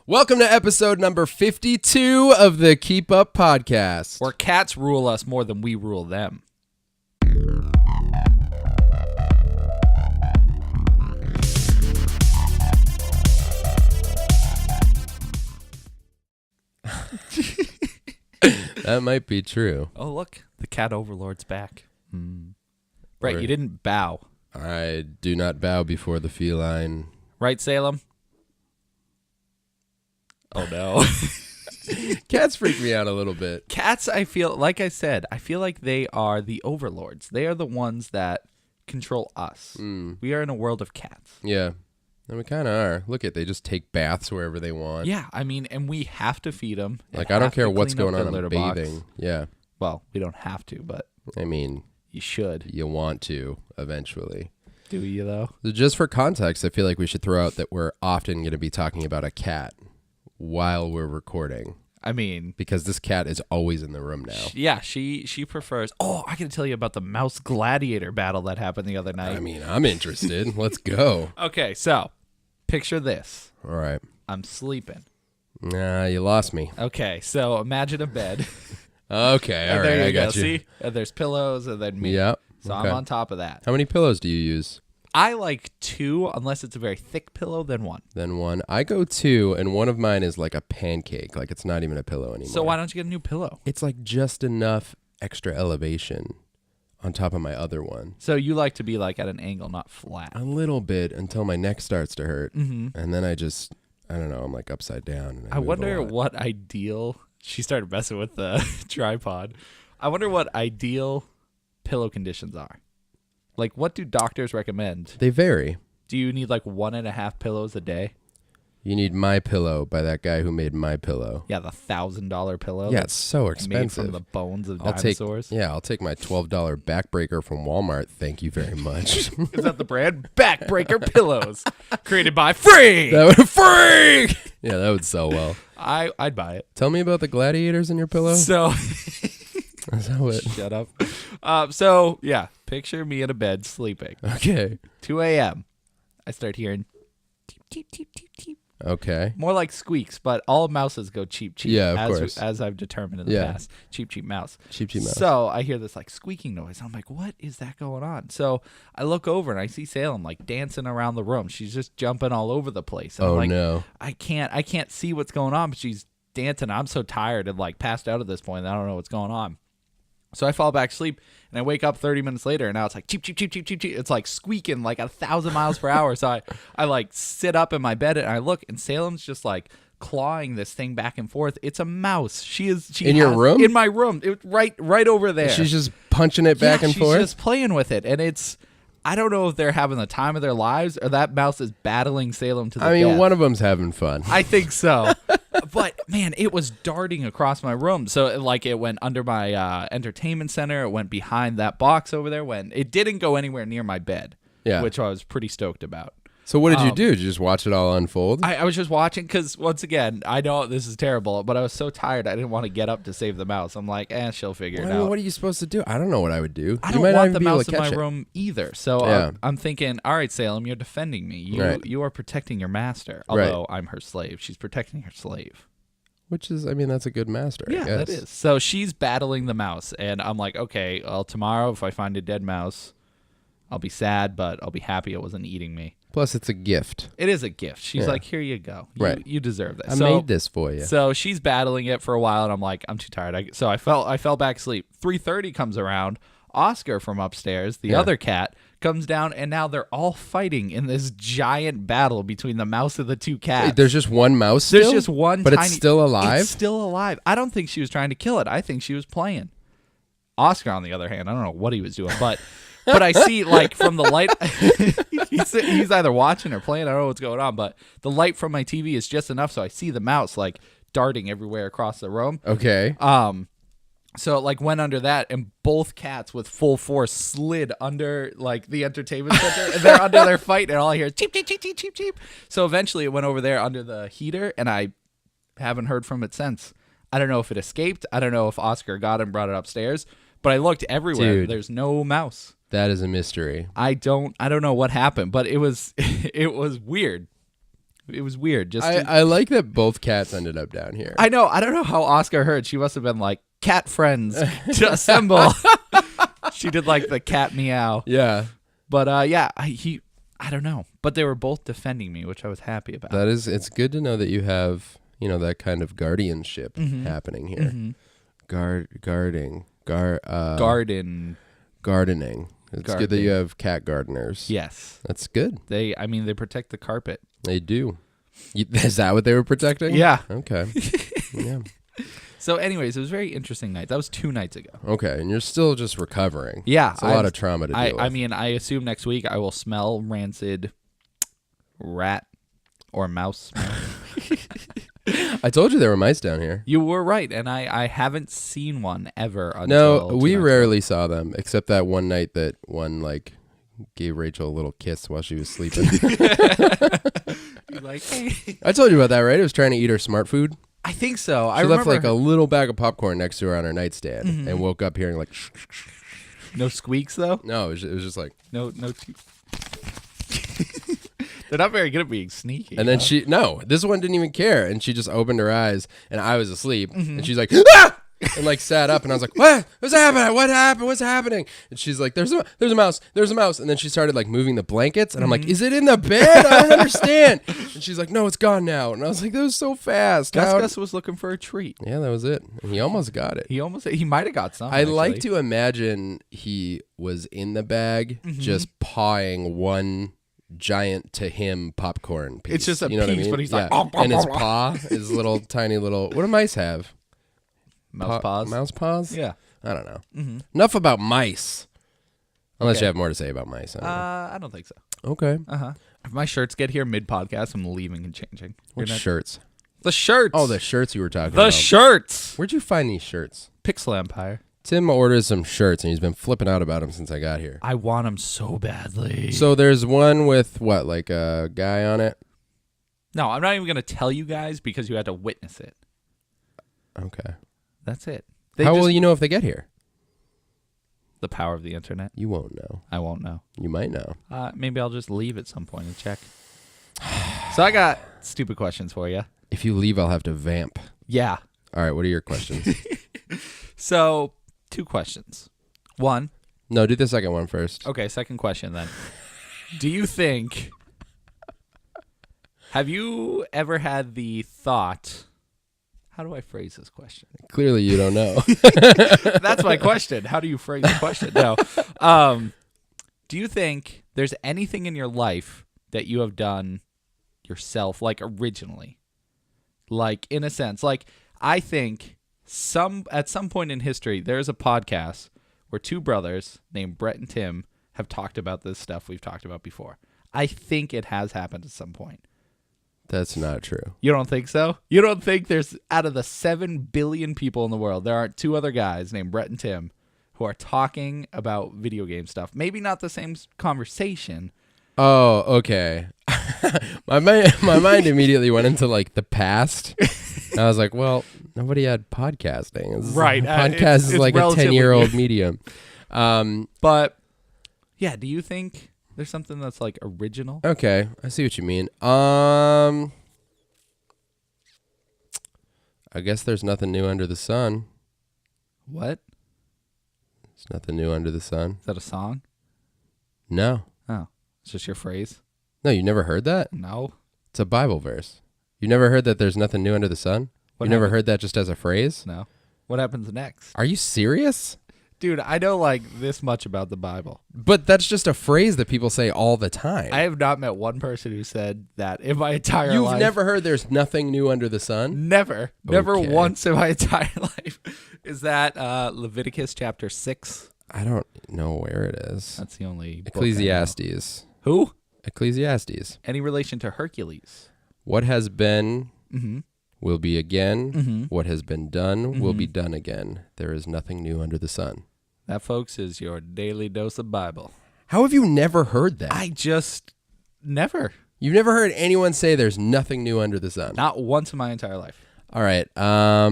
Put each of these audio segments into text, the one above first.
Welcome to episode number 52 of the Keep Up Podcast. Where cats rule us more than we rule them. That might be true. Oh, look. The cat overlord's back. Right, you didn't bow. I do not bow before the feline. Right, Salem? Oh, no. Cats freak me out a little bit. Cats, I feel, like I said, I feel like they are the overlords. They are the ones that control us. We are in a world of cats. Yeah. And we kind of are. Look they just take baths wherever they want. Yeah, I mean, and we have to feed them. Like, I don't care what's going on. I'm bathing. Yeah. Well, we don't have to, but I mean, you should. You want to eventually. Do you, though? Just for context, I feel like we should throw out that we're often going to be talking about a cat while we're recording. I mean, because this cat is always in the room now. Yeah, she prefers. Oh, I can tell you about the mouse gladiator battle that happened the other night. I mean, I'm interested. Let's go. Okay, so picture this. All right. I'm sleeping. Nah, you lost me. Okay, so imagine a bed. Okay, all right, I got you. See, and there's pillows, and then me. Yep. So okay. I'm on top of that. How many pillows do you use? I like 2, unless it's a very thick pillow, then 1. Then 1. I go 2, and one of mine is like a pancake. Like, it's not even a pillow anymore. So why don't you get a new pillow? It's like just enough extra elevation on top of my other one. So you like to be like at an angle, not flat. A little bit until my neck starts to hurt. Mm-hmm. And then I don't know, I'm like upside down. And I wonder what ideal... She started messing with the tripod. I wonder what ideal pillow conditions are. Like, what do doctors recommend? They vary. Do you need like 1.5 pillows a day? You need My Pillow by that guy who made My Pillow. Yeah, the $1,000 pillow. Yeah, it's so expensive. Made from the bones of dinosaurs. I'll take my $12 backbreaker from Walmart. Thank you very much. Is that the brand? Backbreaker Pillows. Created by Freak. That would Freak. Yeah, that would sell well. I'd buy it. Tell me about the gladiators in your pillow. So... Is that what? Shut up. So, yeah, picture me in a bed sleeping. Okay. 2 a.m. I start hearing teep, teep, teep, teep, teep. Okay. More like squeaks, but all mouses go cheep, cheep. Yeah, of course. As I've determined in the past. Cheep, cheep mouse. Cheep, cheep mouse. So I hear this like squeaking noise. I'm like, what is that going on? So I look over and I see Salem like dancing around the room. She's just jumping all over the place. And I'm like, no. I can't see what's going on, but she's dancing. I'm so tired and like passed out at this point. I don't know what's going on. So I fall back asleep, and I wake up 30 minutes later, and now it's like cheep, cheep, cheep, cheep, cheep, cheep. It's like squeaking like 1,000 miles per hour. So I like sit up in my bed, and I look, and Salem's just like clawing this thing back and forth. It's a mouse. She in your room? In my room. Right over there. She's just punching it back and forth? She's just playing with it, and it's... I don't know if they're having the time of their lives or that mouse is battling Salem to the death. One of them's having fun. I think so. But, man, it was darting across my room. So, it went under my entertainment center. It went behind that box over there. It didn't go anywhere near my bed, which I was pretty stoked about. So what did you do? Did you just watch it all unfold? I was just watching because, once again, I know this is terrible, but I was so tired I didn't want to get up to save the mouse. I'm like, she'll figure it out. What are you supposed to do? I don't know what I would do. I don't want the mouse in my room either. So I'm thinking, all right, Salem, you're defending me. You are protecting your master, although I'm her slave. She's protecting her slave. Which is, that's a good master, I guess. Yeah, that is. So she's battling the mouse, and I'm like, okay, well, tomorrow if I find a dead mouse, I'll be sad, but I'll be happy it wasn't eating me. Plus, it's a gift. It is a gift. She's like, here you go. You deserve this. I made this for you. So she's battling it for a while, and I'm like, I'm too tired. So I fell back asleep. 3:30 comes around. Oscar from upstairs, the other cat, comes down, and now they're all fighting in this giant battle between the mouse and the 2 cats. Wait, there's just one mouse still? There's just one But it's still alive? It's still alive. I don't think she was trying to kill it. I think she was playing. Oscar, on the other hand, I don't know what he was doing, but I see, like, from the light, he's either watching or playing. I don't know what's going on, but the light from my TV is just enough so I see the mouse, like, darting everywhere across the room. Okay. So it, like, went under that, and both cats with full force slid under, like, the entertainment center, and they're under their fight, and all I hear is cheep, cheep, cheep, cheep, cheep, cheep. So eventually it went over there under the heater, and I haven't heard from it since. I don't know if it escaped. I don't know if Oscar got it and brought it upstairs, but I looked everywhere. Dude. There's no mouse. That is a mystery. I don't know what happened, but it was it was weird. It was weird. Just I like that both cats ended up down here. I know. I don't know how Oscar heard. She must have been like, cat friends to assemble. She did like the cat meow. Yeah. But I don't know. But they were both defending me, which I was happy about. It's good to know that you have, that kind of guardianship happening here. Gardening. It's good that you have cat gardeners. Yes. That's good. They protect the carpet. They do. Is that what they were protecting? Yeah. Okay. Yeah. So anyways, it was a very interesting night. That was 2 nights ago. Okay, and you're still just recovering. Yeah. It's a lot of trauma to deal with. I mean, I assume next week I will smell rancid rat or mouse. I told you there were mice down here. You were right, and I haven't seen one ever until No, we rarely saw them, except that one night that one, gave Rachel a little kiss while she was sleeping. You're like, hey. I told you about that, right? It was trying to eat her smart food. I think so. She left a little bag of popcorn next to her on her nightstand and woke up hearing no squeaks though. No, it was just like no. They're not very good at being sneaky. And then this one didn't even care, and she just opened her eyes, and I was asleep, and she's like, ah! And sat up, and I was like, what? What's happening? What happened? What's happening? And she's like, there's a mouse. There's a mouse. And then she started moving the blankets, and I'm like, is it in the bed? I don't understand. And she's like, no, it's gone now. And I was like, that was so fast. Gus was looking for a treat. Yeah, that was it. And he almost got it. He might have got some. I like to imagine he was in the bag, just pawing one giant to him popcorn piece. It's just a piece, what I mean? but he's and his paw, his little tiny little. What do mice have? Mouse paws. Mouse paws? Yeah. I don't know. Enough about mice. Unless you have more to say about mice. I don't think so. Okay. If my shirts get here mid-podcast, I'm leaving and changing. What shirts? The shirts. Oh, the shirts you were talking about. The shirts. Where'd you find these shirts? Pixel Empire. Tim orders some shirts, and he's been flipping out about them since I got here. I want them so badly. So there's one with what, a guy on it? No, I'm not even going to tell you guys because you had to witness it. Okay. That's it. How will you know if they get here? The power of the internet. You won't know. I won't know. You might know. Maybe I'll just leave at some point and check. So I got stupid questions for you. If you leave, I'll have to vamp. Yeah. All right, what are your questions? So, 2 questions. 1. No, do the second one first. Okay, second question then. Do you think... Have you ever had the thought... How do I phrase this question? Clearly you don't know. That's my question. How do you phrase the question? No. Do you think there's anything in your life that you have done yourself, originally? In a sense. I think at some point in history, there's a podcast where 2 brothers named Brett and Tim have talked about this stuff we've talked about before. I think it has happened at some point. That's not true. You don't think so? You don't think there's, out of the 7 billion people in the world, there aren't 2 other guys named Brett and Tim who are talking about video game stuff? Maybe not the same conversation. Oh, okay. my mind immediately went into the past. And I was like, well, nobody had podcasting. Right. Podcast is like a 10-year-old medium. But yeah, do you think there's something that's original? Okay, I see what you mean. I guess there's nothing new under the sun. What? There's nothing new under the sun. Is that a song? No. Oh, it's just your phrase? No, you never heard that? No. It's a Bible verse. You never heard that there's nothing new under the sun? Never heard that just as a phrase? No. What happens next? Are you serious? Dude, I know this much about the Bible. But that's just a phrase that people say all the time. I have not met one person who said that in my entire life. You've never heard there's nothing new under the sun? Never. Never Okay. once in my entire life. Is that Leviticus chapter 6? I don't know where it is. That's the only book I know. Ecclesiastes. Who? Ecclesiastes. Any relation to Hercules? What has been will be again. What has been done will be done again. There is nothing new under the sun. That, folks, is your daily dose of Bible. How have you never heard that? I just never. You've never heard anyone say there's nothing new under the sun? Not once in my entire life. All right. I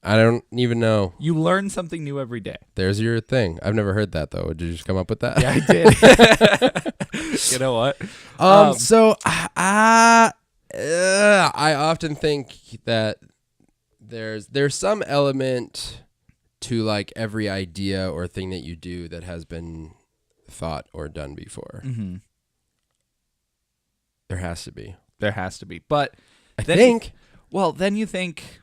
don't even know. You learn something new every day. There's your thing. I've never heard that, though. Did you just come up with that? Yeah, I did. You know what? So, I often think that there's some element to like every idea or thing that you do that has been thought or done before. Mm-hmm. There has to be. But I think. Then you think,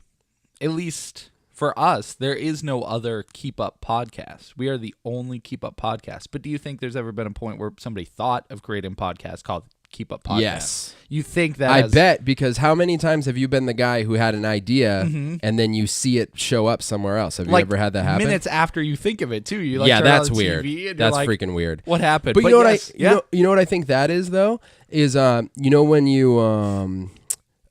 at least for us, there is no other Keep Up podcast. We are the only Keep Up podcast. But do you think there's ever been a point where somebody thought of creating a podcast called Keep Up Podcast? Yes. You think that? I bet, because how many times have you been the guy who had an idea and then you see it show up somewhere else? Have you ever had that happen? Minutes after you think of it, too. You that's turn on weird. TV and That's you're like, freaking weird. What happened? But you know what you know what I think that is though is when you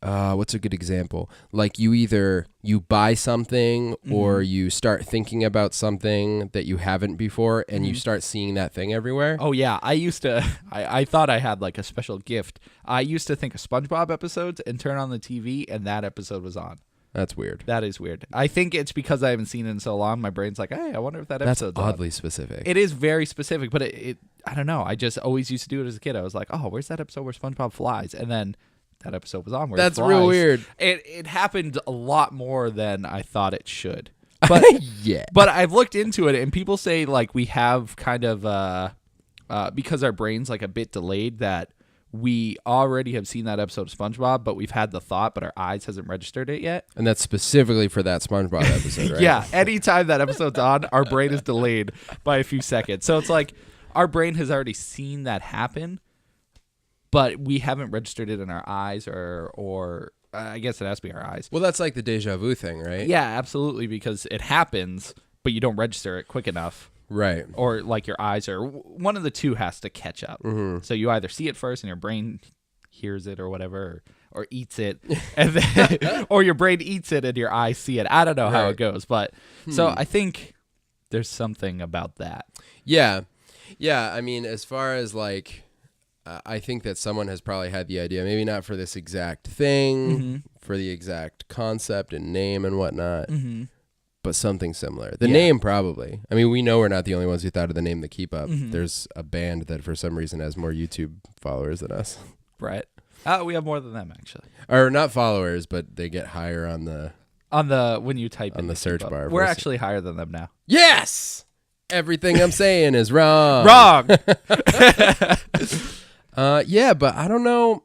what's a good example? Like you buy something or you start thinking about something that you haven't before and you start seeing that thing everywhere. Oh, yeah. I used to, I thought I had like a special gift. I used to think of SpongeBob episodes and turn on the TV and that episode was on. That's weird. That is weird. I think it's because I haven't seen it in so long. My brain's like, hey, I wonder if that episode's That's oddly on. specific. It is very specific, but it I don't know. I just always used to do it as a kid. I was like, oh, where's that episode where SpongeBob flies? And then that episode was on where That's he flies. real weird. It happened a lot more than I thought it should. But yeah. But I've looked into it, and people say like we have kind of because our brain's like a bit delayed that we already have seen that episode of SpongeBob, but we've had the thought, but our eyes hasn't registered it yet. And that's specifically for that SpongeBob episode, right? Yeah. Anytime that episode's on, our brain is delayed by a few seconds. So it's like our brain has already seen that happen, but we haven't registered it in our eyes or I guess it has to be our eyes. Well, that's like the deja vu thing, right? Yeah, absolutely, because it happens, but you don't register it quick enough. Right. Or like your eyes are, one of the two has to catch up. Mm-hmm. So you either see it first and your brain hears it or whatever, or eats it, and then, or your brain eats it and your eyes see it. I don't know how it goes, but so I think there's something about that. Yeah. Yeah. I mean, as far as like, I think that someone has probably had the idea, maybe not for this exact thing, for the exact concept and name and whatnot, but something similar. The name probably. I mean, we know we're not the only ones who thought of the name The Keep Up. There's a band that for some reason has more YouTube followers than us. Right. We have more than them, actually. Or not followers, but they get higher on the when you type in the search bar. We're actually higher than them now. Yes! Everything I'm saying is wrong. Wrong! Yeah, but I don't know.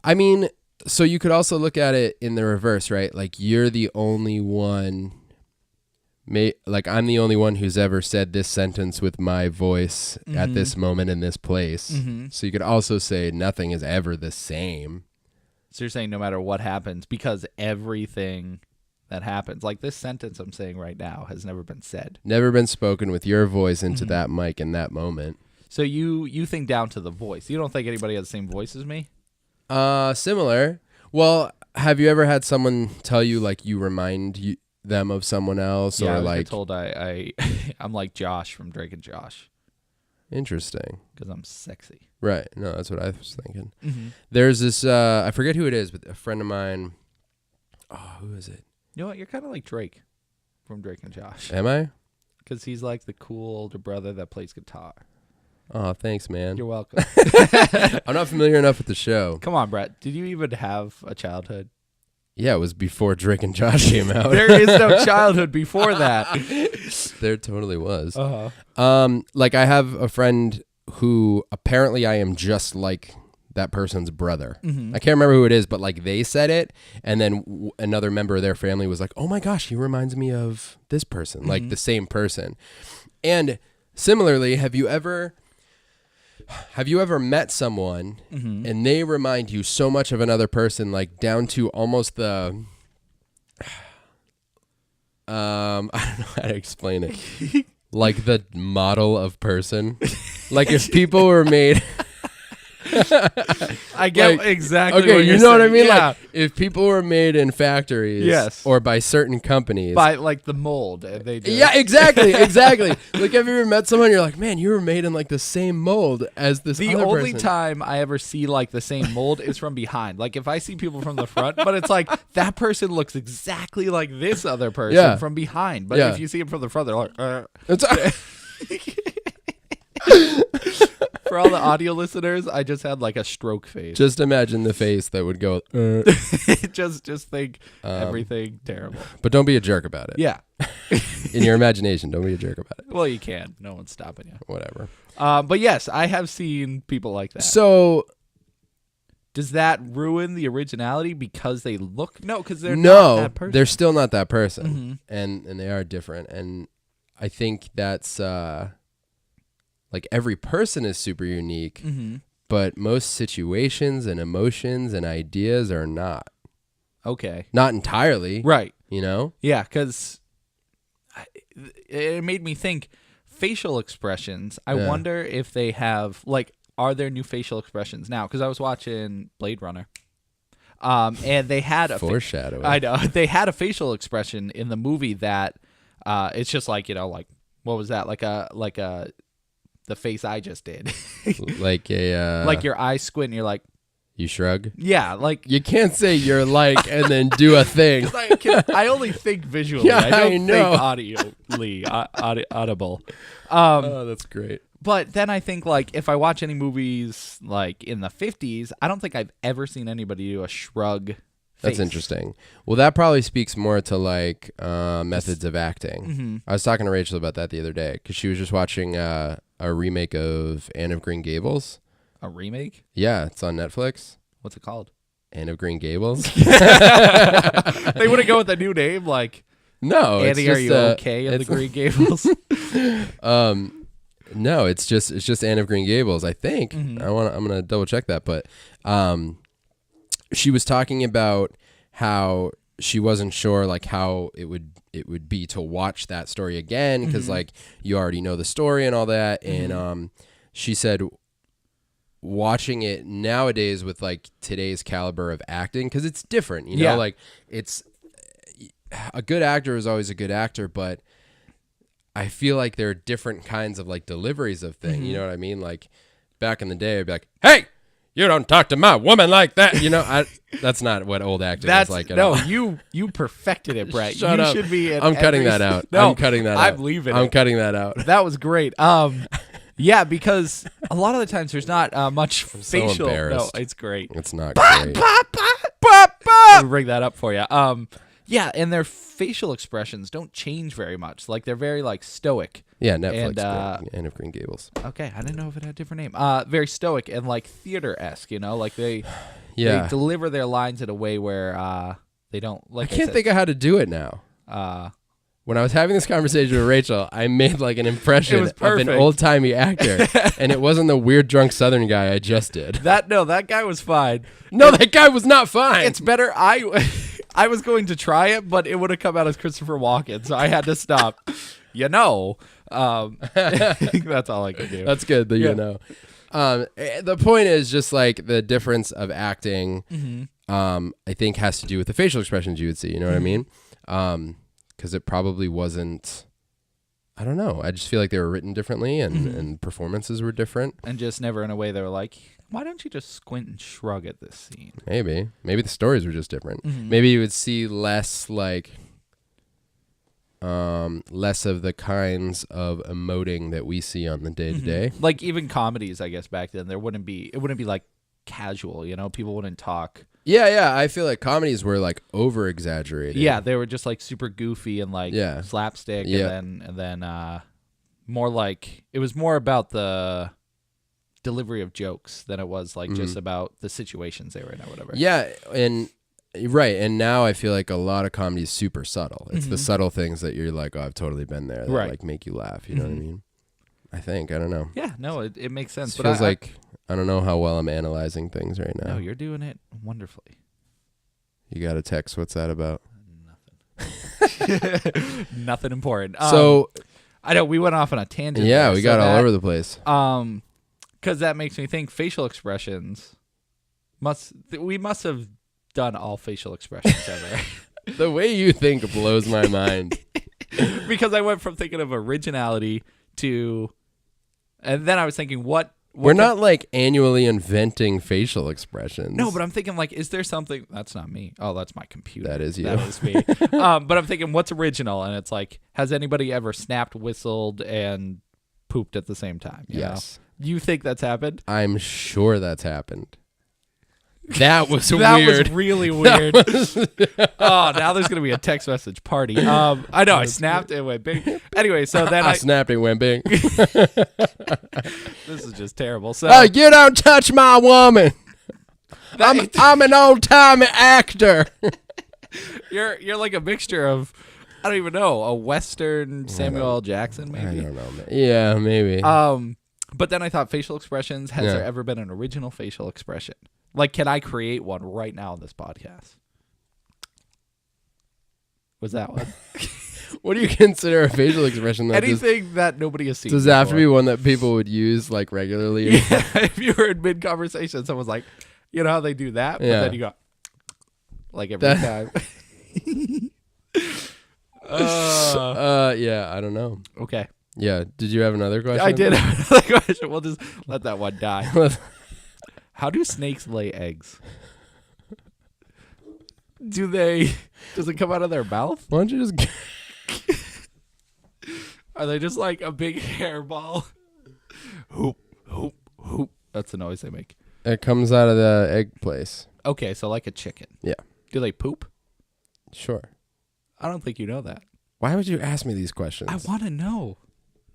I mean, so you could also look at it in the reverse, right? Like you're the only one, like I'm the only one who's ever said this sentence with my voice at this moment in this place. So you could also say nothing is ever the same. So you're saying no matter what happens, because everything that happens, like this sentence I'm saying right now, has never been said. Never been spoken with your voice into that mic in that moment. So you think down to the voice. You don't think anybody has the same voice as me? Similar. Well, have you ever had someone tell you like you remind them of someone else, yeah, or I was like told I'm like Josh from Drake and Josh. Interesting. Because I'm sexy. Right. No, that's what I was thinking. There's this I forget who it is, but a friend of mine. Oh, who is it? You know what? You're kind of like Drake from Drake and Josh. Am I? Because he's like the cool older brother that plays guitar. Oh, thanks, man. You're welcome. I'm not familiar enough with the show. Come on, Brett. Did you even have a childhood? Yeah, it was before Drake and Josh came out. There is no childhood before that. There totally was. Uh-huh. Like I have a friend who apparently I am just like that person's brother. I can't remember who it is, but like they said it, and then another member of their family was like, "Oh my gosh, he reminds me of this person," like the same person. And similarly, have you ever met someone and they remind you so much of another person, like down to almost the I don't know how to explain it. Like the model of person. Like if people were made I get like, exactly okay, what you're you know what I saying. mean? Yeah. Like if people were made in factories, Yes, or by certain companies, by like the mold they do. Yeah, exactly. Like, have you ever met someone? You're like, man, you were made in like the same mold as this. The other only person. time I ever see like the same mold is from behind. Like if I see people from the front, but it's like that person looks exactly like this other person from behind. But if you see them from the front, they're like, For all the audio listeners, I just had like a stroke face. Just imagine the face that would go. just think everything terrible. But don't be a jerk about it. Yeah. In your imagination, don't be a jerk about it. Well, you can. No one's stopping you. Whatever. But yes, I have seen people like that. So does that ruin the originality because they look? No, because they're not that person. They're still not that person, and they are different. And I think that's like every person is super unique, but most situations and emotions and ideas are not. Okay. Not entirely. Right. You know? Yeah, because it made me think facial expressions. I wonder if they have, like, are there new facial expressions now? Because I was watching Blade Runner. And they had a foreshadowing. I know. They had a facial expression in the movie that it's just like, like, what was that? Like the face I just did. Like a like your eyes squint and you're like, you shrug? Yeah, like you can't say you're like and then do a thing. I only think visually. Yeah, I don't think audible. Oh, that's great. But then I think, like, if I watch any movies like in the 50s, I don't think I've ever seen anybody do a shrug face. That's interesting. Well, that probably speaks more to like methods of acting. I was talking to Rachel about that the other day because she was just watching a remake of Anne of Green Gables. A remake? Yeah, it's on Netflix. What's it called? Anne of Green Gables. They wouldn't go with a new name like no. Annie, are you okay in the Green Gables? No, it's just Anne of Green Gables. I think I'm gonna double check that, but she was talking about how she wasn't sure like how it would be to watch that story again because like you already know the story and all that, and she said watching it nowadays with like today's caliber of acting because it's different, you know, like it's a good actor is always a good actor, but I feel like there are different kinds of like deliveries of things. You know what I mean? Like back in the day, I'd be like, "Hey, you don't talk to my woman like that." You know, that's not what old acting is like at all. You perfected it, Brett. Shut up. Should be. I'm cutting that out. No, I'm cutting that out. I'm leaving. I'm cutting that out. That was great. Yeah, because a lot of the times there's not much facial. So embarrassed. No, it's great. It's not great. Let me bring that up for you. Yeah, and their facial expressions don't change very much. Like they're very like stoic. Yeah, Netflix. Anne of Green Gables. Okay, I didn't know if it had a different name. Very stoic and like theater-esque. You know, like they deliver their lines in a way where they don't. Like I can't think of how to do it now. When I was having this conversation with Rachel, I made like an impression of an old-timey actor, and it wasn't the weird drunk Southern guy I just did. That guy was fine. No, that guy was not fine. It's better. I was going to try it, but it would have come out as Christopher Walken, so I had to stop. You know, that's all I can do. That's good that you know. The point is just like the difference of acting. I think has to do with the facial expressions you would see. You know what I mean? Because it probably wasn't. I don't know. I just feel like they were written differently, and performances were different, and just never in a way they were like, why don't you just squint and shrug at this scene? Maybe the stories were just different. Maybe you would see less like less of the kinds of emoting that we see on the day to day. Like even comedies, I guess back then it wouldn't be like casual, you know, people wouldn't talk. Yeah, I feel like comedies were like over exaggerated. Yeah, they were just like super goofy and like slapstick, and then more like it was more about the delivery of jokes than it was like just about the situations they were in or whatever. Yeah, and right, and now I feel like a lot of comedy is super subtle. It's the subtle things that you're like, oh, I've totally been there, that like make you laugh. You know what I mean? I don't know. Yeah, no, it makes sense. It feels like I don't know how well I'm analyzing things right now. No, you're doing it wonderfully. You got a text. What's that about? Nothing. Nothing important. So I know we went off on a tangent. Yeah, we got all over the place. Because that makes me think facial expressions we must have done all facial expressions ever. The way you think blows my mind. Because I went from thinking of originality to, and then I was thinking, we're not like annually inventing facial expressions. No, but I'm thinking like, is there something that's not me? Oh, that's my computer. That is you. That is me. But I'm thinking, what's original? And it's like, has anybody ever snapped, whistled, and pooped at the same time? Yes. You think that's happened? I'm sure that's happened. That was That weird. was really weird. Oh, now there's gonna be a text message party. I know. I snapped and went big. Anyway, so then I snapped and went bing. This is just terrible. So Oh, you don't touch my woman. I'm an old timey actor. you're like a mixture of, I don't even know, a Western Samuel L. Jackson, maybe. I don't know, man. Yeah, maybe. But then I thought facial expressions. Has there ever been an original facial expression? Like, can I create one right now on this podcast? Was that one? What do you consider a facial expression? That Anything that nobody has seen. does it have to be one that people would use like regularly? Yeah, if you were in mid conversation, someone's like, you know how they do that, but then you go like every time. Yeah, I don't know. Okay. Yeah, did you have another question? I did have another question. We'll just let that one die. How do snakes lay eggs? Does it come out of their mouth? Why don't you just? Are they just like a big hairball? Hoop, hoop, hoop. That's the noise they make. It comes out of the egg place. Okay, so like a chicken. Yeah. Do they poop? Sure. I don't think you know that. Why would you ask me these questions? I want to know.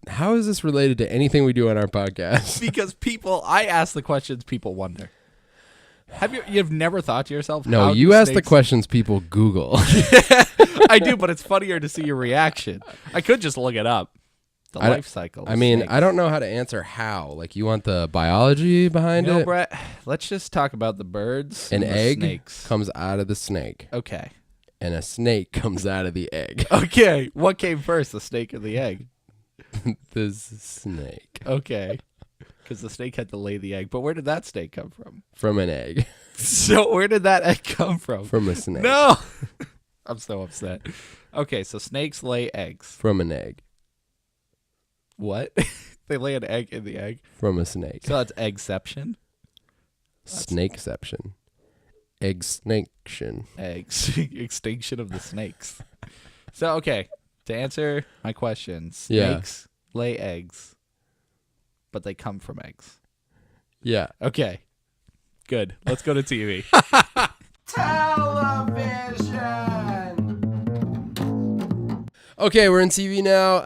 How is this related to anything we do on our podcast? Because I ask the questions people wonder. You've never thought to yourself? No, how you do ask the snakes- questions people Google. I do, but it's funnier to see your reaction. I could just look it up. The life cycle. I mean, I don't know how to answer how. Like, you want the biology behind it? Brett, let's just talk about the birds. An and the egg snakes. comes out of the snake, Okay. and a snake comes out of the egg. Okay. What came first, the snake or the egg? The snake. Okay. Because the snake had to lay the egg. But where did that snake come from? From an egg. So where did that egg come from? From a snake. No. I'm so upset. Okay, so snakes lay eggs. From an egg. What? They lay an egg in the egg? From a snake. So that's eggception? Snakeception. Egg-snaketion. Eggs. Extinction of the snakes. So, okay. To answer my questions, Yeah. snakes lay eggs, but they come from eggs. Yeah. Okay. Good. Let's go to TV. Okay, we're in TV now.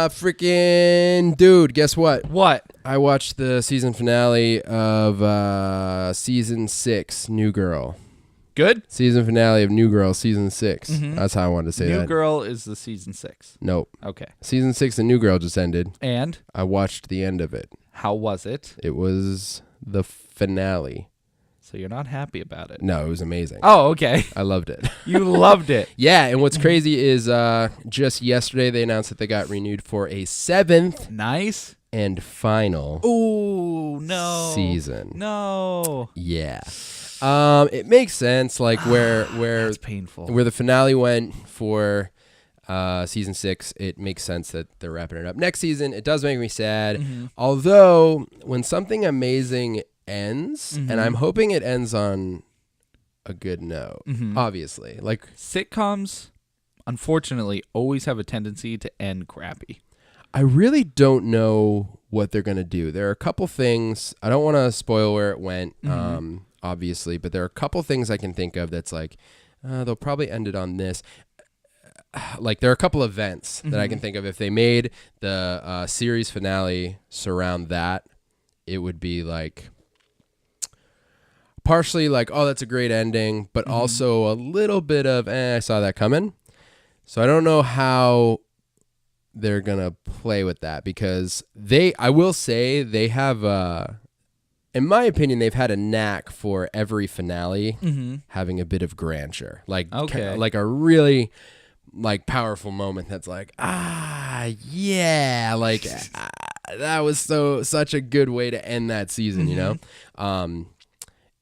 Freaking dude, guess what? What? I watched the season finale of season 6, New Girl. Good? Season finale of New Girl, season 6. Mhm. That's how I wanted to say New that. Girl is the season 6. Nope. Okay. Season 6 of New Girl just ended. And I watched the end of it. how was it? It was the finale. So you're not happy about it. No, it was amazing. Oh, okay. I loved it. You loved it. Yeah, and what's crazy is just yesterday they announced that they got renewed for a 7th Nice. and final Ooh, no. season. No. Yeah. It makes sense, like where That's painful. the finale went for season 6. It makes sense that they're wrapping it up next season. It does make me sad, although when something amazing ends, and I'm hoping it ends on a good note. Obviously, like Sitcoms, unfortunately, always have a tendency to end crappy. I really don't know what they're gonna do. There are a couple things. I don't want to spoil where it went, obviously, but there are a couple things I can think of that's like they'll probably end it on this. Like there are a couple events that I can think of. If they made the series finale surround that, it would be like partially like, oh, that's a great ending, but also a little bit of, I saw that coming. So I don't know how they're going to play with that because I will say they have, in my opinion, they've had a knack for every finale having a bit of grandeur. Like, like a really like powerful moment that's like, yeah, like that was such a good way to end that season, you know?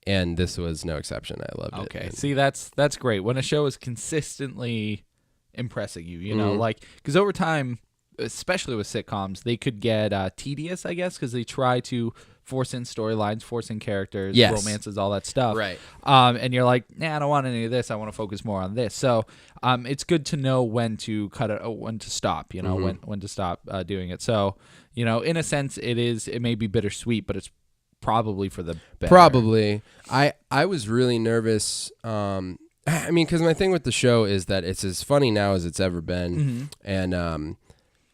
And this was no exception. I loved it. Okay. See, that's great. When a show is consistently impressing you, you know, like, because over time, especially with sitcoms, they could get tedious, I guess, because they try to force in storylines, force in characters, Yes. romances, all that stuff. Right. And you're like, nah, I don't want any of this. I want to focus more on this. So it's good to know when to cut it, when to stop, when to stop doing it. So, in a sense, it may be bittersweet, but it's probably for the better. Probably. I was really nervous. I mean, because my thing with the show is that it's as funny now as it's ever been. And,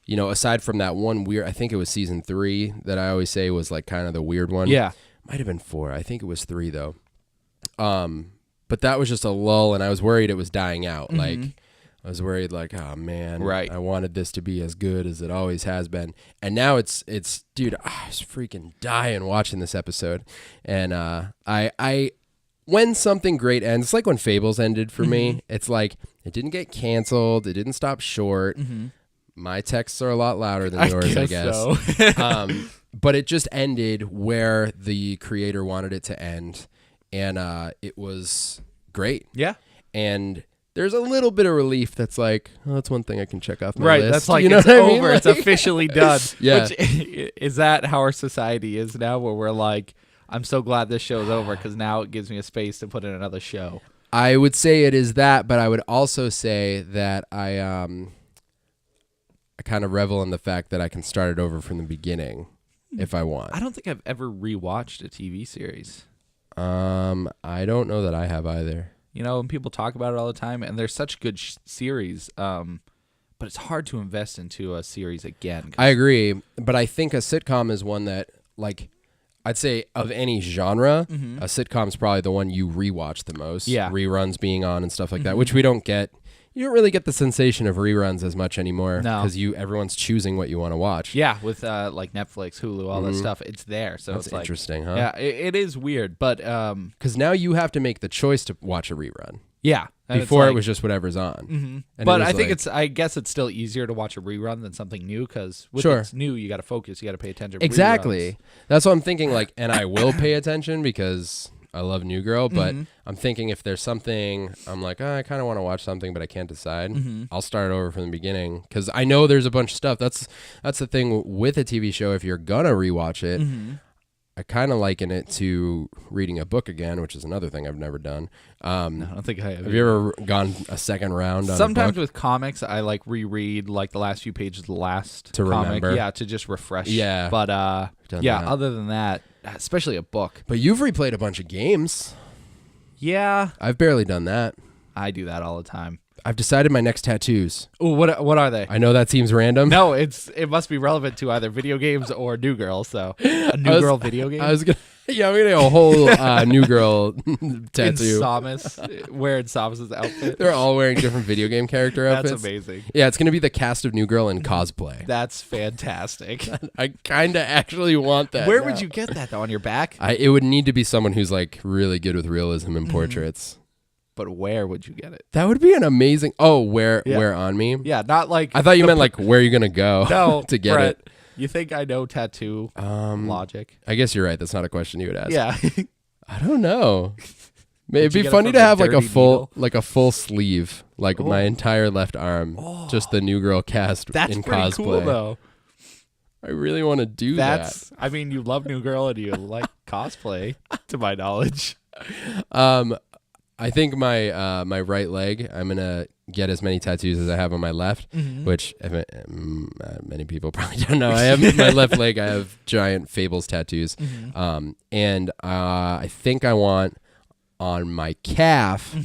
aside from that one weird, I think it was season 3 that I always say was like kind of the weird one. Yeah. Might have been 4. I think it was 3 though. But that was just a lull, and I was worried it was dying out. Like, I was worried like, oh man, right. I wanted this to be as good as it always has been. And now it's dude, I was freaking dying watching this episode. And I when something great ends, it's like when Fables ended for me. It's like it didn't get canceled, it didn't stop short. My texts are a lot louder than yours, I guess. So. But it just ended where the creator wanted it to end, and it was great. Yeah. And there's a little bit of relief that's like, oh, that's one thing I can check off my right, list. that's like, you know it's what I over. mean? It's officially done. Yeah. Which, is that how our society is now, where we're like, I'm so glad this show's over because now it gives me a space to put in another show? I would say it is that, but I would also say that I kind of revel in the fact that I can start it over from the beginning if I want. I don't think I've ever rewatched a TV series. I don't know that I have either. And people talk about it all the time, and they're such good series, but it's hard to invest into a series again. I agree, but I think a sitcom is one that, like, I'd say of any genre, a sitcom's probably the one you rewatch the most. Yeah. Reruns being on and stuff like that, which we don't get. You don't really get the sensation of reruns as much anymore. No. Because everyone's choosing what you want to watch. Yeah, with like Netflix, Hulu, all that stuff, it's there. So That's it's like, interesting, huh? Yeah, it is weird, but because now you have to make the choice to watch a rerun. yeah. and Before it's it was just whatever's on. And but it was I think like- I guess it's still easier to watch a rerun than something new, because with Sure. it's new, you got to focus, you got to pay attention. Exactly. Reruns. That's what I'm thinking. Like, and I will pay attention because I love New Girl. But I'm thinking if there's something, I'm like, I kind of want to watch something, but I can't decide. I'll start over from the beginning because I know there's a bunch of stuff. That's the thing with a TV show. If you're gonna rewatch it, I kind of liken it to reading a book again, which is another thing I've never done. No, I don't think I have. Have you ever gone a second round on Sometimes a book? with comics, I like reread like the last few pages of the last To comic. remember. Yeah, to just refresh. Yeah. But done yeah, that. other than that, especially a book. But you've replayed a bunch of games. Yeah, I've barely done that. I do that all the time. I've decided my next tattoos. Oh, what are they? I know that seems random. No, it must be relevant to either video games or New Girl. So a New Girl video game. I was gonna, I'm gonna get a whole New Girl tattoo. In Samus, wearing Samus's outfit. They're all wearing different video game character outfits. That's amazing. Yeah, it's gonna be the cast of New Girl in cosplay. That's fantastic. I kind of actually want that. Where now. would you get that though? On your back? It would need to be someone who's like really good with realism and portraits. But where would you get it? That would be an amazing. Oh, where Yeah. on me? Yeah, not like. I thought you meant like where are you gonna go? No, to get Brett, it. You think I know tattoo logic? I guess you're right. That's not a question you would ask. Yeah. I don't know. It'd you be get it funny from to the have like a dirty full needle? full sleeve, like my entire left arm, just the New Girl cast That's in pretty cosplay. cool though. I really want to do That's. I mean, you love New Girl and you like cosplay, to my knowledge. that. I think my my right leg, I'm gonna get as many tattoos as I have on my left, which many people probably don't know. I have my left leg. I have giant Fables tattoos, and I think I want on my calf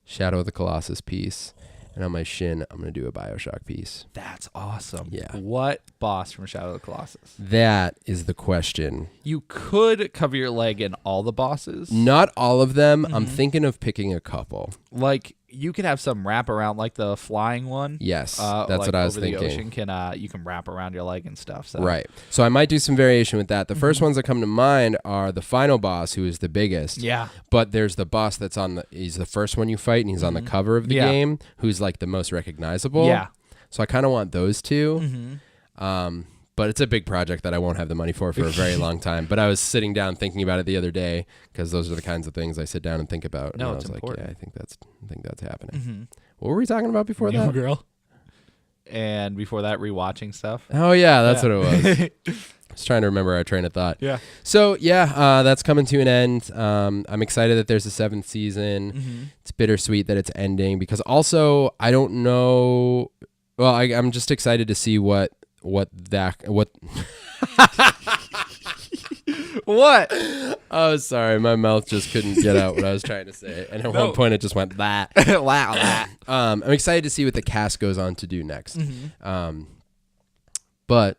Shadow of the Colossus piece, and on my shin I'm gonna do a BioShock piece. That's awesome. Yeah. What boss from Shadow of the Colossus? That is the question. You could cover your leg in all the bosses. Not all of them. I'm thinking of picking a couple. Like you could have some wrap around, like the flying one. Yes, that's like what I was over the thinking. ocean can you can wrap around your leg and stuff. So. Right. So I might do some variation with that. The first ones that come to mind are the final boss, who is the biggest. Yeah. But there's the boss that's he's the first one you fight, and he's on the cover of the Yeah. game, who's like the most recognizable. Yeah. So I kind of want those two. But it's a big project that I won't have the money for a very long time. But I was sitting down thinking about it the other day, because those are the kinds of things I sit down and think about. No, and it's I was important. like, yeah, I think that's happening. What were we talking about before New that? Girl. And before that, rewatching stuff. Oh yeah, that's Yeah. what it was. I was trying to remember our train of thought. Yeah. So that's coming to an end. I'm excited that there's a 7th season. Mm-hmm. It's bittersweet that it's ending because also I don't know. Well, I'm just excited to see what. What? Oh, sorry, my mouth just couldn't get out what I was trying to say, and at one point it just went that. Wow. I'm excited to see what the cast goes on to do next. Mm-hmm. But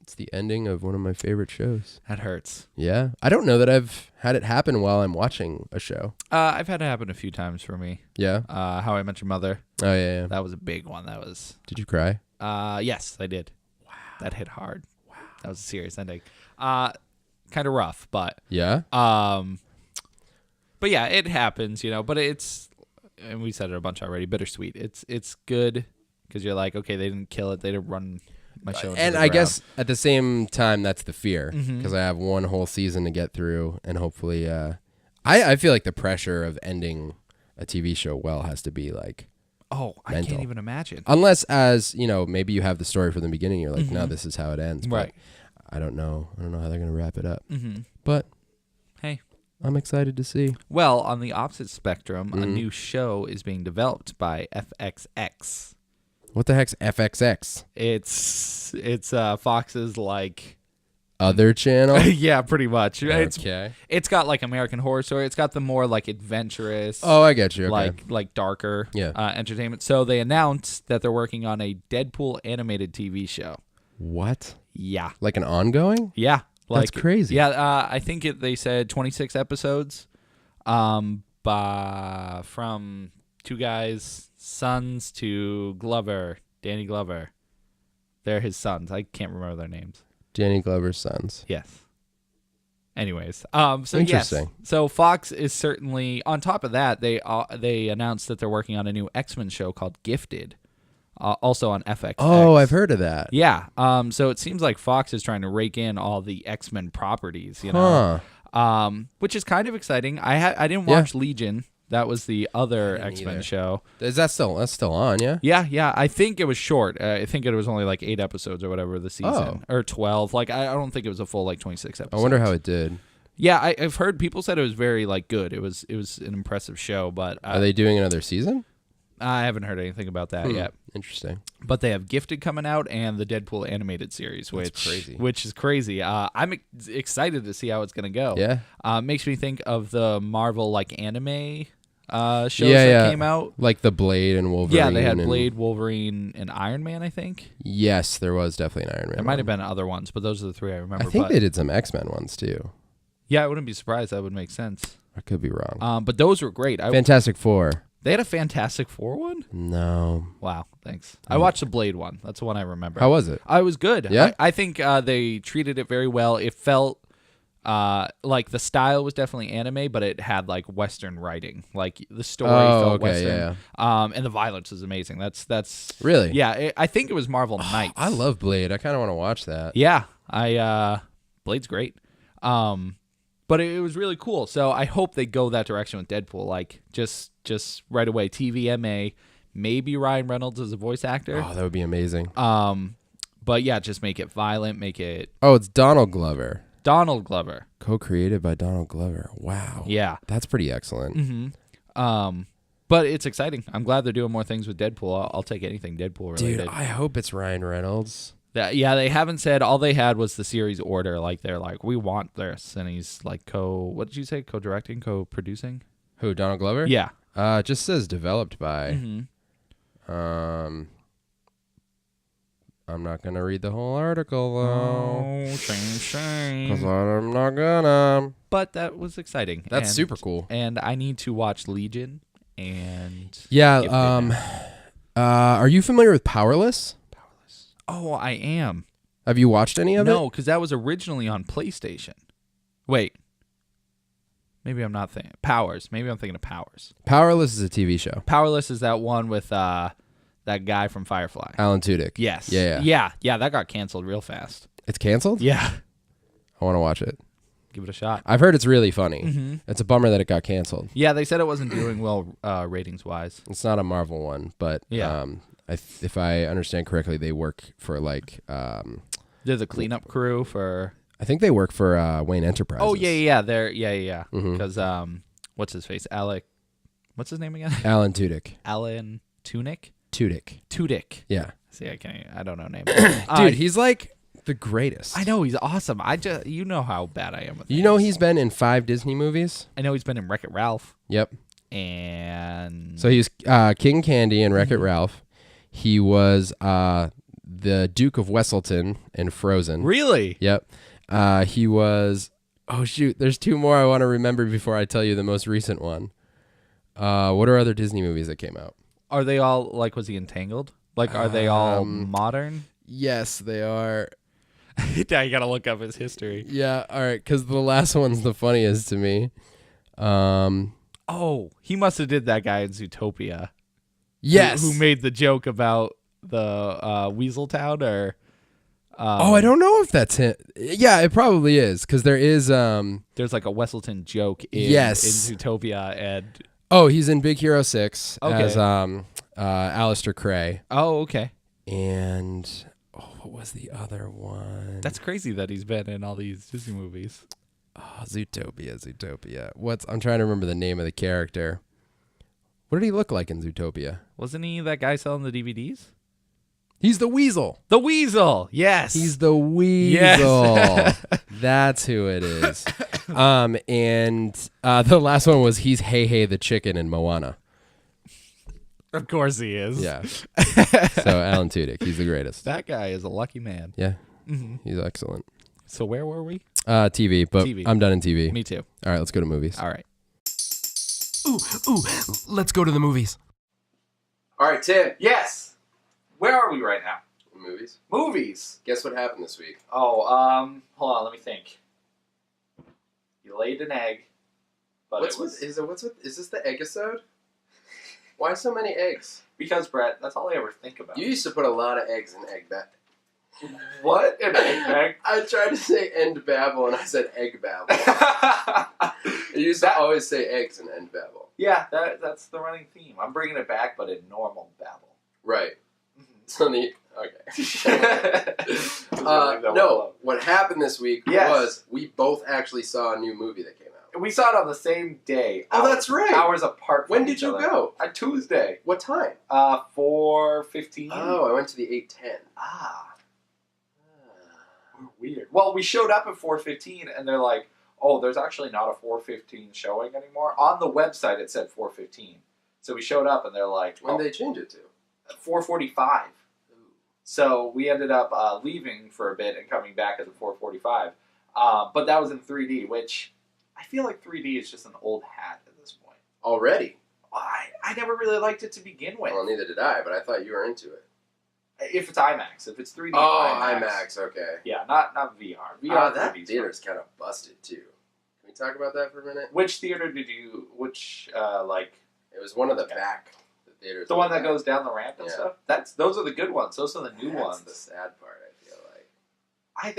it's the ending of one of my favorite shows. That hurts. Yeah, I don't know that I've had it happen while I'm watching a show. I've had it happen a few times for me. Yeah. How I Met Your Mother. Oh yeah. That was a big one. That was. Did you cry? Yes, I did. Wow. That hit hard. Wow. That was a serious ending. Kind of rough, but yeah. But yeah, it happens, but it's, and we said it a bunch already, bittersweet. It's good because you're like, okay, they didn't kill it, they didn't run my show into and the I ground. guess at the same time that's the fear Mm-hmm. because I have one whole season to get through, and hopefully I feel like the pressure of ending a TV show well has to be like I mental. can't even imagine. Unless as maybe you have the story from the beginning, you're like, Mm-hmm. no, this is how it ends. Right. But I don't know how they're gonna wrap it up. Mm-hmm. But Hey. I'm excited to see. Well, on the opposite spectrum, a Mhm. new show is being developed by FXX. What the heck's FXX? It's Fox's like Other channel? yeah, pretty much. Okay. It's got like American Horror Story. It's got the more like adventurous. Oh, I get you. Okay. Like darker Yeah. entertainment. So they announced that they're working on a Deadpool animated TV show. What? Yeah. Like an ongoing? Yeah. That's crazy. Yeah, I think they said 26 episodes from two guys, sons to Danny Glover. They're his sons. I can't remember their names. Danny Glover's sons. Yes. Anyways, so Interesting. yes. So Fox is certainly on top of that. They announced that they're working on a new X-Men show called Gifted, also on FX. Oh, I've heard of that. Yeah. So it seems like Fox is trying to rake in all the X-Men properties, know. Which is kind of exciting. I didn't watch Legion. That was the other X-Men either. show. Is that's still on? Yeah. Yeah. I think it was short. I think it was only like 8 episodes or whatever the season, or 12. Like I don't think it was a full like 26 episodes. I wonder how it did. Yeah, I've heard people said it was very like good. It was an impressive show, but Are they doing another season? I haven't heard anything about that yet. Interesting. But they have Gifted coming out and the Deadpool animated series, which is crazy. I'm excited to see how it's gonna go. Yeah. Makes me think of the Marvel like anime shows that came out. Like the Blade and Wolverine. Yeah, they had Blade, Wolverine, and Iron Man, I think. Yes, there was definitely an Iron Man. There might have been other ones, but those are the 3 I remember. I think they did some X-Men ones too. Yeah, I wouldn't be surprised. That would make sense. I could be wrong. But those were great. Fantastic Four. They had a Fantastic Four one? No. Wow, thanks. I watched the Blade one. That's the one I remember. How was it? I was good. Yeah? I think they treated it very well. It felt like the style was definitely anime, but it had like Western writing. Like the story felt Western. Yeah. And the violence was amazing. That's Really? Yeah, I think it was Marvel Knights. I love Blade. I kind of want to watch that. Yeah, Blade's great. But it was really cool. So I hope they go that direction with Deadpool. Like just right away, TVMA, maybe Ryan Reynolds as a voice actor. Oh, that would be amazing. But yeah, just make it violent, make it Oh, it's Donald Glover. Donald Glover. Co-created by Donald Glover. Wow. Yeah. That's pretty excellent. Mm-hmm. But it's exciting. I'm glad they're doing more things with Deadpool. I'll take anything Deadpool related. Dude, I hope it's Ryan Reynolds. They haven't said. All they had was the series order. Like they're like, we want this, and he's like what did you say? Co-directing, co-producing. Who? Donald Glover? Yeah. It just says developed by. Mm-hmm. I'm not gonna read the whole article though. Oh, shame. Cause I'm not gonna. But that was exciting. That's super cool. And I need to watch Legion and Yeah. Are you familiar with Powerless? Oh, I am. Have you watched any of it? No, because that was originally on PlayStation. Wait. Maybe I'm not thinking. Powers. Maybe I'm thinking of Powers. Powerless is a TV show. Powerless is that one with that guy from Firefly. Alan Tudyk. Yes. Yeah. Yeah, that got canceled real fast. It's canceled? Yeah. I want to watch it. Give it a shot. I've heard it's really funny. Mm-hmm. It's a bummer that it got canceled. Yeah, they said it wasn't doing well ratings-wise. It's not a Marvel one, but yeah. if I understand correctly, they work for like They're the cleanup crew for. I think they work for Wayne Enterprises. Oh yeah. They're yeah. Mhm. Because what's his face? Alec. What's his name again? Alan Tudyk. Alan Tudyk. Tudyk. Yeah. See, I don't know names. Dude, he's like the greatest. I know he's awesome. You know how bad I am with. You know he's been in 5 Disney movies. I know he's been in Wreck-It Ralph. Yep. And So he's King Candy in Wreck-It Ralph. He was the Duke of Wesselton in Frozen. Really? Yep. He was. Oh shoot! There's 2 more I want to remember before I tell you the most recent one. What are other Disney movies that came out? Are they all like? Was he Entangled? Like, are they all modern? Yes, they are. Now you gotta look up his history. Yeah. All right. Because the last one's the funniest to me. Oh, he must have did that guy in Zootopia. Yes. Who made the joke about the Weasel Town or? I don't know if that's him. Yeah, it probably is because there is. There's like a Wesselton joke in Zootopia and. Oh, he's in Big Hero 6 Okay. as Alistair Cray. Oh, okay. And what was the other one? That's crazy that he's been in all these Disney movies. Oh, Zootopia. I'm trying to remember the name of the character. What did he look like in Zootopia? Wasn't he that guy selling the DVDs? He's the Weasel. The Weasel. Yes. He's the Weasel. Yes. That's who it is. And the last one was he's Hey Hey the chicken in Moana. Of course he is. Yeah. So Alan Tudyk, he's the greatest. That guy is a lucky man. Yeah. He's excellent. So where were we? TV, but TV. I'm done in TV. Me too. All right, let's go to movies. All right. Ooh, let's go to the movies. All right, Tim. Yes. Where are we right now? Movies. Movies. Guess what happened this week? Oh, hold on, let me think. You laid an egg, but Is this the eggisode? Why so many eggs? Because, Brett, that's all I ever think about. You used to put a lot of eggs in egg bag. What? An egg bag? I tried to say end babble and I said egg babble. You used to always say eggs and end babble. Yeah, that's the running theme. I'm bringing it back, but in normal babble. Right. So no, what happened this week was we both actually saw a new movie that came out. We saw it on the same day. Oh, that's right. Hours apart. When did you go? On Tuesday. What time? 4:15. Oh, I went to the 8:10. Weird. Well, we showed up at 4:15, and they're like, "Oh, there's actually not a 4:15 showing anymore." On the website, it said 4:15. So we showed up, and they're like, "When did they change it to?" 4:45. So we ended up leaving for a bit and coming back at the 4:45. But that was in 3D, which I feel like 3D is just an old hat at this point. Already? I never really liked it to begin with. Well, neither did I, but I thought you were into it. If it's IMAX. If it's 3D IMAX, okay. Yeah, not VR. VR that theater's kind of busted, too. Can we talk about that for a minute? Which theater did you, It was one of the back. Theaters the one that goes down the ramp and stuff? Those are the good ones. Those are the new ones. That's the sad part, I feel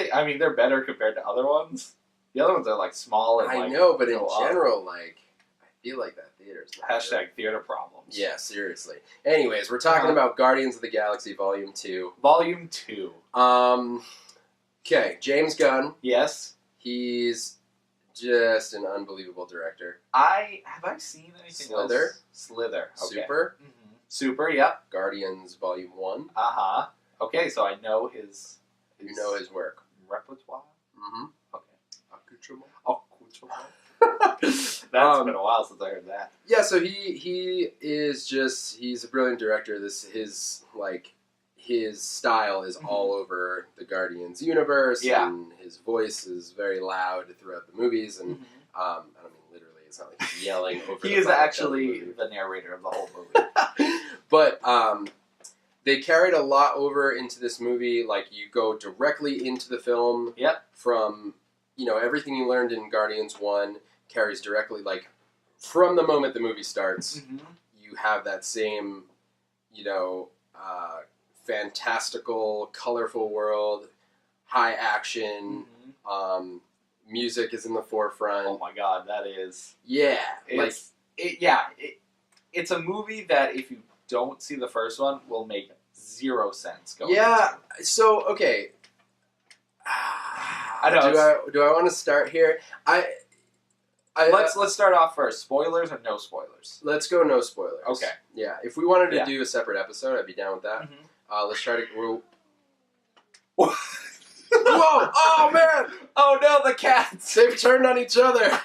like. I mean, they're better compared to other ones. The other ones are, like, small and, I know, but in general, like, I feel like that theater's not #theater problems. Yeah, seriously. Anyways, we're talking about Guardians of the Galaxy Volume 2. Volume 2. Okay, James Gunn. Yes. He's just an unbelievable director. Have I seen anything else? Slither. Okay. Super. Mm-hmm. Super, yep. Guardians Volume 1. Uh-huh. Okay, so I know his You know his work. Repertoire? Mm-hmm. Okay. Accoutrement. That's been a while since I heard that. Yeah, so he is just, he's a brilliant director. His style is all over the Guardians universe, and his voice is very loud throughout the movies, and I don't mean literally, it's not like he's yelling over He is actually the narrator of the whole movie. But they carried a lot over into this movie. Like, you go directly into the film from, everything you learned in Guardians 1 carries directly, like, from the moment the movie starts, you have that same, fantastical, colorful world, high action, music is in the forefront. Oh my god, that is... Yeah. It's a movie that if you don't see the first one will make zero sense going into. So, okay, I know. Do I want to start here? Let's start off first. Spoilers or no spoilers? Let's go no spoilers. Okay. Yeah. If we wanted to do a separate episode, I'd be down with that. Mm-hmm. Let's try to. Whoa! Oh man! Oh no! The cats! They've turned on each other.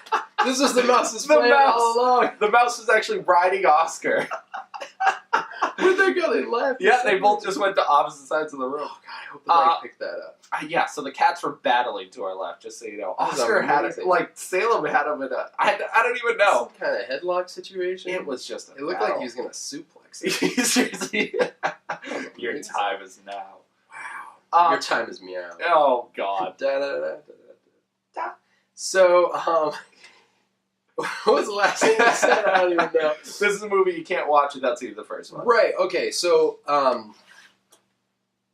This was the mouse's plan all along. The mouse was actually riding Oscar. Where'd they go? They left. Yeah, they both just went to opposite sides of the room. Oh god, I hope the mic picked that up. Yeah, so the cats were battling to our left, just so you know. That was Oscar had it, amazing. like, Salem had him in a... I don't even know. Some kind of headlock situation. It was just a It looked battle. like he was going to suplex it. Seriously. Your time is now. Wow. Your time is meow. Oh, God. So, what was the last thing you said? I don't even know. This is a movie you can't watch without seeing the first one. Right, okay, so,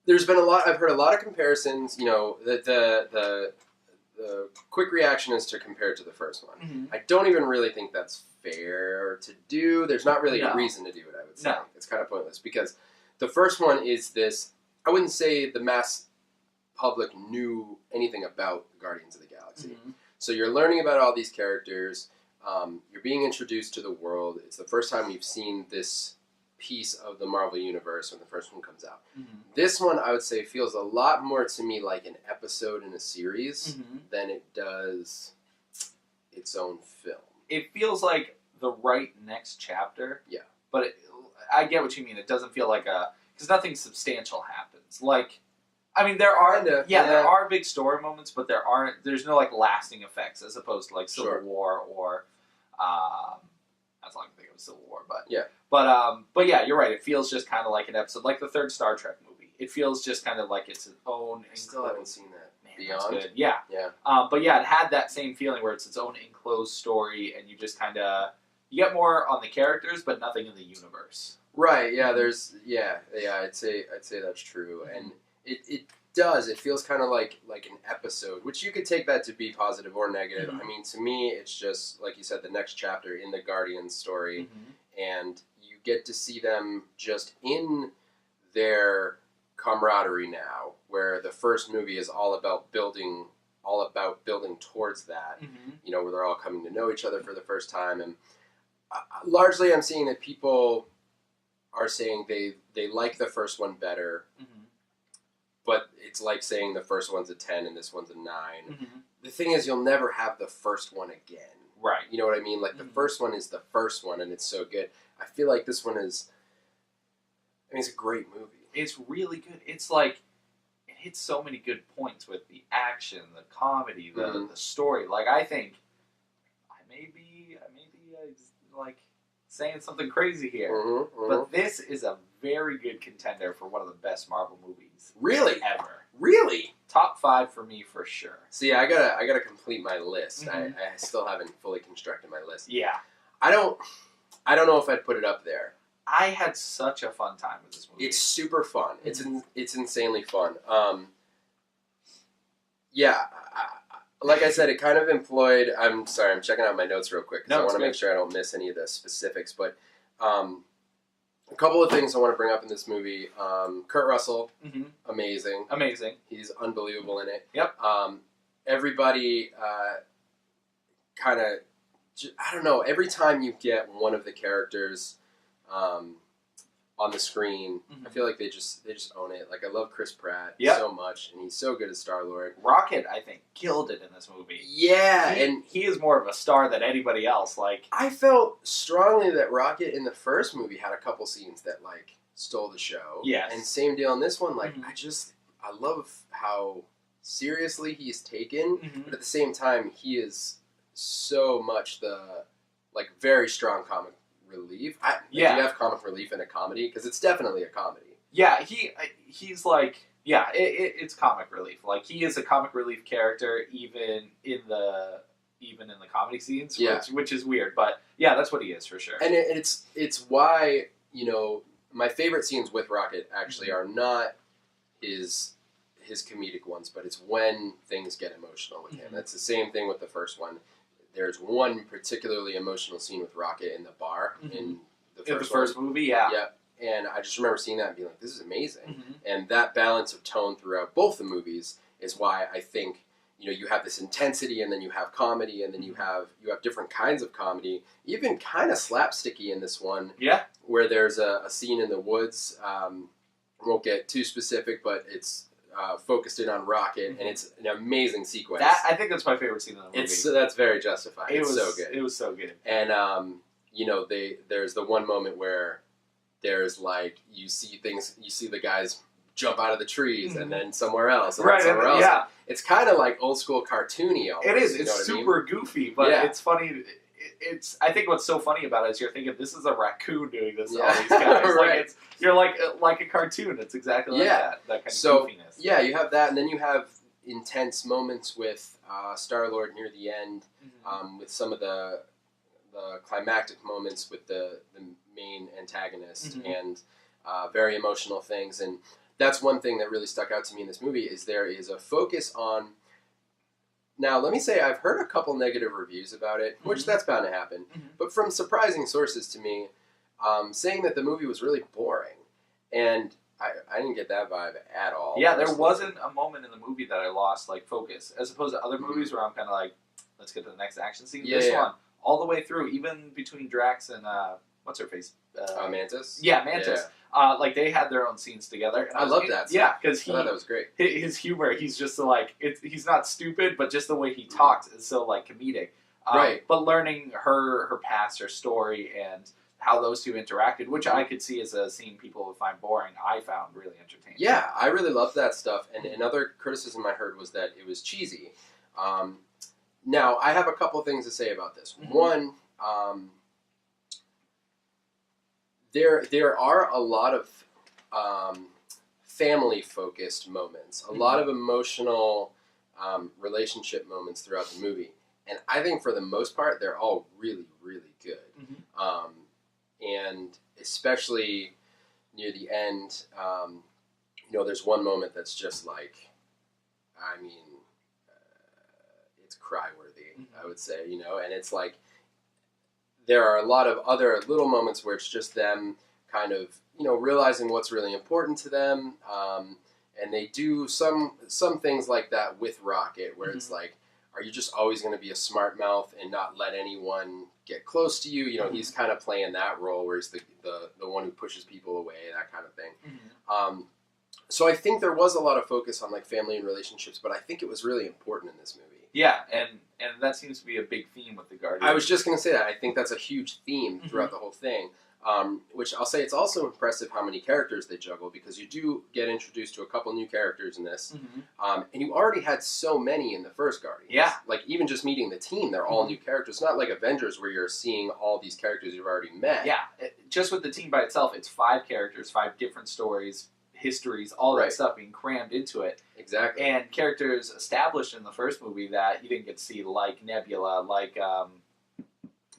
there's been I've heard a lot of comparisons, you know, the quick reaction is to compare it to the first one. Mm-hmm. I don't even really think that's fair to do. There's not really a reason to do it, I would say. No. It's kind of pointless because the first one is this, I wouldn't say the mass public knew anything about Guardians of the Galaxy. Mm-hmm. So you're learning about all these characters, you're being introduced to the world. It's the first time you've seen this piece of the Marvel Universe when the first one comes out. Mm-hmm. This one, I would say, feels a lot more to me like an episode in a series Mm-hmm. than it does its own film. It feels like the right next chapter. Yeah. But I get what you mean. It doesn't feel like because nothing substantial happens. Like, I mean, there are there are big story moments, but there's no like lasting effects as opposed to like Civil War or that's all I can think of Civil War, but yeah. But yeah, you're right. It feels just kind of like an episode, like the third Star Trek movie. It feels just kind of like it's its own. I still haven't seen that. That's Beyond? good. Yeah. Yeah. But yeah, it had that same feeling where it's its own enclosed story, and you just kind of you get more on the characters, but nothing in the universe. Right. Yeah. I'd say that's true, and it does. It feels kind of like an episode, which you could take that to be positive or negative. Mm-hmm. I mean, to me, it's just like you said, the next chapter in the Guardians story, and you get to see them just in their camaraderie now, where the first movie is all about building towards that. You know, where they're all coming to know each other for the first time, and largely, I'm seeing that people are saying they like the first one better. But it's like saying the first one's a 10 and this one's a 9. The thing is, you'll never have the first one again. Right. You know what I mean? Like, the first one is the first one, and it's so good. I feel like this one is... I mean, it's a great movie. It's really good. It's like... It hits so many good points with the action, the comedy, the story. Like, I think... I may be like, saying something crazy here. But this is a very good contender for one of the best Marvel movies. Really? Ever. Really? Top 5 for me, for sure. See, I gotta complete my list. I still haven't fully constructed my list. Yeah. I don't know if I'd put it up there. I had such a fun time with this movie. It's super fun. It's insanely fun. Yeah, like I said, it kind of employed... I'm sorry, I'm checking out my notes real quick because I want to make sure I don't miss any of the specifics. But a couple of things I want to bring up in this movie. Kurt Russell, amazing. Amazing. He's unbelievable in it. Yep. Everybody kind of... I don't know. Every time you get one of the characters... on the screen, I feel like they just own it. Like, I love Chris Pratt so much, and he's so good as Star-Lord. Rocket, I think, killed it in this movie. Yeah, and he is more of a star than anybody else. Like, I felt strongly that Rocket in the first movie had a couple scenes that like stole the show. Yes, and same deal in this one. Like, I love how seriously he's taken, but at the same time, he is so much the like very strong comic relief. Do you have comic relief in a comedy? Because it's definitely a comedy. Yeah, he's like, it's comic relief. Like, he is a comic relief character even in the comedy scenes, which is weird. But yeah, that's what he is for sure. And it's why, you know, my favorite scenes with Rocket actually are not his comedic ones, but it's when things get emotional with him. That's the same thing with the first one. There's one particularly emotional scene with Rocket in the bar in the first movie. Yeah. And I just remember seeing that and being like, this is amazing. And that balance of tone throughout both the movies is why I think, you have this intensity, and then you have comedy, and then you have different kinds of comedy, even kind of slapsticky in this one. Yeah. Where there's a scene in the woods. Won't get too specific, but it's focused in on Rocket, and it's an amazing sequence. I think that's my favorite scene in the movie. That's very justified. It's so good. It was so good. And there's the one moment where there's you see the guys jump out of the trees, and then somewhere else, and then somewhere else. Yeah. It's kind of like old school cartoony almost. It is. It's super goofy, but it's funny. I think what's so funny about it is you're thinking, this is a raccoon doing this to all these guys. Right. You're like a cartoon. It's exactly like that kind of goofiness. Yeah, you have that, and then you have intense moments with Star-Lord near the end, with some of the climactic moments with the main antagonist, and very emotional things. And that's one thing that really stuck out to me in this movie, is there is a focus on... Now, let me say, I've heard a couple negative reviews about it, which that's bound to happen, but from surprising sources to me, saying that the movie was really boring. And I didn't get that vibe at all. Yeah, there wasn't a moment in the movie that I lost focus, as opposed to other movies where I'm kind of like, let's get to the next action scene. This one, all the way through, even between Drax and what's her face? Mantis? Yeah, Mantis. Yeah. They had their own snes together. And I love that scene. Yeah, because I thought that was great. His humor, he's just he's not stupid, but just the way he talks is so comedic. Right. But learning her past, her story, and how those two interacted, which I could see as a scene people would find boring, I found really entertaining. Yeah, I really loved that stuff. And another criticism I heard was that it was cheesy. Now, I have a couple things to say about this. One, there are a lot of family-focused moments, a lot of emotional relationship moments throughout the movie. And I think for the most part, they're all really, really good. And especially near the end, there's one moment that's just it's cry-worthy, I would say, and it's there are a lot of other little moments where it's just them kind of, realizing what's really important to them, and they do some things like that with Rocket, where it's are you just always going to be a smart mouth and not let anyone get close to you? He's kind of playing that role where he's the one who pushes people away, that kind of thing. So I think there was a lot of focus on family and relationships, but I think it was really important in this movie. Yeah, and that seems to be a big theme with the Guardians. I was just going to say that. I think that's a huge theme throughout the whole thing. Which I'll say, it's also impressive how many characters they juggle, because you do get introduced to a couple new characters in this, and you already had so many in the first Guardians. Yeah. Even just meeting the team, they're all new characters. It's not like Avengers where you're seeing all these characters you've already met. Yeah, just with the team by itself, it's 5 characters, 5 different stories, histories, all that stuff being crammed into it. Exactly. And characters established in the first movie that you didn't get to see, like Nebula,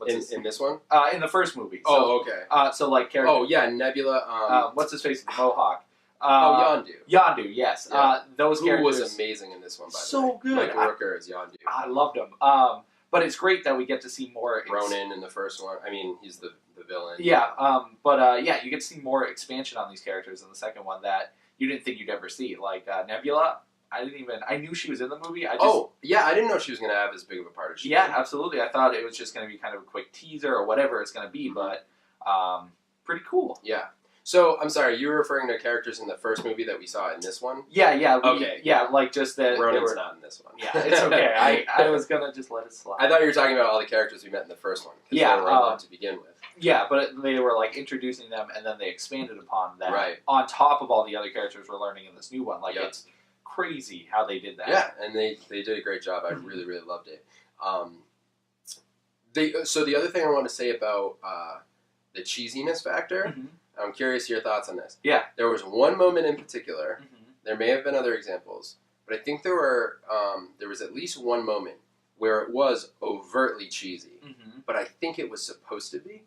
in this one? In the first movie. So, okay. Characters. Oh, yeah, Nebula. What's his face? The Mohawk. Yondu. Yondu, yes. Yeah. Those characters. Who was amazing in this one, by the way. So good. Mike Rooker as Yondu. I loved him. But it's great that we get to see more... Ronan in the first one. I mean, he's the villain. Yeah, you get to see more expansion on these characters in the second one that you didn't think you'd ever see. Nebula, I knew she was in the movie. I didn't know she was going to have as big of a part as she did. Absolutely. I thought it was just going to be kind of a quick teaser or whatever it's going to be, but pretty cool. Yeah. So, I'm sorry, you were referring to characters in the first movie that we saw in this one? Yeah. Okay. Just that... Ronan's not in this one. Yeah, it's okay. I was going to just let it slide. I thought you were talking about all the characters we met in the first one. Yeah. They were a lot to begin with. Yeah, but they were introducing them, and then they expanded upon that. Right. On top of all the other characters we're learning in this new one. It's crazy how they did that. Yeah, and they did a great job. I really, really loved it. So the other thing I want to say about the cheesiness factor, I'm curious your thoughts on this. Yeah. There was one moment in particular, there may have been other examples, but I think there was at least one moment where it was overtly cheesy, but I think it was supposed to be.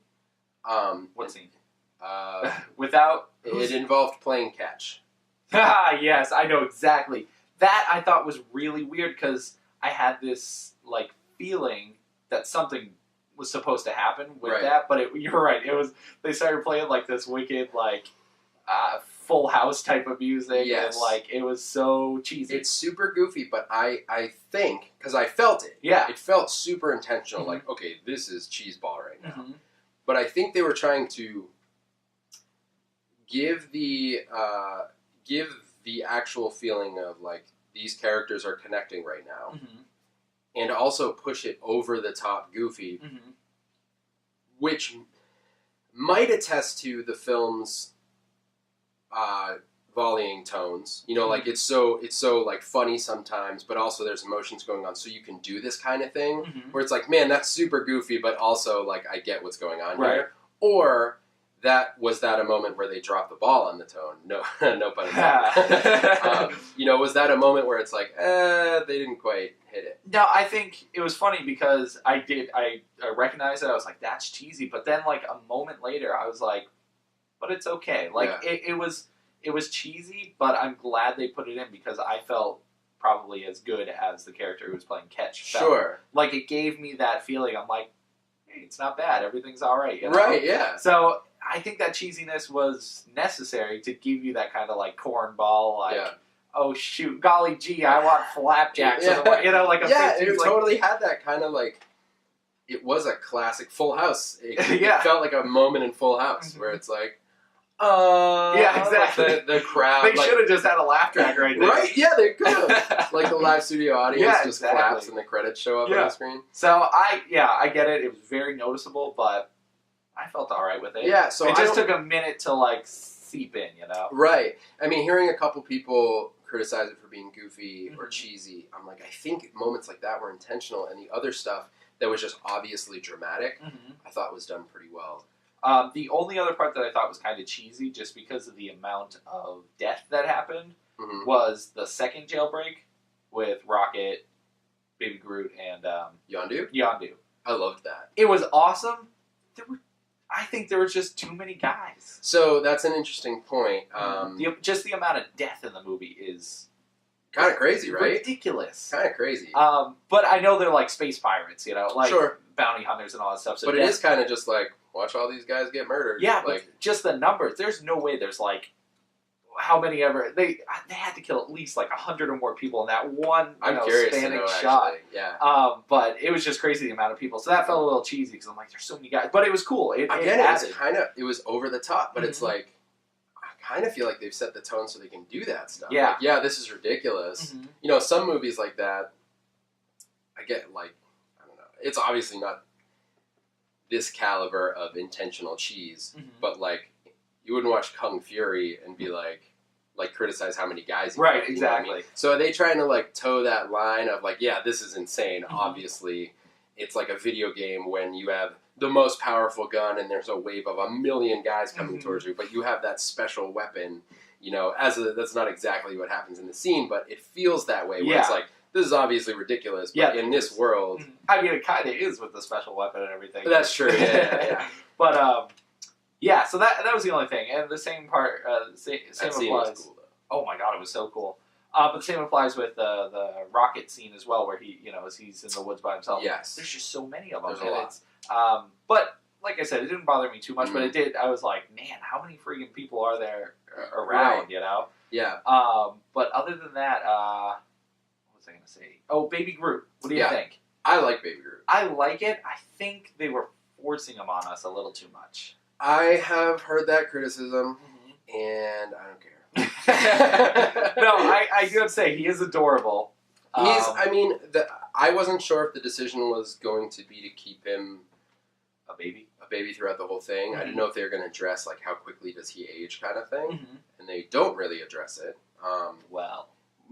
What scene? Without... It involved playing catch. Yes, I know exactly. That I thought was really weird because I had this feeling that something was supposed to happen with that, but you're right. It was, they started playing this wicked Full House type of music. Yes. And, like, it was so cheesy. It's super goofy, but I think, because I felt it. Yeah. It felt super intentional. Mhm. Like, okay, this is cheeseball right now. Mhm. But I think they were trying to give the actual feeling of, like, these characters are connecting right now. Mhm. And also push it over the top goofy, Mhm. which might attest to the film's volleying tones. You know, like it's so like funny sometimes, but also there's emotions going on, so you can do this kind of thing Mhm. where it's like, man, that's super goofy, but also like I get what's going on Right. here. Or was that a moment where they dropped the ball on the tone? No, no pun intended. You know, was that a moment where it's like, they didn't quite hit it? No, I think it was funny because I recognized it. I was like, that's cheesy. But then, like, a moment later, I was like, but it's okay. Like, it was cheesy, but I'm glad they put it in because I felt probably as good as the character who was playing Catch felt. Sure. Like, it gave me that feeling. I'm like, hey, it's not bad. Everything's all right. You know? Right, yeah. So I think that cheesiness was necessary to give you that kind of, like, cornball, like, oh, shoot, golly gee, I want flapjacks. Yeah. You know, like a yeah, 50s, it like, totally had that kind of like, it was a classic Full House. It Yeah. felt like a moment in Full House where it's like, yeah, exactly. like the crowd. They like, should have just had a laugh track right there. Right? Yeah, they could have. Like the live studio audience Yeah, just exactly. claps and the credits show up on Yeah. the screen. So I get it. It was very noticeable, but I felt all right with it. Yeah, so it just took a minute to like seep in, you know. Right. I mean, hearing a couple people criticize it for being goofy or Mhm. cheesy, I'm like, I think moments like that were intentional, and the other stuff that was just obviously dramatic, Mm-hmm. I thought was done pretty well. The only other part that I thought was kind of cheesy, just because of the amount of death that happened, Mm-hmm. was the second jailbreak with Rocket, Baby Groot, and Yondu? Yondu. I loved that. It was awesome. I think there was just too many guys. So that's an interesting point. Just the amount of death in the movie is Kind of crazy, right? ridiculous. Kind of crazy. But I know they're like space pirates, you know, like Sure. bounty hunters and all that stuff. So But it is kind of just like, watch all these guys get murdered. yeah, like but just the numbers. There's no way there's like how many ever they had to kill at least like 100 or more people in that one I'm curious to spanning know, shot. actually. Yeah. But it was just crazy the amount of people. So that felt a little cheesy because I'm like, there's so many guys. But it was cool. It added. It was over the top, but it's Mhm. like, I kind of feel like they've set the tone so they can do that stuff. Yeah. Like, yeah, this is ridiculous. Mhm. You know, some movies like that, I get like, I don't know. It's obviously not this caliber of intentional cheese, Mhm. but like, you wouldn't watch Kung Fury and be like criticize how many guys you Right, kill, you know what I mean? exactly. So are they trying to like toe that line of like, yeah, this is insane. Mhm. Obviously, it's like a video game when you have the most powerful gun and there's a wave of 1,000,000 guys coming Mhm. towards you, but you have that special weapon. You know, that's not exactly what happens in the scene, but it feels that way. Where it's Yeah. like, this is obviously ridiculous, but Yeah, in it this is. world, I mean, it kind of is with the special weapon and everything. that's true. Yeah. But yeah. So that was the only thing, and the same part, same That scene was applies. cool though. Oh my god, it was so cool. But the same applies with the rocket scene as well, where he, you know, as he's in the woods by himself. Yes. There's just so many of them. There's a and lot. It's, but like I said, it didn't bother me too much, but Mhm. it did. I was like, man, how many freaking people are there around? Right. You know. Yeah. But other than that, what was I going to say? Oh, Baby Groot. What do you Yeah. think? I like Baby Groot. I like it. I think they were forcing him on us a little too much. I have heard that criticism, and I don't care. No, I do have to say he is adorable. I wasn't sure if the decision was going to be to keep him A baby. a baby throughout the whole thing. I didn't know if they were going to address like how quickly does he age kind of thing, and they don't really address it. Well,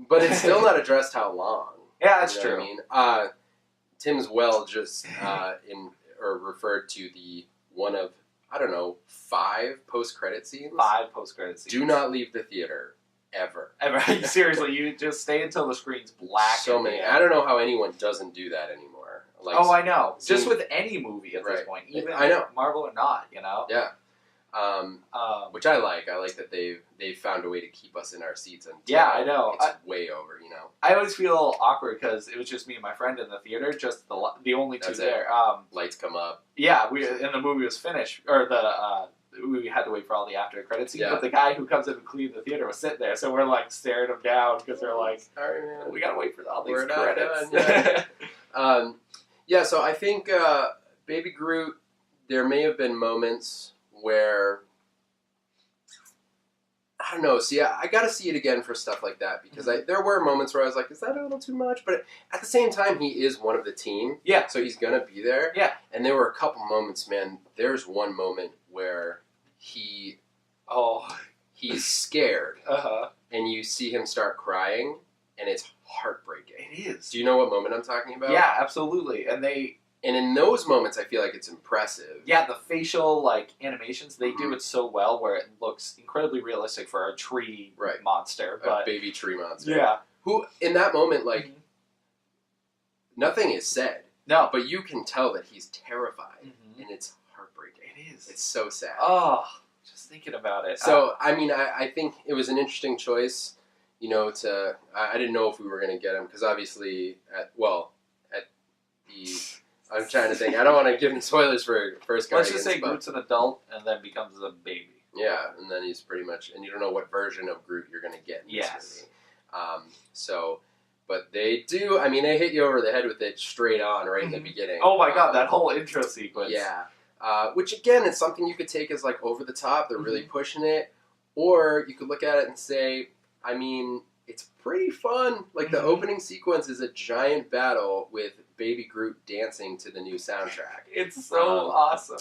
But it's still not addressed how long. yeah, that's You know true. what I mean, Tim's well just referred to the one of 5 post-credit scenes. 5 post-credit scenes. Do not leave the theater ever. Ever. Seriously, you just stay until the screen's black. So at the many. end. I don't know how anyone doesn't do that anymore. Like, Oh, I know. Scene- Just with any movie at this Right. point, even I know. Marvel or not, you know. Yeah. Which I like. I like that they've found a way to keep us in our seats until Yeah, I know. it's way over. You know, I always feel awkward because it was just me and my friend in the theater, just the only two That's it. there. lights come up. Yeah, and the movie was finished, or we had to wait for all the after credits scene, Yeah. but the guy who comes in and cleans the theater was sitting there, so we're like staring him down because we're like, Sorry, man. we gotta wait for all these We're not credits. done, yeah. So I think Baby Groot, there may have been moments where, I don't know. See, I got to see it again for stuff like that because there were moments where I was like, is that a little too much? But at the same time, he is one of the team. Yeah. So he's going to be there. Yeah. And there were a couple moments, man. There's one moment where he's scared and you see him start crying and it's heartbreaking. It is. Do you know what moment I'm talking about? Yeah, absolutely. And in those moments, I feel like it's impressive. Yeah, the facial like animations, they do it so well where it looks incredibly realistic for a tree monster. But A baby tree monster. yeah, Who, in that moment, like, nothing is said. no, But you can tell that he's terrified. And it's heartbreaking. it is. It's so sad. Oh, just thinking about it. So, I mean, I think it was an interesting choice, you know, I didn't know if we were going to get him, because obviously, I'm trying to think. I don't want to give him spoilers for first let's Guardians. just say Groot's an adult and then becomes a baby. Yeah, and then he's pretty much, and you don't know what version of Groot you're going to get in this Yes. movie. But they do, I mean, they hit you over the head with it straight on right in the beginning. Oh my god, that whole intro sequence. Yeah. Which, again, it's something you could take as, like, over the top. They're really pushing it. Or you could look at it and say, I mean, it's pretty fun. Like, the opening sequence is a giant battle with Baby Groot dancing to the new soundtrack. It's so awesome.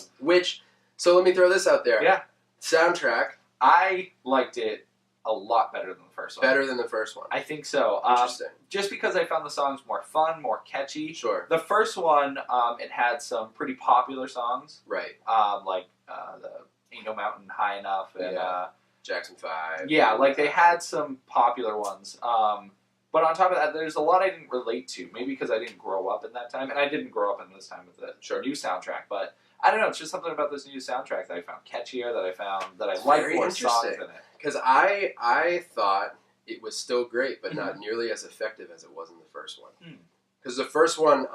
So let me throw this out there. Yeah. Soundtrack. I liked it a lot better than the first one. Better than the first one. I think so. Interesting. Just because I found the songs more fun, more catchy. Sure. The first one, it had some pretty popular songs. Right. Like the Ain't No Mountain High Enough and Jackson 5. yeah, like they had some popular ones. But on top of that, there's a lot I didn't relate to. Maybe because I didn't grow up in that time, and I didn't grow up in this time with the new soundtrack. But I don't know. It's just something about this new soundtrack that I found catchier. That I found that I like more songs in it. Because I thought it was still great, but not nearly as effective as it was in the first one. Because the first one,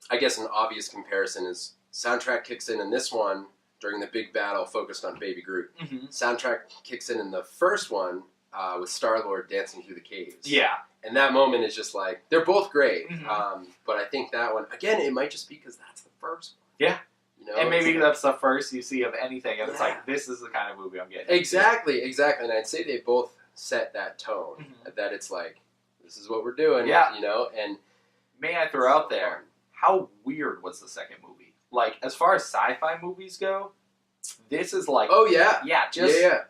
I guess an obvious comparison is soundtrack kicks in this one during the big battle focused on Baby Groot. Soundtrack kicks in the first one with Star-Lord dancing through the caves. Yeah. And that moment is just like, they're both great. But I think that one, again, it might just be because that's the first one. Yeah. You know, And maybe that's the first you see of anything, and it's like, this is the kind of movie I'm getting. Exactly. And I'd say they both set that tone, that it's like, this is what we're doing, you know, and... May I throw out there, how weird was the second movie? Like, as far as sci-fi movies go, this is like... Oh, yeah. Yeah,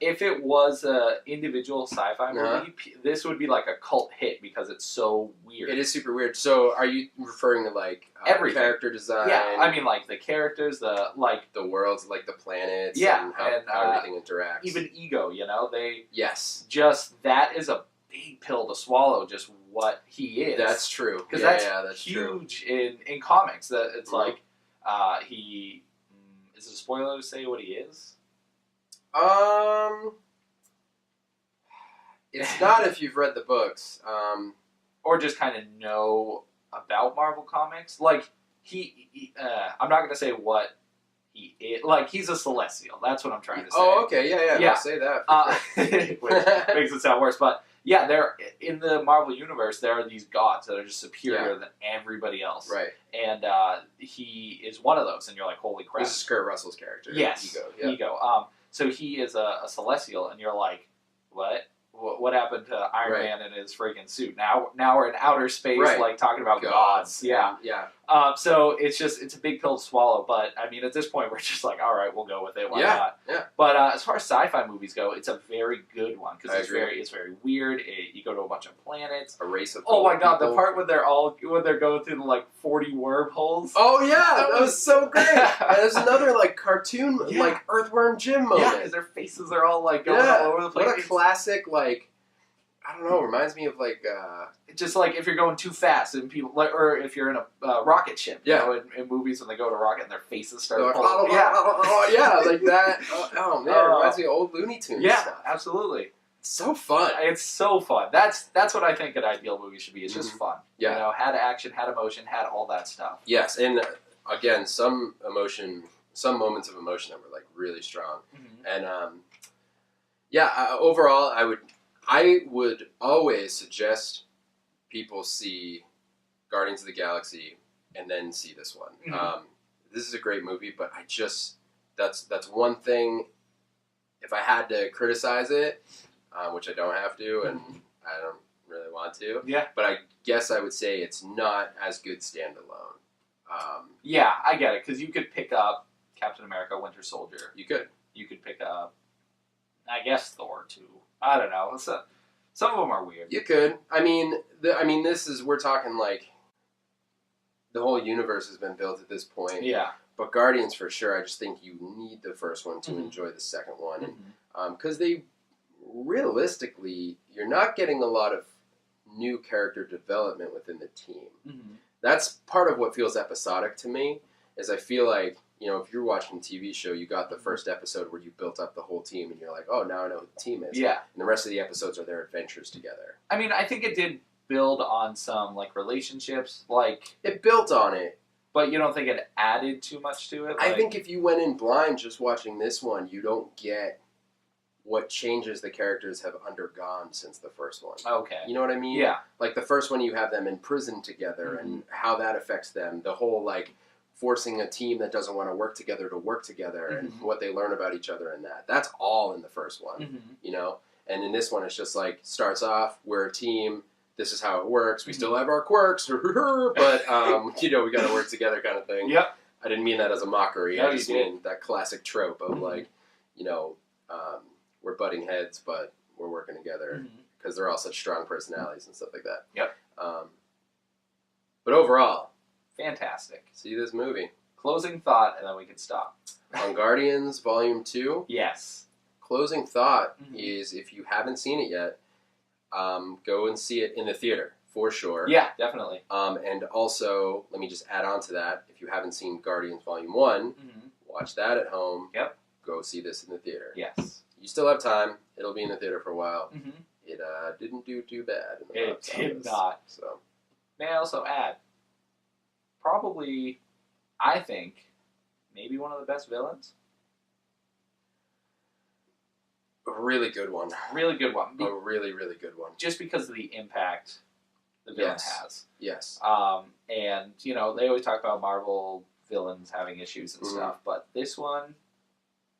if it was an individual sci-fi movie, this would be like a cult hit because it's so weird. It is super weird. So, are you referring to, like, everything? Character design? Yeah, I mean, like, the characters, the worlds, like, the planets, and how everything interacts. Even ego, you know? Yes. Just, that is a big pill to swallow, just what he is. That's true. Because that's huge true. in comics. That it's like, he... Is it a spoiler to say what he is? It's not if you've read the books. Or just kind of know about Marvel Comics. Like, I'm not going to say what he is. Like, he's a Celestial. That's what I'm trying to say. Oh, okay. Yeah. Say that. Which makes it sound worse. But, yeah, in the Marvel Universe, there are these gods that are just superior than everybody else. Right. And he is one of those. And you're like, holy crap. This is Kurt Russell's character. Yes. Ego. So he is a Celestial, and you're like, what? What happened to Iron Man in his freaking suit? Now we're in outer space, like talking about gods. Yeah. So it's a big pill to swallow. But I mean, at this point, we're just like, all right, we'll go with it. Why not? Yeah. But as far as sci-fi movies go, it's a very good one because it's very weird. You go to a bunch of planets, a race of. Oh my god, the part when they're going through the like 40 wormholes. Oh yeah, that was so great. There's another like cartoon like Earthworm Jim moment. Yeah, because their faces are all like going all over the place. What a classic like. I don't know. Reminds me of like just like if you're going too fast and people like, or if you're in a rocket ship. You know, in movies when they go to rocket and their faces start. Like, like that. Oh man, it reminds me of old Looney Tunes. Yeah, stuff. Absolutely. So fun. It's so fun. That's what I think an ideal movie should be. It's just fun. Yeah. You know, had action, had emotion, had all that stuff. Yes, and again, some emotion some moments of emotion that were like really strong. Mm-hmm. And overall, I would always suggest people see Guardians of the Galaxy and then see this one. Mm-hmm. This is a great movie, but that's one thing. If I had to criticize it, which I don't have to, and I don't really want to, but I guess I would say it's not as good standalone. Yeah, I get it, because you could pick up Captain America, Winter Soldier. You could pick up, I guess, Thor too. I don't know. Some of them are weird. You could. We're talking like the whole universe has been built at this point. Yeah. But Guardians, for sure, I just think you need the first one to enjoy the second one. And because realistically, you're not getting a lot of new character development within the team. Mm-hmm. That's part of what feels episodic to me, is I feel like, if you're watching a TV show, you got the first episode where you built up the whole team, and you're like, oh, now I know who the team is. Yeah. And the rest of the episodes are their adventures together. I mean, I think it did build on some, like, relationships, like... It built on it. But you don't think it added too much to it? I think if you went in blind just watching this one, you don't get what changes the characters have undergone since the first one. Okay. You know what I mean? Yeah. Like, the first one, you have them in prison together, and how that affects them. The whole, like, forcing a team that doesn't want to work together, and what they learn about each other in that. That's all in the first one, And in this one, it's just, like, starts off, we're a team, this is how it works, we still have our quirks, but, we got to work together kind of thing. Yep. I didn't mean that as a mockery. No, I just mean that classic trope of, like, we're butting heads, but we're working together because they're all such strong personalities and stuff like that. Yep. But overall, fantastic. See this movie. Closing thought, and then we can stop. On Guardians Vol. 2? Yes. Closing thought is, if you haven't seen it yet, go and see it in the theater, for sure. Yeah, definitely. And also, let me just add on to that, if you haven't seen Guardians Vol. 1, watch that at home. Yep. Go see this in the theater. Yes. You still have time. It'll be in the theater for a while. It didn't do too bad. It did not. So, may I also add, probably, I think, maybe one of the best villains. a really good one. Really good one. A really, really good one. Just because of the impact the villain has. Yes. And, you know, they always talk about Marvel villains having issues and stuff, but this one,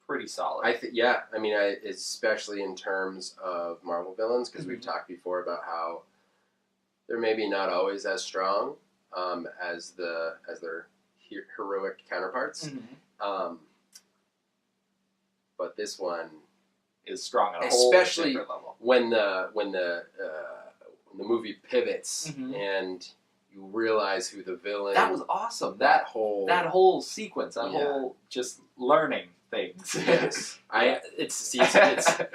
pretty solid. I mean, especially in terms of Marvel villains, because we've talked before about how they're maybe not always as strong as their heroic counterparts. But this one is strong on a whole especially different level. When the movie pivots and you realize who the villain. That was awesome. That whole sequence, whole just learning things. Yes, it's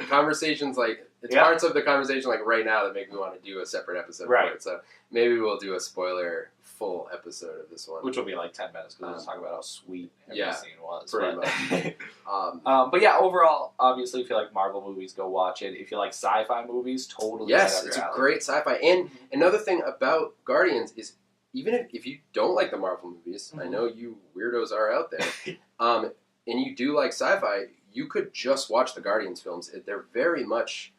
conversations like parts of the conversation like right now that make me want to do a separate episode for it. So maybe we'll do a spoiler full episode of this one, which will be like 10 minutes because we'll talk about how sweet every scene was. Pretty much. But yeah, overall, obviously, if you like Marvel movies, go watch it. If you like sci-fi movies, totally. Yes, it's a great sci-fi. And another thing about Guardians is even if you don't like the Marvel movies, I know you weirdos are out there, and you do like sci-fi, you could just watch the Guardians films. They're very much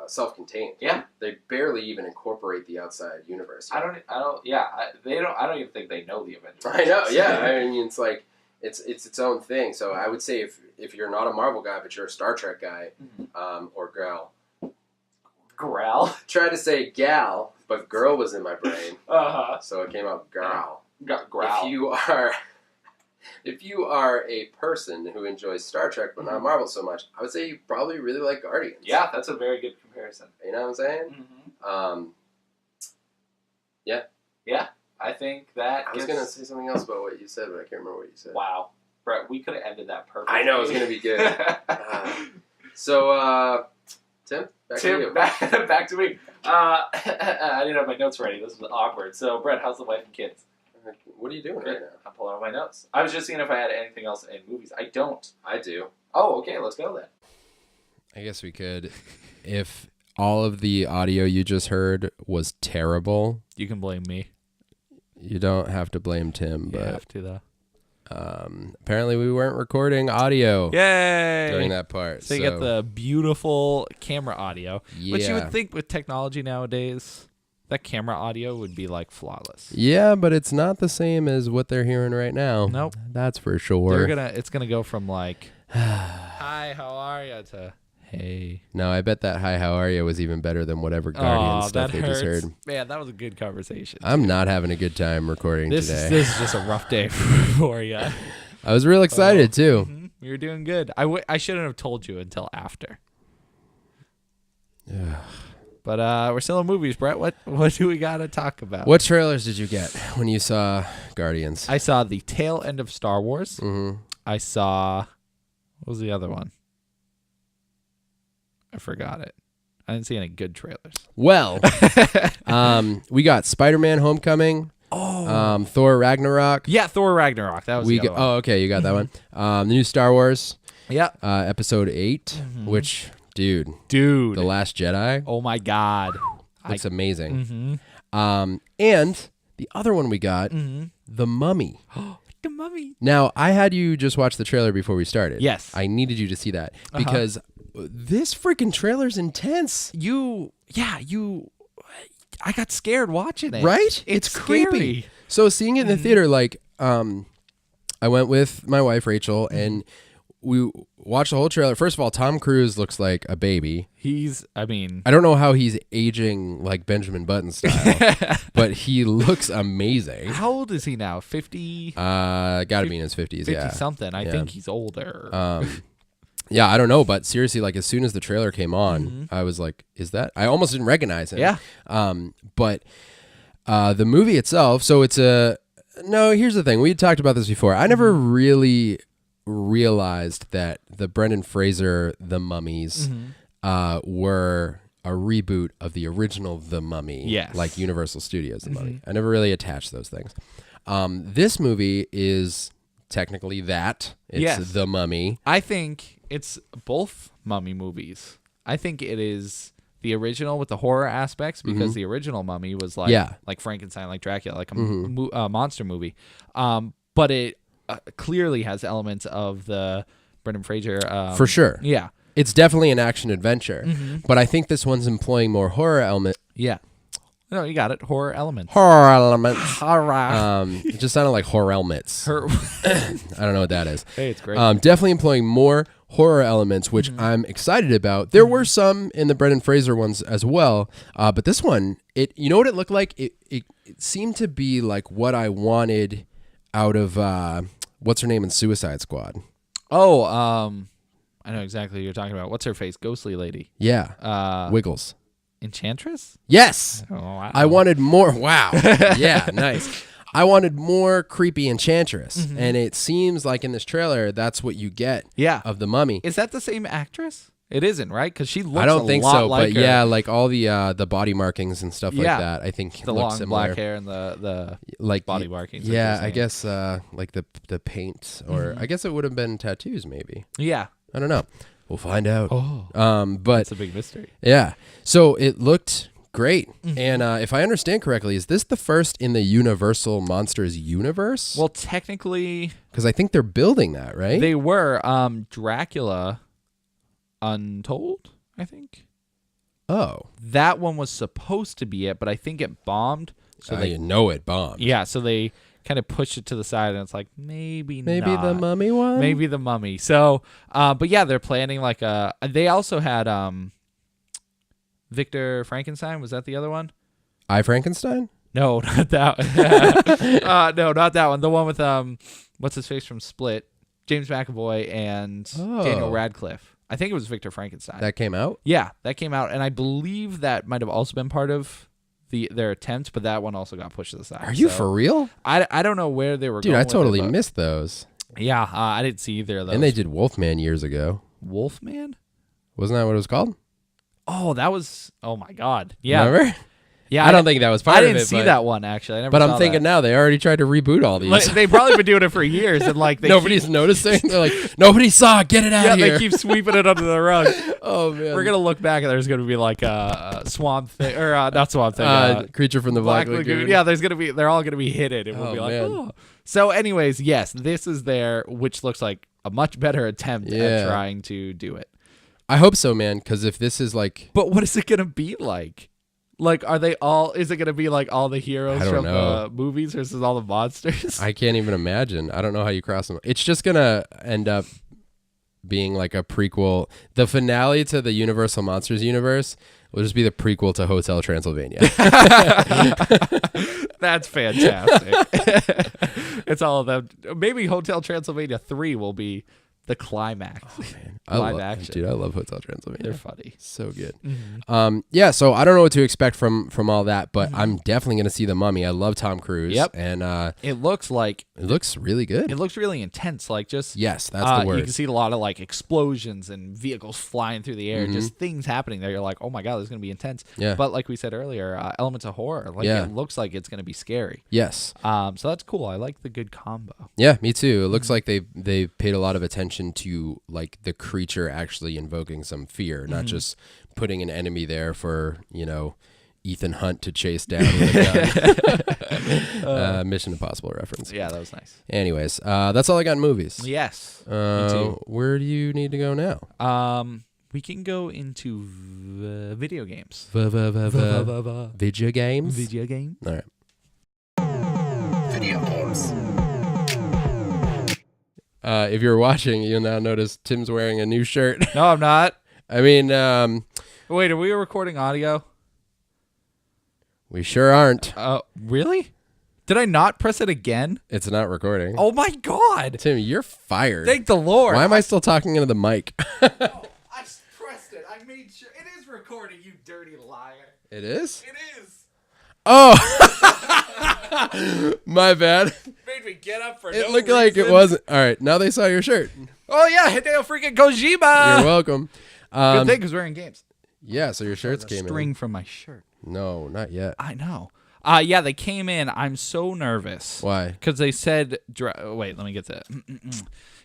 self-contained. Yeah, they barely even incorporate the outside universe. I don't even think they know the Avengers. I know. Yeah, I mean, it's like it's its own thing. So I would say if you're not a Marvel guy but you're a Star Trek guy, or girl. Growl. Tried to say gal, but girl was in my brain. So it came out growl. Growl. If you are a person who enjoys Star Trek but not Marvel so much, I would say you probably really like Guardians. Yeah, that's a very good comparison. You know what I'm saying? Yeah, I think that. I was going to say something else about what you said, but I can't remember what you said. Wow. Brett, we could have ended that perfectly. I know, it was going to be good. So, Tim, back to you. Back to me. I didn't have my notes ready. This was awkward. So, Brett, how's the wife and kids? What are you doing right now? I'm pulling out my notes. I was just seeing if I had anything else in movies. I don't. I do. Oh, okay. Let's go then. I guess we could. If all of the audio you just heard was terrible, you can blame me. You don't have to blame Tim, but you have to though. Apparently we weren't recording audio Yay! during that part. So you get the beautiful camera audio, which you would think with technology nowadays, that camera audio would be like flawless. Yeah, but it's not the same as what they're hearing right now. Nope. That's for sure. It's gonna go from like, hi, how are you, to hey. No, I bet that hi, how are you was even better than whatever Guardian stuff they just heard. Man, that was a good conversation. I'm not having a good time recording today. This is just a rough day for you. I was real excited too. Mm-hmm. You're doing good. I shouldn't have told you until after. But we're still in movies, Brett. What do we got to talk about? What trailers did you get when you saw Guardians? I saw the tail end of Star Wars. Mm-hmm. I saw, what was the other one? I forgot it. I didn't see any good trailers. Well, we got Spider-Man: Homecoming. Oh. Thor: Ragnarok. Yeah, Thor: Ragnarok. That was the other one. Oh, okay, you got that one. The new Star Wars. Yeah. Episode 8, which, dude, The Last Jedi. Oh my God. Looks amazing. Mm-hmm. And the other one we got, The Mummy. The Mummy. Now, I had you just watch the trailer before we started. Yes. I needed you to see that because this freaking trailer's intense. I got scared watching it. Right? It's creepy. So seeing it in the theater, like, I went with my wife, Rachel, and we watched the whole trailer. First of all, Tom Cruise looks like a baby. I don't know how he's aging like Benjamin Button style, but he looks amazing. How old is he now? 50? Gotta be in his 50s, 50 something. I think he's older. Yeah, I don't know, but seriously, like as soon as the trailer came on, I was like, is that? I almost didn't recognize him. Yeah. But the movie itself, so it's no, here's the thing. We had talked about this before. I never really realized that the Brendan Fraser The Mummies were a reboot of the original The Mummy. Yes. Like Universal Studios The Mummy. I never really attached those things. This movie is technically that. It's The Mummy. I think it's both Mummy movies. I think it is the original with the horror aspects because the original Mummy was like Frankenstein, like Dracula, like a monster movie. But it clearly has elements of the Brendan Fraser. For sure. Yeah. It's definitely an action adventure, but I think this one's employing more horror element. Yeah. No, you got it. Horror elements. Horror elements. Horror. It just sounded like horror elements. I don't know what that is. Hey, it's great. Definitely employing more horror elements, which I'm excited about. There were some in the Brendan Fraser ones as well, but this one, you know what it looked like? It seemed to be like what I wanted out of what's her name in Suicide Squad. Oh, I know exactly who you're talking about. What's her face? Ghostly lady. Yeah. Wiggles. Enchantress? Yes. Oh, wow. I wanted more. Wow. Yeah, nice. I wanted more creepy Enchantress, and it seems like in this trailer that's what you get of the Mummy. Is that the same actress? It isn't, right? Because she looks I don't think lot so, like but her. yeah, like all the body markings and stuff like that. I think the look long similar. black hair and the like body markings. Yeah, I guess like the paint, or I guess it would have been tattoos, maybe. Yeah, I don't know. We'll find out. Oh, but it's a big mystery. Yeah, so it looked great, and if I understand correctly, is this the first in the Universal Monsters universe? Well, technically, because I think they're building that, right? They were Dracula Untold, I think. Oh, that one was supposed to be it, but I think it bombed. So it bombed. Yeah, so they kind of pushed it to the side, and it's like maybe not. the Mummy one. Maybe the Mummy. So, but yeah, they're planning like a. They also had Victor Frankenstein. Was that the other one? I Frankenstein? No, not that one. No, not that one. The one with what's his face from Split, James McAvoy and Daniel Radcliffe. I think it was Victor Frankenstein. That came out? Yeah, that came out, and I believe that might have also been part of their attempt, but that one also got pushed to the side. Are you for real? I don't know where they were going. Dude, I totally missed those. Yeah, I didn't see either of those. And they did Wolfman years ago. Wolfman? Wasn't that what it was called? Oh, that was... Oh, my God. Yeah. Remember? Yeah, I don't think that was part I of it. didn't see but, that one actually. I never But saw I'm thinking that. now they already tried to reboot all these. Like, they've probably been doing it for years, and like Nobody's noticing. They're like, nobody saw it. Get it out yeah, of here. they keep sweeping it under the rug. Oh man. We're gonna look back and there's gonna be like a swamp thing, or not swamp thing. Creature from the Black Lagoon. Yeah, they're all gonna be hidden, and we'll Oh, be like, man. oh. So, anyways, yes, this is there, which looks like a much better attempt Yeah. at trying to do it. I hope so, man. Because if this is like, But what is it gonna be like? Like, are they all? Is it gonna be like all the heroes I don't from know. movies versus all the monsters? I can't even imagine. I don't know how you cross them. It's just gonna end up being like a prequel. The finale to the Universal Monsters universe will just be the prequel to Hotel Transylvania. That's fantastic. It's all of them. Maybe Hotel Transylvania 3 will be the climax. Live action. Dude, I love Hotel Transylvania. They're funny. So good. Mm-hmm. Yeah, so I don't know what to expect from all that, but I'm definitely going to see The Mummy. I love Tom Cruise. Yep. And It looks like it looks really good. it looks really intense. Like just Yes, that's the word. You can see a lot of like explosions and vehicles flying through the air, just things happening there. You're like, oh my god, this is gonna be intense. Yeah. But like we said earlier, elements of horror. Like Yeah. it looks like it's gonna be scary. Yes. So that's cool. I like the good combo. Yeah, me too. It looks like they paid a lot of attention to like the creature actually invoking some fear, not just putting an enemy there for, Ethan Hunt to chase down with a gun. Mission Impossible reference. Yeah, that was nice. Anyways, that's all I got in movies. Yes. Me too. Where do you need to go now? We can go into video games. Video games? Video game. All right. Video games. If you're watching, you'll now notice Tim's wearing a new shirt. No, I'm not. I mean, Wait, are we recording audio? we sure aren't. Really? Did I not press it again? It's not recording. Oh my god! Tim, you're fired. Thank the Lord. Why am I still talking into the mic? I pressed it. I made sure. It is recording, you dirty liar. It is? It is. Oh! My bad. Made me get up for It no looked like it reason. wasn't. All right, now they saw your shirt. Oh yeah, Hideo freaking Kojima. You're welcome. Good thing because we're in games. Yeah, so your shirts came String from my shirt. in. No, not yet. I know. Yeah, they came in. I'm so nervous. Why? Because they said, wait, let me get to it.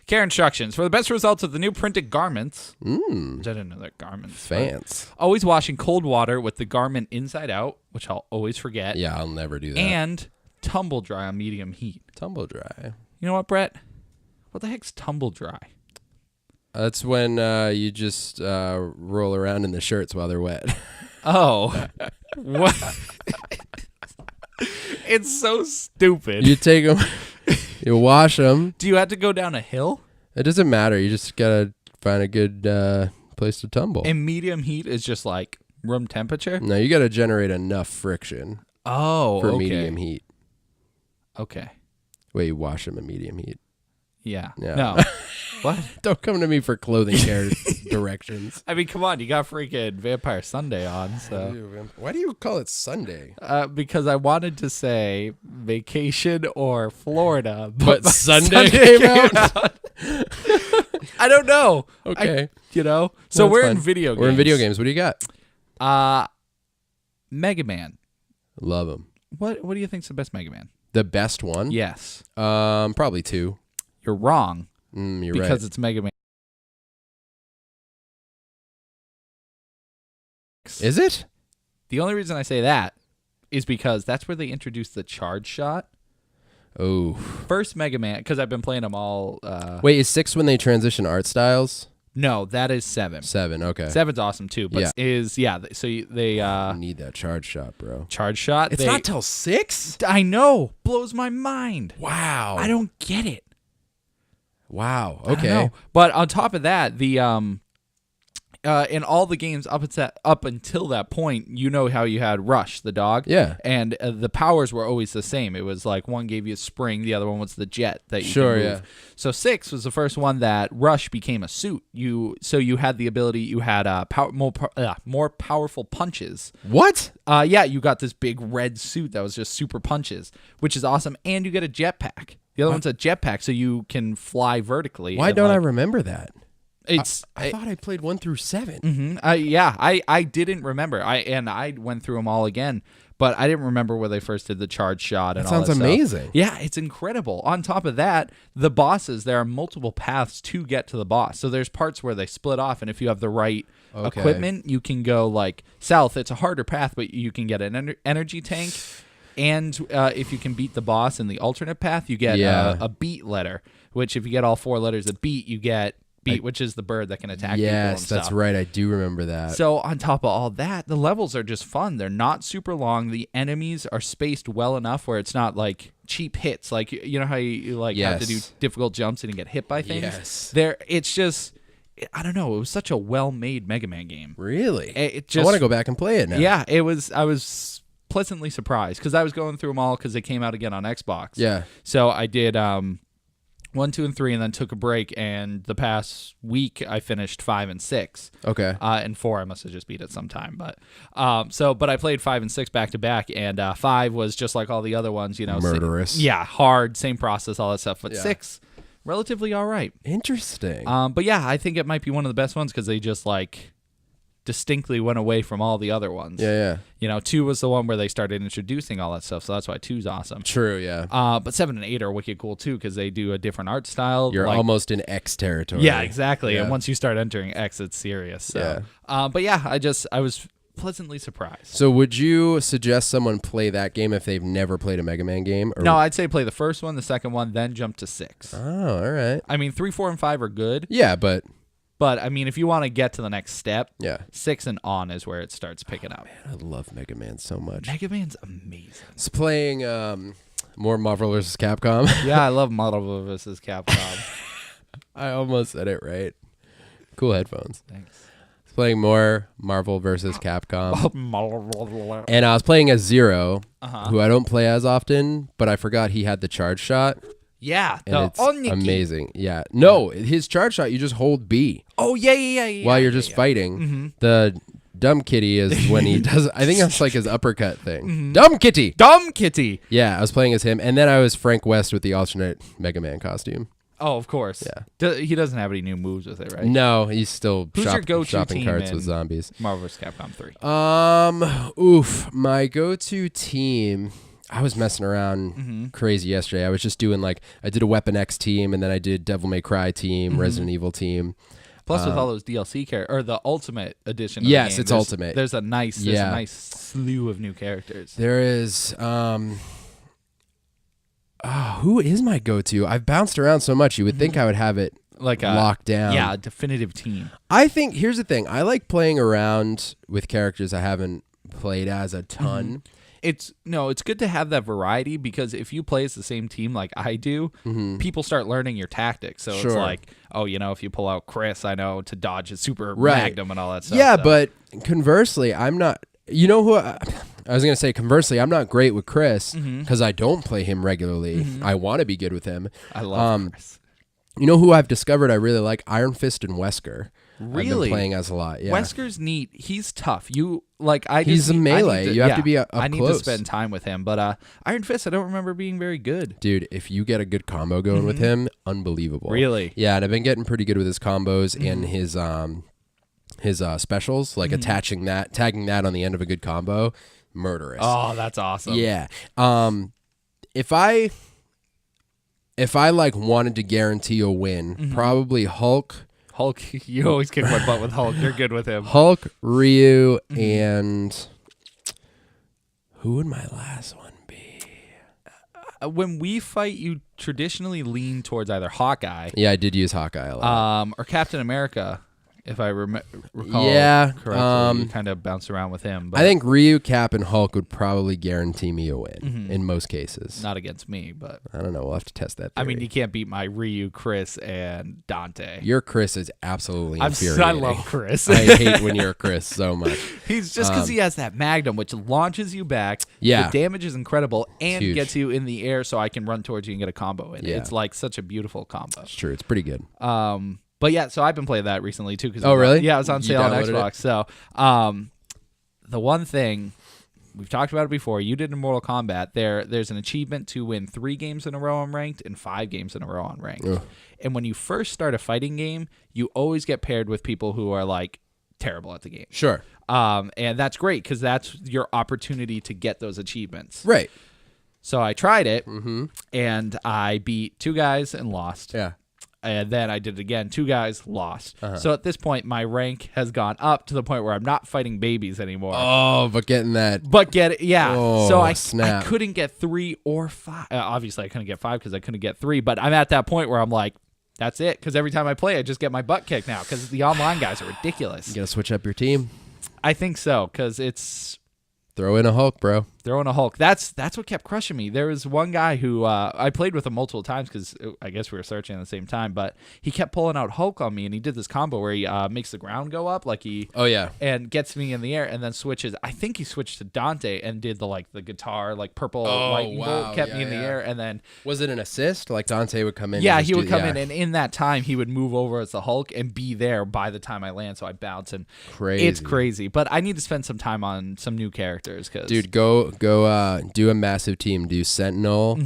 Care instructions. For the best results of the new printed garments, which I didn't know they're garments. Fans. Always wash in cold water with the garment inside out, which I'll always forget. Yeah, I'll never do that. And tumble dry on medium heat. Tumble dry. You know what, Brett? What the heck's tumble dry? That's when you just roll around in the shirts while they're wet. Oh. What? It's so stupid. You take them, you wash them. Do you have to go down a hill? It doesn't matter. You just gotta find a good place to tumble. And medium heat is just like room temperature? No, you gotta generate enough friction Oh, for okay. medium heat. Okay. Wait, you wash them in medium heat. Yeah. Yeah. No. What? Don't come to me for clothing care directions. I mean, come on. You got freaking Vampire Sunday on, so. Why do you call it Sunday? Because I wanted to say vacation or Florida, But Sunday came out? I don't know. Okay. So That's we're fine. in video games. We're in video games. What do you got? Mega Man. Love them. What do you think's the best Mega Man? The best one? Yes. Probably 2. You're wrong. You're Because right. it's Mega Man. Is it? The only reason I say that is because that's where they introduced the charge shot. Oh. First Mega Man, because I've been playing them all. Wait, is 6 when they transition art styles? No, that is 7. 7, okay. 7's awesome too, but so they You need that charge shot, bro. charge shot. It's not till 6? I know, blows my mind. Wow. I don't get it. Wow. I don't Okay. know. But on top of that, the in all the games up until that point, you know how you had Rush, the dog. Yeah. And the powers were always the same. It was like one gave you a spring, the other one was the jet that you Sure, could yeah. move. So 6 was the first one that Rush became a suit. You had the ability. You had more powerful punches. What? You got this big red suit that was just super punches, which is awesome. And you get a jetpack. The other one's a jetpack, so you can fly vertically. Why and, don't I like, remember that? It's I thought I played 1 through 7. I didn't remember. I went through them all again, but I didn't remember where they first did the charge shot and That all that sounds stuff. amazing. Yeah, it's incredible. On top of that, the bosses, there are multiple paths to get to the boss. So there's parts where they split off, and if you have the right equipment, you can go like south. It's a harder path, but you can get an energy tank. And if you can beat the boss in the alternate path, you get a beat letter, which if you get all 4 letters of beat, you get beat, which is the bird that can attack people and Yes, stuff. that's right. I do remember that. So on top of all that, the levels are just fun. They're not super long. The enemies are spaced well enough where it's not like cheap hits. Like, you know how you like have to do difficult jumps and you get hit by things? Yes. It's just, I don't know. It was such a well-made Mega Man game. Really? It I just, want to go back and play it now. Yeah, I was pleasantly surprised because I was going through them all because they came out again on Xbox. Yeah. So I did 1, 2, and 3, and then took a break. And the past week, I finished 5 and 6. Okay. And 4, I must have just beat it sometime. But but I played 5 and 6 back to back, and 5 was just like all the other ones, you know, murderous. Hard, same process, all that stuff. But 6, relatively all right. Interesting. But yeah, I think it might be one of the best ones because they just like distinctly went away from all the other ones. Yeah. You know, 2 was the one where they started introducing all that stuff, so that's why 2's awesome. True, yeah. But 7 and 8 are wicked cool too because they do a different art style. You're like, almost in X territory. yeah, exactly. Yeah. And once you start entering X, it's serious. So. But yeah, I was pleasantly surprised. So would you suggest someone play that game if they've never played a Mega Man game? Or... No, I'd say play the first one, the second one, then jump to 6. Oh, all right. I mean, 3, 4, and 5 are good. Yeah, but I mean, if you want to get to the next step, 6 and on is where it starts picking up. Man, I love Mega Man so much. Mega Man's amazing. It's playing more Marvel vs. Capcom. Yeah, I love Marvel vs. Capcom. I almost said it right. Cool headphones. Thanks. It's playing more Marvel vs. Capcom. Oh, And I was playing as Zero, who I don't play as often, but I forgot he had the charge shot. yeah, And the it's Oniki. amazing. Yeah. No, his charge shot, you just hold B Oh, yeah. while you're just fighting. Mm-hmm. The dumb kitty is when he does, I think that's like his uppercut thing. Dumb kitty. Dumb Kitty. Yeah, I was playing as him. And then I was Frank West with the alternate Mega Man costume. Oh, of course. Yeah. He doesn't have any new moves with it, right? No, he's still Who's your go-to shopping team carts in with zombies. Marvel vs. Capcom 3. My go-to team, I was messing around crazy yesterday. I was just doing I did a Weapon X team, and then I did Devil May Cry team, Resident Evil team. Plus, with all those DLC characters, or the Ultimate Edition. Of Yes, the game, it's Ultimate. There's a nice slew of new characters. There is, who is my go-to? I've bounced around so much. You would think I would have it Like locked down. Yeah, a definitive team. I think, here's the thing. I like playing around with characters I haven't played as a ton. It's good to have that variety because if you play as the same team like I do, people start learning your tactics. So it's like, if you pull out Chris, I know to dodge his super magnum and all that stuff. Yeah, so. but conversely, I'm not. You know who? I was gonna say conversely, I'm not great with Chris because I don't play him regularly. I want to be good with him. I love Chris. You know who I've discovered I really like? Iron Fist and Wesker. Really? I've been playing as a lot. Yeah. Wesker's neat. He's tough. He's a melee. You have to be up I need close. to spend time with him. But Iron Fist, I don't remember being very good. Dude, if you get a good combo going with him, unbelievable. Really? Yeah, and I've been getting pretty good with his combos and his specials, like tagging that on the end of a good combo, murderous. Oh, that's awesome. Yeah. If I wanted to guarantee a win, probably Hulk, you always kick my butt with Hulk. You're good with him. Hulk, Ryu, and who would my last one be? When we fight, you traditionally lean towards either Hawkeye, Yeah, I did use Hawkeye a lot. or Captain America. If I recall correctly, you kind of bounce around with him. But I think Ryu, Cap, and Hulk would probably guarantee me a win in most cases. not against me, but I don't know. We'll have to test that theory. I mean, you can't beat my Ryu, Chris, and Dante. Your Chris is absolutely I infuriating. love Chris. I hate when you're Chris so much. He's just because he has that Magnum, which launches you back. Yeah. The damage is incredible and Huge. gets you in the air so I can run towards you and get a combo in. Yeah. It's like such a beautiful combo. It's true. It's pretty good. But yeah, so I've been playing that recently too. Oh, really? Yeah, it was on You sale on downloaded Xbox. So the one thing, we've talked about it before, you did in Mortal Kombat, there's an achievement to win 3 games in a row on ranked and 5 games in a row on ranked. Ugh. And when you first start a fighting game, you always get paired with people who are like terrible at the game. Sure. And that's great because that's your opportunity to get those achievements. Right. So I tried it, and I beat 2 guys and lost. Yeah. And then I did it again. 2 guys, lost. Uh-huh. So at this point, my rank has gone up to the point where I'm not fighting babies anymore. Oh, but getting that. But get it, yeah. Oh, so I snap. couldn't get 3 or 5. Obviously, I couldn't get 5 because I couldn't get 3. But I'm at that point where I'm like, that's it. Because every time I play, I just get my butt kicked now. Because the online guys are ridiculous. You got to switch up your team. I think so. Because it's Throw in a Hulk, bro. throwing a Hulk. That's what kept crushing me. There was one guy who I played with him multiple times because I guess we were searching at the same time, but he kept pulling out Hulk on me, and he did this combo where he makes the ground go up like he and gets me in the air, and then switches. I think he switched to Dante and did the guitar purple lightning bolt, kept me in the air, and then was it an assist? Like Dante would come in. Yeah, he would come in, and in that time he would move over as the Hulk and be there by the time I land, so I bounce, and it's crazy. But I need to spend some time on some new characters because dude, go do a massive team. Do Sentinel,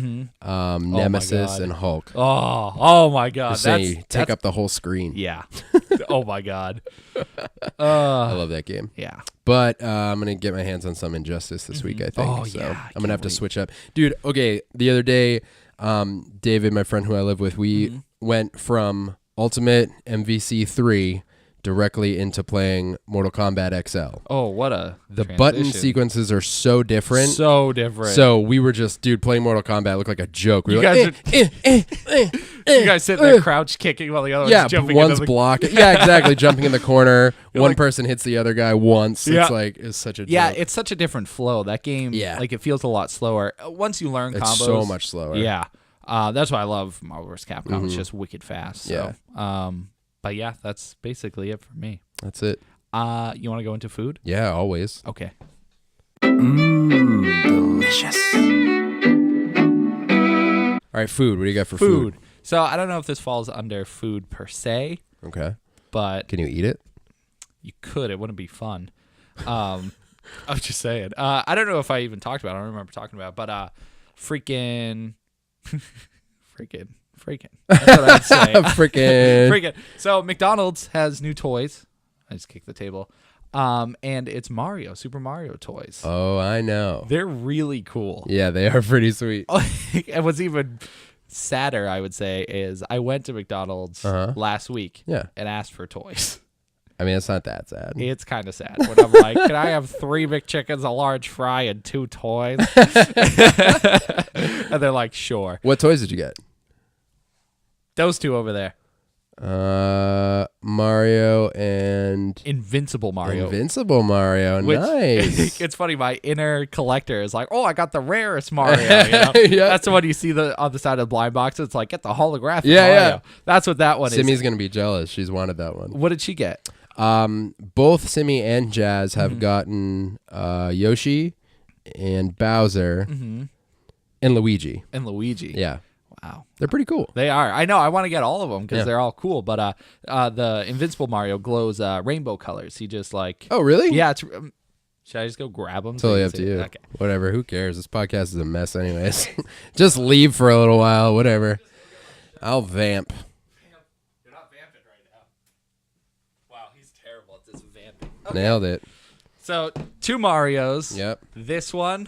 Nemesis, and Hulk. Oh my God! Just saying, you take up the whole screen. Yeah. Oh my God. I love that game. Yeah. But I'm gonna get my hands on some Injustice this week. I think. Oh, so yeah, I'm gonna have to switch up, dude. Okay, the other day, David, my friend who I live with, we went from Ultimate MVC 3 directly into playing Mortal Kombat XL. Oh, what a The button sequences are so different. So we were just, dude, playing Mortal Kombat looked like a joke. We were you guys sitting there crouch kicking while the other one's jumping. One's blocking. Yeah, exactly. Jumping in the corner. One person hits the other guy once. Yeah. It's such a joke. Yeah, it's such a different flow. That game, it feels a lot slower. Once you learn combos. It's so much slower. Yeah. That's why I love Marvel vs. Capcom. It's just wicked fast. So. Yeah. But yeah, that's basically it for me. That's it. You want to go into food? Yeah, always. Okay. Delicious. All right, food. What do you got for food? So I don't know if this falls under food per se. Okay. But can you eat it? You could. It wouldn't be fun. I'm just saying. I don't know if I even talked about it. I don't remember talking about it. But freaking. That's what I'd say. Freaking. So McDonald's has new toys. I just kicked the table. And it's Super Mario toys. Oh, I know. They're really cool. Yeah, they are pretty sweet. And what's even sadder, I would say, is I went to McDonald's last week and asked for toys. I mean, it's not that sad. It's kind of sad when I'm like, can I have 3 McChickens, a large fry, and 2 toys? And they're like, sure. What toys did you get? Those 2 over there. Mario and Invincible Mario. Nice. It's funny. My inner collector is like, "Oh, I got the rarest Mario." You know? Yeah. That's the one you see on the side of the blind box. It's like, get the holographic Mario. Yeah. That's what that one is. Simi's gonna be jealous. She's wanted that one. What did she get? Both Simi and Jazz have gotten Yoshi and Bowser and Luigi. Yeah. Wow. They're pretty cool. They are. I know. I want to get all of them because they're all cool. But the Invincible Mario glows rainbow colors. He just like... Oh, really? Yeah. Should I just go grab them? Totally up to you. Okay. Whatever. Who cares? This podcast is a mess anyways. Just leave for a little while. Whatever. I'll vamp. You're not vamping right now. Wow, he's terrible at this vamping. Okay. Nailed it. So, 2 Marios. Yep. This one...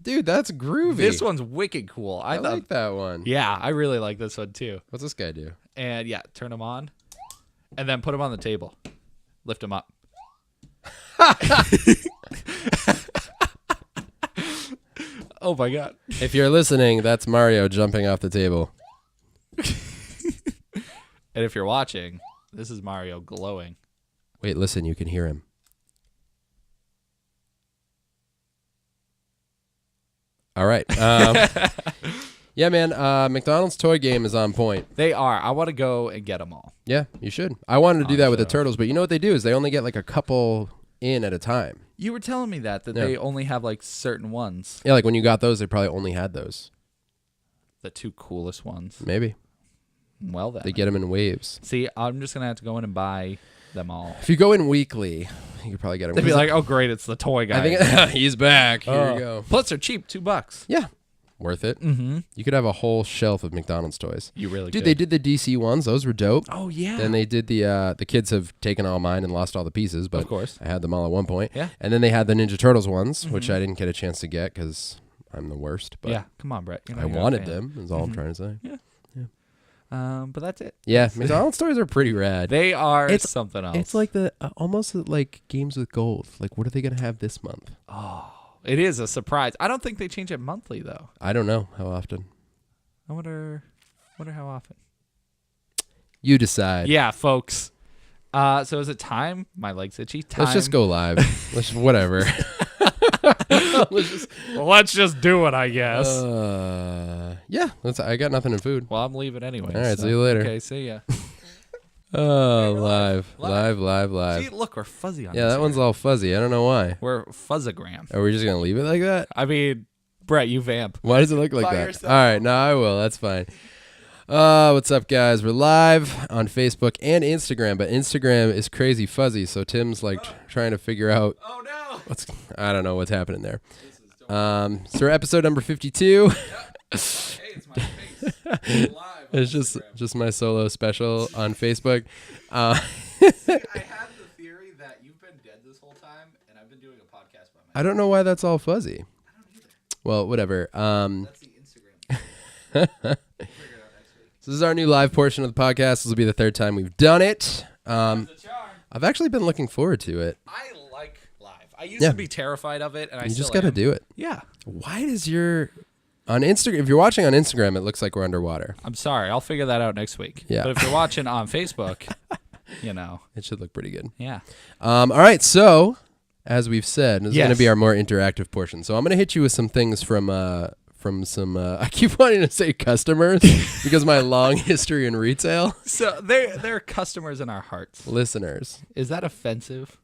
Dude, that's groovy. This one's wicked cool. I like that one. Yeah, I really like this one too. What's this guy do? And yeah, turn him on, and then put him on the table. Lift him up. Oh my God. If you're listening, that's Mario jumping off the table. And if you're watching, this is Mario glowing. Wait, listen, you can hear him. All right. Yeah, man. McDonald's toy game is on point. They are. I want to go and get them all. Yeah, you should. I wanted to do that with the Turtles, but you know what they do is they only get like a couple in at a time. You were telling me that they only have like certain ones. Yeah, like when you got those, they probably only had those. The 2 coolest ones. Maybe. Well, then. They get them in waves. See, I'm just going to have to go in and buy them all. If you go in weekly, you could probably get them. They'd be like, oh, great, it's the toy guy. I think he's back. Here you go. Plus, they're cheap, $2. Yeah. worth it. Mm-hmm. You could have a whole shelf of McDonald's toys. You really Dude, could. they did the DC ones. Those were dope. Oh, yeah. Then they did the kids have taken all mine and lost all the pieces, but Of course. I had them all at one point. Yeah. And then they had the Ninja Turtles ones, which I didn't get a chance to get because I'm the worst. But Yeah, come on, Brett. You know I you're a wanted fan. them, is all I'm trying to say. But that's it. Yeah, McDonald's toys are pretty rad. They are It's- something else. It's like the almost like games with gold. Like, what are they going to have this month? It is a surprise. I don't think they change it monthly, though. I don't know how often. I wonder how often. You decide. Yeah, folks. So is it time? My leg's itchy. Time. Let's just go live. Whatever. Let's just do it, I guess. Yeah. I got nothing in food. Well, I'm leaving anyway. All right, see you later. Okay, see ya. Oh, live. See, look, we're fuzzy on Yeah, that Instagram. one's all fuzzy. I don't know why. We're fuzzagram. Are we just going to leave it like that? I mean, Brett, you vamp. Why does it look like By that? yourself. All right, no, I will. That's fine. What's up, guys? We're live on Facebook and Instagram, but Instagram is crazy fuzzy, so Tim's like trying to figure out Oh, no. I don't know what's happening there. So we're episode number 52. Hey, it's my face. Live. It's just my solo special on Facebook. I had the theory that you've been dead this whole time, and I've been doing a podcast by myself. I don't know why that's all fuzzy. I don't either. Well, whatever. That's the Instagram. Figure it out next week. So this is our new live portion of the podcast. This will be the third time we've done it. It's a charm. I've actually been looking forward to it. I like live. I used Yeah. to be terrified of it, and I You still just got to am. do it. Yeah. Why does your on Instagram? If you're watching on Instagram, it looks like we're underwater. I'm sorry. I'll figure that out next week. Yeah. But if you're watching on Facebook, you know. It should look pretty good. Yeah. All right. So as we've said, this is going to Yes. be our more interactive portion. So I'm going to hit you with some things from some. I keep wanting to say customers because my long history in retail. So they're customers in our hearts. Listeners, Is that offensive?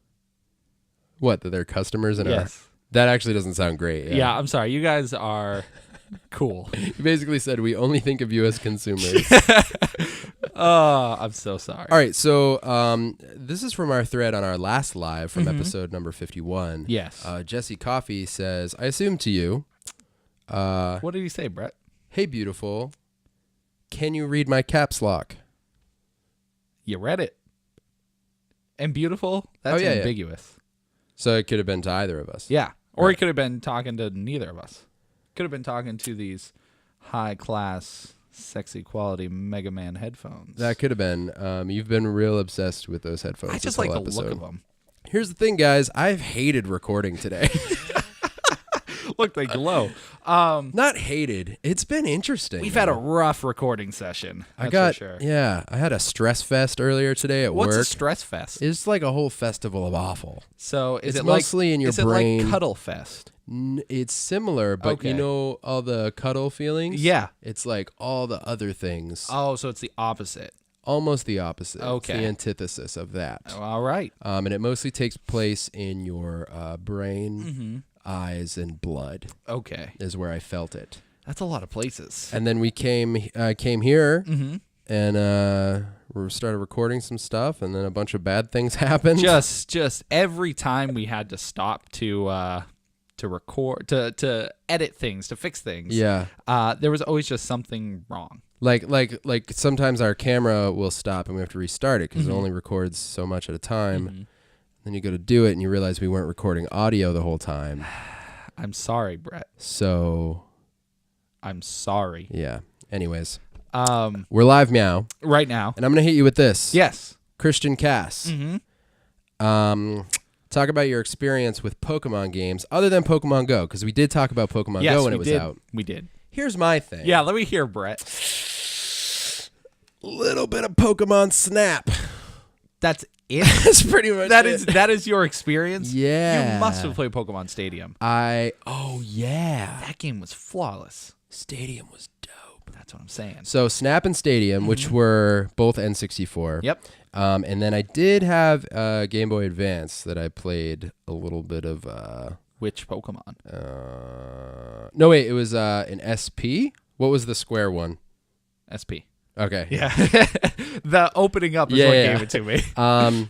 what? That they're customers in our. Yes. That actually doesn't sound great. Yeah, I'm sorry. You guys are cool. You basically said we only think of you as consumers. Oh, I'm so sorry. All right, so this is from our thread on our last live from episode number 51. Yes. Jesse Coffee says, I assume to you, What did he say, Brett? hey, beautiful, can you read my caps lock? You read it. And beautiful? That's yeah. ambiguous. So it could have been to either of us. Yeah. Or Right. he could have been talking to neither of us. Could have been talking to these high-class, sexy quality Mega Man headphones. That could have been. You've been real obsessed with those headphones. I this just like whole the look of episode. them. Here's the thing, guys. I've hated recording today. Look, they glow. Not hated. It's been interesting. We've had a rough recording session. That's I got, for sure. yeah, I had a stress fest earlier today at What's work. a stress fest? It's like a whole festival of awful. So is It's it mostly like, in your is brain. it like Cuddle Fest? It's similar, but Okay. you know all the cuddle feelings? Yeah. It's like all the other things. Oh, so it's the opposite. Almost the opposite. It's Okay. the antithesis of that. All right. And it mostly takes place in your brain, Mm-hmm. eyes, and blood Okay. is where I felt it. That's a lot of places. And then we came here Mm-hmm. and we started recording some stuff, and then a bunch of bad things happened. Just every time we had to stop to record, to edit things, to fix things. Yeah. There was always just something wrong. Like sometimes our camera will stop and we have to restart it because Mm-hmm. it only records so much at a time. Then you go to do it and you realize we weren't recording audio the whole time. I'm sorry, Brett. So I'm sorry. yeah. Anyways, we're live now, Right now. and I'm gonna hit you with this. Yes. Christian Cass. Mm-hmm. Talk about your experience with Pokemon games other than Pokemon Go, because we did talk about Pokemon Yes, Go when we it was did. out. We did. Here's my thing. Yeah, let me hear, Brett. Little bit of Pokemon Snap. That's it. That's pretty much that is your experience. Yeah. You must have played Pokemon Stadium. Oh yeah. That game was flawless. Stadium was dope. That's what I'm saying. So Snap and Stadium, which were both N64. Yep. And then I did have Game Boy Advance that I played a little bit of. Which Pokemon? No wait, it was an SP. What was the square one? SP. Okay. Yeah. The opening up is what gave it to me. It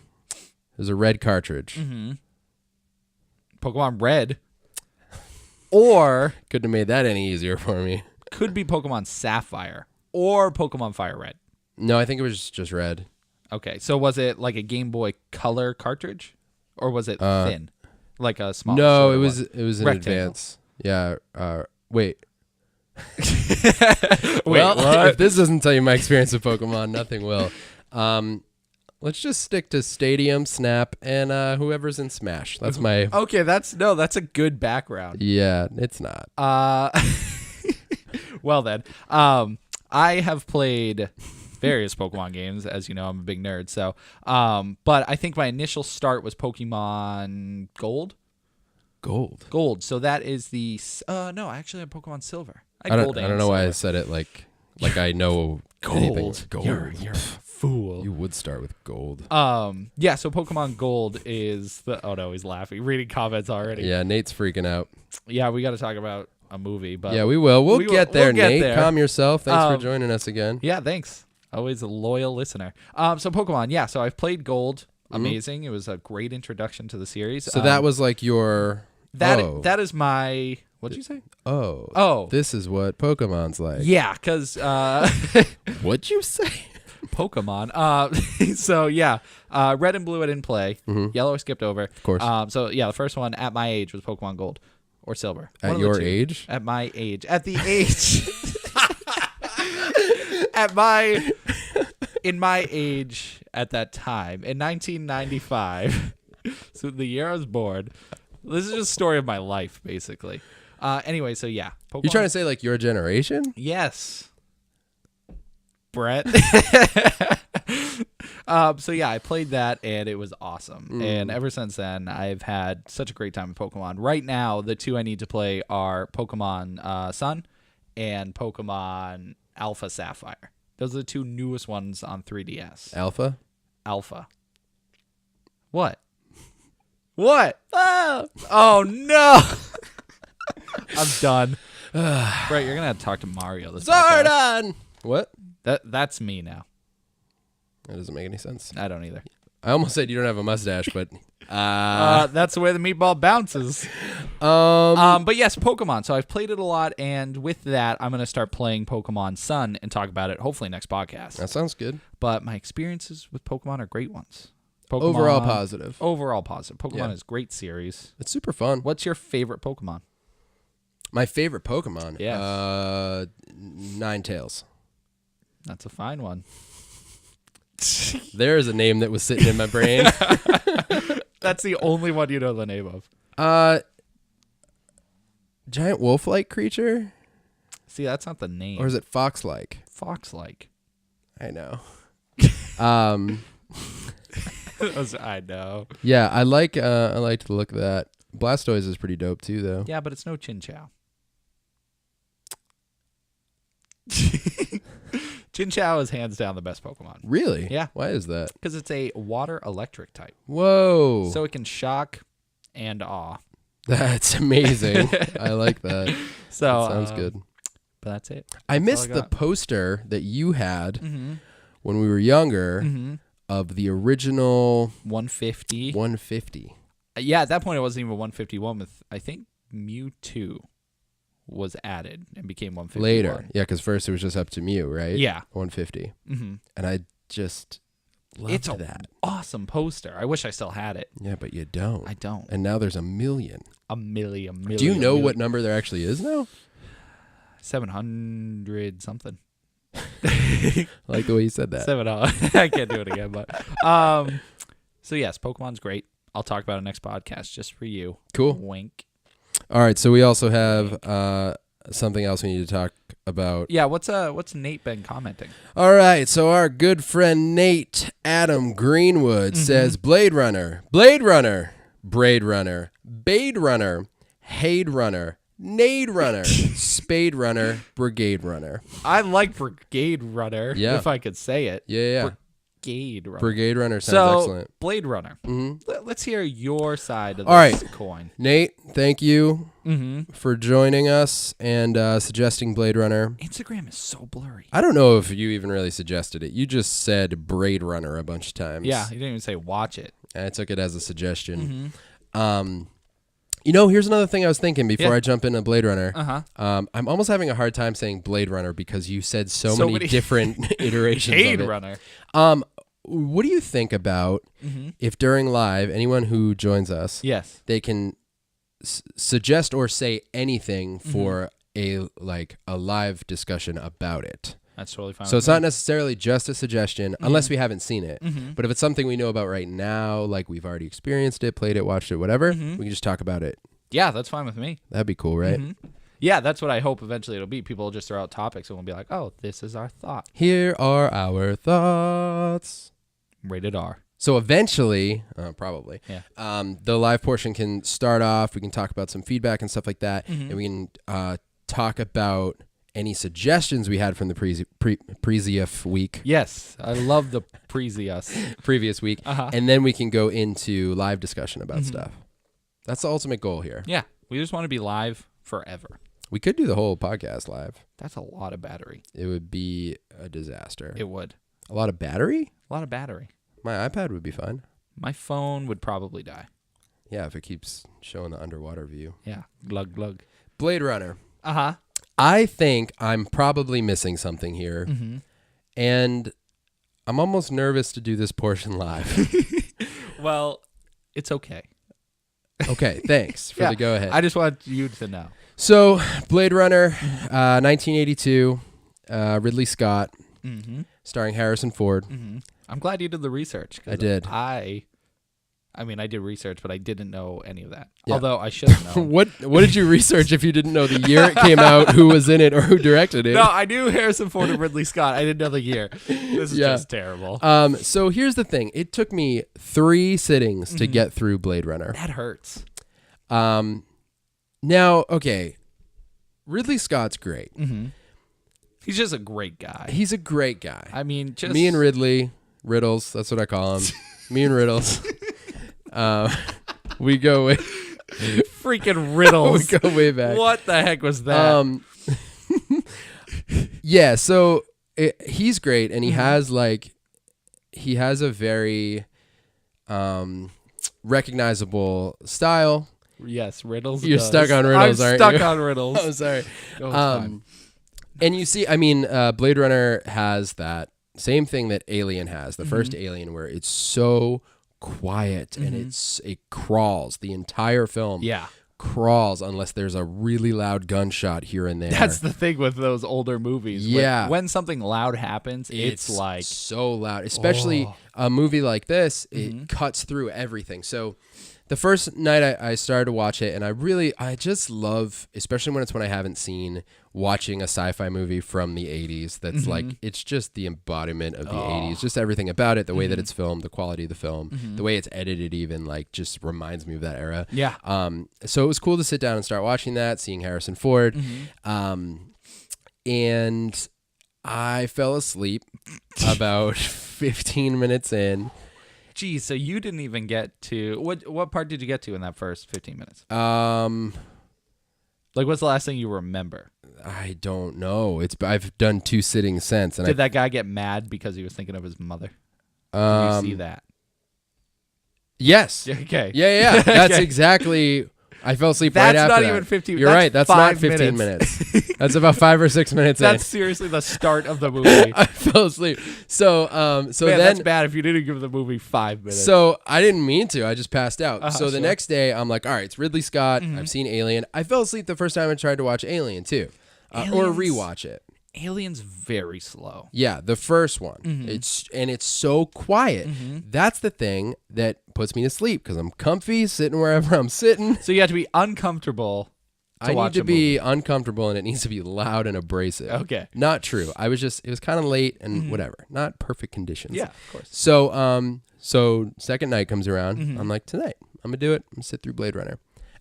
was a red cartridge. Pokemon Red. Or Couldn't have made that any easier for me. could be Pokemon Sapphire or Pokemon Fire Red. No, I think it was just red. Okay, so was it like a Game Boy Color cartridge, or was it thin, like a small? No, shorter it was one? it was in Rectangle. advance. Yeah. Wait. Wait, Well, what? if this doesn't tell you my experience with Pokemon, nothing will. Let's just stick to Stadium, Snap, and whoever's in Smash. That's my. Okay, that's a good background. Yeah, it's not. Well then, I have played various Pokemon games. As you know, I'm a big nerd. So, but I think my initial start was Pokemon Gold. Gold. So that is the no, I actually have Pokemon Silver. I don't know why I said it like I know anything. Gold. Gold. You're a fool. You would start with gold. Yeah. So Pokemon Gold is the. Oh no, he's laughing. Reading comments already. Yeah, Nate's freaking out. Yeah, we got to talk about a movie, but Yeah, we will. We'll get there, we'll get Nate. there. Calm yourself. Thanks for joining us again. Yeah, thanks. Always a loyal listener. So Pokemon, yeah. So I've played Gold. Amazing. It was a great introduction to the series. So that was like your. That is my. What'd you say? Oh. This is what Pokemon's like. Yeah, because What'd you say? Pokemon. So yeah, Red and Blue I didn't play. Yellow I skipped over. Of course. So yeah, the first one at my age was Pokemon Gold or Silver. One At of the your two. age? At my age. At the age. At my. In my age at that time in 1995. So the year I was born. This is just a story of my life, basically. Anyway, so yeah. Pokemon. You trying to say like your generation? Yes. Brett. So yeah, I played that and it was awesome. And ever since then, I've had such a great time with Pokemon. Right now, the two I need to play are Pokemon Sun and Pokemon Alpha Sapphire. Those are the two newest ones on 3DS. Alpha? What? What? Oh no! I'm done. Brett, you're gonna have to talk to Mario this podcast. Zordon! What? That's me now. That doesn't make any sense. I don't either. I almost said you don't have a mustache, but That's the way the meatball bounces. But yes, Pokemon. So I've played it a lot, and with that, I'm going to start playing Pokemon Sun and talk about it hopefully next podcast. that sounds good. But my experiences with Pokemon are great ones. Pokemon, Overall positive. Overall positive. Pokemon Yeah. is a great series. It's super fun. What's your favorite Pokemon? My favorite Pokemon? Yes. Ninetales. That's a fine one. There is a name that was sitting in my brain. That's the only one you know the name of. Giant wolf-like creature? See, that's not the name. Or is it fox-like? Fox-like. I know. I know. Yeah, I like to look at that. Blastoise is pretty dope too, though. Yeah, but it's no Chinchou. Chinchou is hands down the best Pokemon. Really? Yeah. Why is that? Because it's a water electric type. Whoa. So it can shock and awe. That's amazing. I like that. So That sounds good. But that's it. I That's missed all the got. poster that you had Mm-hmm. when we were younger Mm-hmm. of the original 150. 150. Yeah, at that point it wasn't even 151 with, I think, Mewtwo was added and became 151. Later. Yeah, because first it was just up to Mew, right? Yeah. 150. Mm-hmm. And I just loved It's a that. awesome poster. I wish I still had it. Yeah, but you don't. I don't. And now there's a million. A million. Do you know what number there actually is now? 700 something. I like the way you said that. 700. I can't do it again, but so yes, Pokemon's great. I'll talk about it next podcast just for you. Cool. Wink. All right, so we also have something else we need to talk about. Yeah, what's Nate been commenting? All right, so our good friend Nate Adam Greenwood says Blade Runner, Blade Runner, Braid Runner, Bade Runner, Hade Runner, Nade Runner, Spade Runner, Brigade Runner. I like Brigade Runner, Yeah. if I could say it. Yeah. Brigade Runner. Brigade Runner sounds So, excellent. Blade Runner. Mm-hmm. Let's hear your side of this All right. coin. Nate, thank you Mm-hmm. for joining us and suggesting Blade Runner. Instagram is so blurry. I don't know if you even really suggested it. You just said Braid Runner a bunch of times. Yeah, you didn't even say watch it. I took it as a suggestion. Mm-hmm. Here's another thing I was thinking before I jump into Blade Runner. Uh-huh. I'm almost having a hard time saying Blade Runner because you said so many different iterations Blade of it. Runner. What do you think about if during live, anyone who joins us, Yes. they can suggest or say anything for a live discussion about it? That's totally fine. So it's not necessarily just a suggestion unless we haven't seen it. But if it's something we know about right now, like we've already experienced it, played it, watched it, whatever, we can just talk about it. Yeah, that's fine with me. That'd be cool, right? Yeah, that's what I hope eventually it'll be. People will just throw out topics and we'll be like, oh, this is our thought. Here are our thoughts. Rated R. So eventually, probably, Yeah. the live portion can start off. We can talk about some feedback and stuff like that. And we can talk about any suggestions we had from the previous week. Yes, I love the previous week. And then we can go into live discussion about stuff. That's the ultimate goal here. Yeah, we just want to be live forever. We could do the whole podcast live. That's a lot of battery. It would be a disaster. It would. A lot of battery? A lot of battery. My iPad would be fine. My phone would probably die. Yeah, if it keeps showing the underwater view. Yeah, glug glug. Blade Runner. Uh-huh. I think I'm probably missing something here. And I'm almost nervous to do this portion live. Well, it's okay. Okay, thanks for the go-ahead. I just want you to know. So, Blade Runner, 1982, Ridley Scott, starring Harrison Ford. I'm glad you did the research. I did. I mean, I did research, but I didn't know any of that. Yeah. Although I should have known. What did you research if you didn't know the year it came out, who was in it, or who directed it? No, I knew Harrison Ford and Ridley Scott. I didn't know the year. This is just terrible. So here's the thing. It took me 3 sittings to get through Blade Runner. That hurts. Now, okay, Ridley Scott's great. He's just a great guy. He's a great guy. I mean, just... Me and Ridley, Riddles, that's what I call him. Me and Riddles. We go way... Freaking Riddles. We go way back. What the heck was that? Yeah, so he's great, and he has a very recognizable style. Yes, Riddles. You're stuck on Riddles, aren't you? I'm stuck on Riddles. Oh, sorry. No, it's fine. And you see, I mean, Blade Runner has that same thing that Alien has, the first Alien, where it's so quiet and it crawls. The entire film crawls unless there's a really loud gunshot here and there. That's the thing with those older movies. Yeah. When something loud happens, it's like... so loud. Especially a movie like this, it cuts through everything. So the first night I started to watch it, and I just love, especially when I haven't seen, watching a sci-fi movie from the 80s that's like, it's just the embodiment of the 80s, just everything about it, the way that it's filmed, the quality of the film, the way it's edited even, like, just reminds me of that era. Yeah. So it was cool to sit down and start watching that, seeing Harrison Ford. And I fell asleep about 15 minutes in. Geez, so you didn't even get to... What part did you get to in that first 15 minutes? Like, what's the last thing you remember? I don't know. I've done 2 sittings since. And Did that guy get mad because he was thinking of his mother? Did you see that? Yes. Okay. Yeah. That's exactly... I fell asleep right after That's that. not even 15 minutes. You're right. That's not 15 minutes. That's about 5 or 6 minutes That's seriously the start of the movie. I fell asleep. So Man, then... that's bad if you didn't give the movie 5 minutes. So I didn't mean to. I just passed out. So the sure. next day, I'm like, all right, it's Ridley Scott. I've seen Alien. I fell asleep the first time I tried to watch Alien, too. Or rewatch it. Alien's very slow. Yeah, the first one. It's so quiet. That's the thing that puts me to sleep because I'm comfy, sitting wherever I'm sitting. So you have to be uncomfortable to I watch need to a be movie. uncomfortable, and it needs to be loud and abrasive. Okay. Not true. It was kind of late and whatever. Not perfect conditions. Yeah, of course. So second night comes around. I'm like, tonight, I'm going to do it. I'm going to sit through Blade Runner.